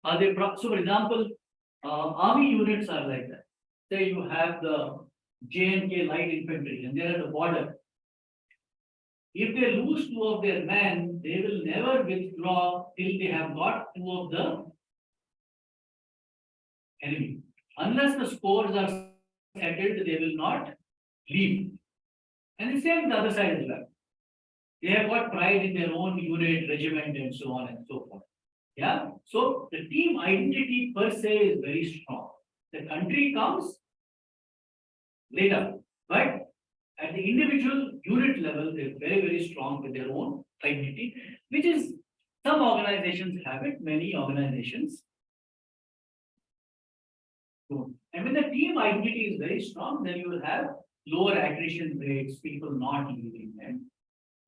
are they proud? So, for example, army units are like that. Say you have the J&K light infantry and they're at the border. If they lose 2 of their men, they will never withdraw till they have got 2 of the enemy. Unless the scores are settled, they will not leave. And the same the other side as well. They have got pride in their own unit, regiment, and so on and so forth. Yeah. So the team identity per se is very strong. The country comes later, but at the individual unit level, they're very, very strong with their own identity, which is some organizations have it, many organizations don't. And when the team identity is very strong, then you will have lower attrition rates, people not leaving and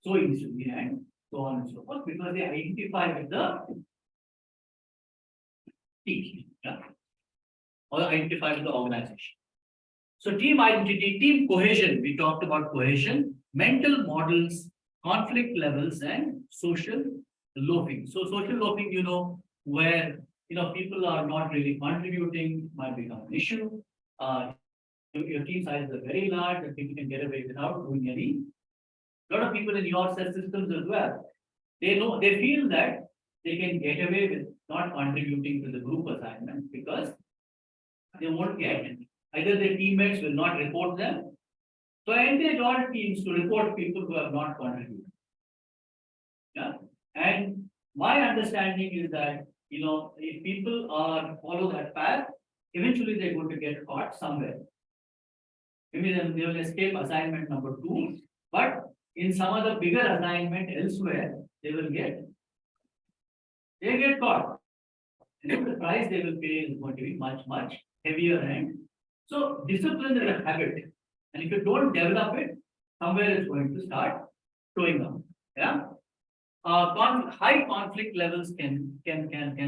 so easily and so on and so forth, because they identify with the team, yeah? Or identify with the organization. So team identity, team cohesion, we talked about cohesion, mental models, conflict levels, and social loafing. So social loafing, where people are not really contributing, might become an issue. Your team size is very large and people can get away without doing any. A lot of people in your systems as well, they feel that they can get away with not contributing to the group assignment because they won't get either their teammates will not report them. So I encourage all teams to report people who have not contributed. Yeah. And my understanding is that if people follow that path, eventually they're going to get caught somewhere. Maybe they will escape assignment number 2, but in some other bigger assignment elsewhere, they get caught. And the price they will pay is going to be much, much heavier. And so discipline is a habit. And if you don't develop it, somewhere it's going to start showing up. Yeah. High conflict levels can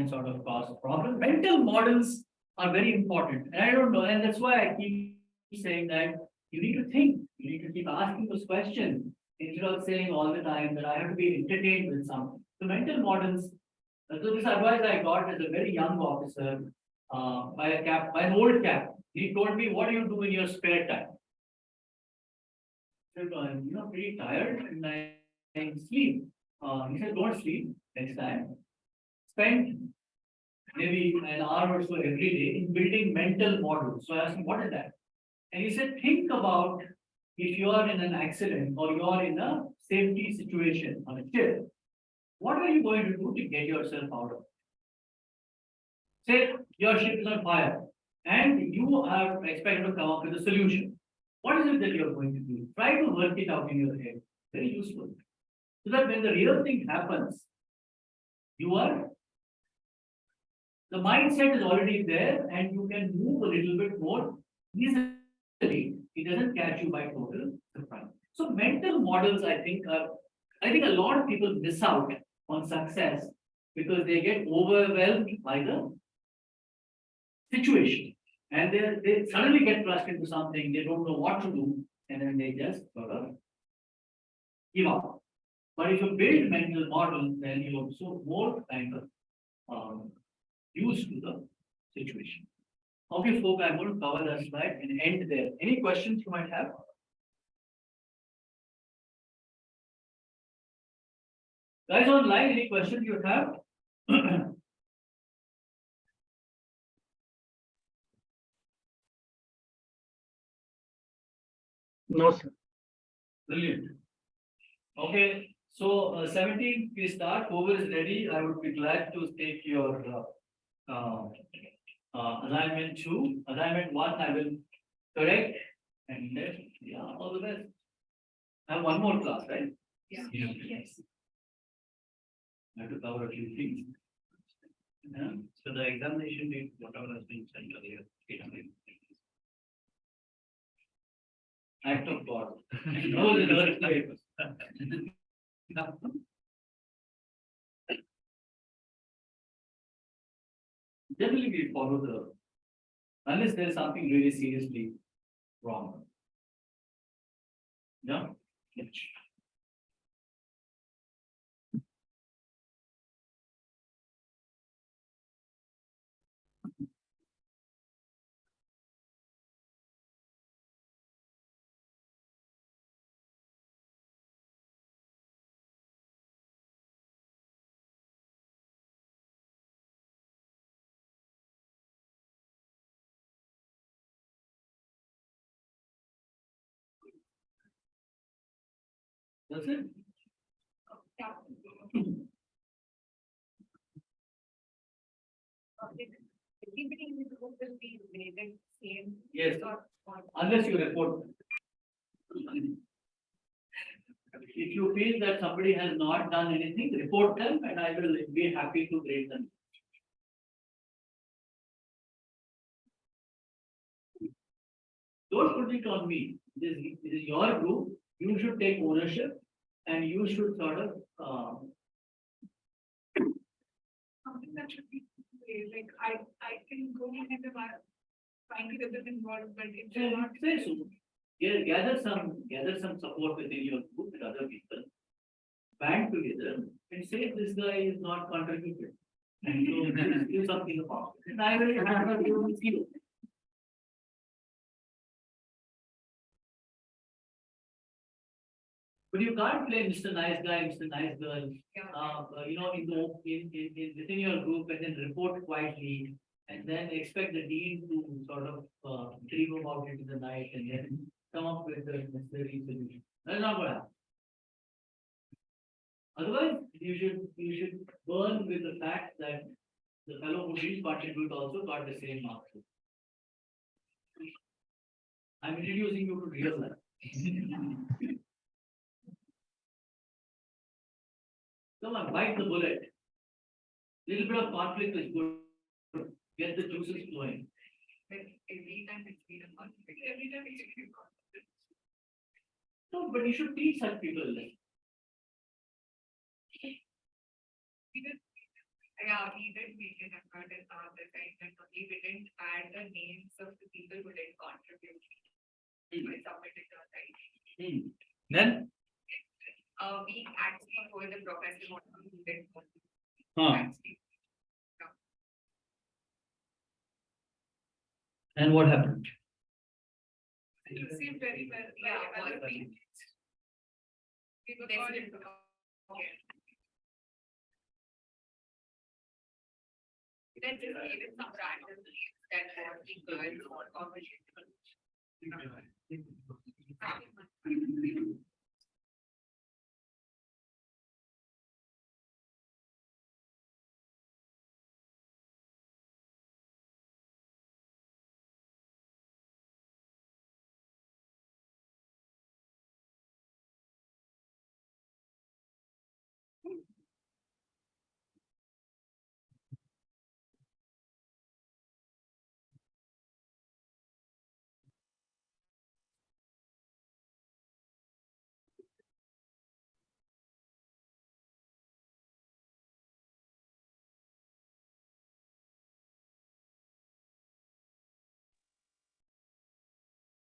sort of cause a problem. Mental models are very important. And I don't know, and that's why I keep saying that you need to think, you need to keep asking those questions instead of saying all the time that I have to be entertained with something. So mental models, so this advice I got as a very young officer by an old cap. He told me, what do you do in your spare time? I said, I'm pretty tired and I sleep. He said, don't sleep next time. Spend maybe an hour or so every day in building mental models. So I asked him, what is that? And he said, think about if you are in an accident or you are in a safety situation on a ship, what are you going to do to get yourself out of it? Say your ship is on fire and you are expected to come up with a solution. What is it that you're going to do? Try to work it out in your head. Very useful. So that when the real thing happens, you are The mindset is already there and you can move a little bit more easily. It doesn't catch you by total surprise. So mental models, I think a lot of people miss out on success because they get overwhelmed by the situation. And they suddenly get thrust into something, they don't know what to do, and then they just sort of give up. But if you build mental models, then you're also more kind of used to the situation. Okay, folks, I'm going to cover that slide and end there. Any questions you might have? Guys online, any questions you have? No, sir. Brilliant. Okay, so 17, we start. Whoever is ready, I would be glad to take your assignment 2. Assignment 1, I will correct. And then, yeah, all the best. I have one more class, right? Yeah. Yes. I have to cover a few things. Yeah. So the examination date, whatever has been sent earlier, 800. Act of God. No, the earth papers. Generally, we follow unless there is something really seriously wrong. Yeah. Yes. That's it. Everybody in the group will be graded same. Yes, or unless you report. If you feel that somebody has not done anything, report them and I will be happy to grade them. Don't put it on me. This is your group. You should take ownership and you should sort of something that should be like I can go in and find it other involved, but it will not say so. Yeah, gather some support within your group with other people. Band together and say this guy is not contributed. And so do something about it. And I will have a deal with you. But you can't play Mr. Nice Guy, Mr. Nice Girl, within your group and then report quietly and then expect the dean to sort of dream about it in the night and then come up with the necessary solution. That's not what happens. Otherwise, you should burn with the fact that the fellow who didn't contribute also got the same marks. I'm introducing you to real life. Come on, bite the bullet. Little bit of conflict is good. Get the juices flowing. every time it's been a conflict, every time it's been a conflict. No, but you should teach such people this. We did make an effort in our assignment, only we didn't add the names of the people who didn't contribute. By submitting the assignment. Then? We actually told the professor what we did. And what happened? It received very well. Yeah, all the we were called into Then just gave it some random names that were the girls or conversation.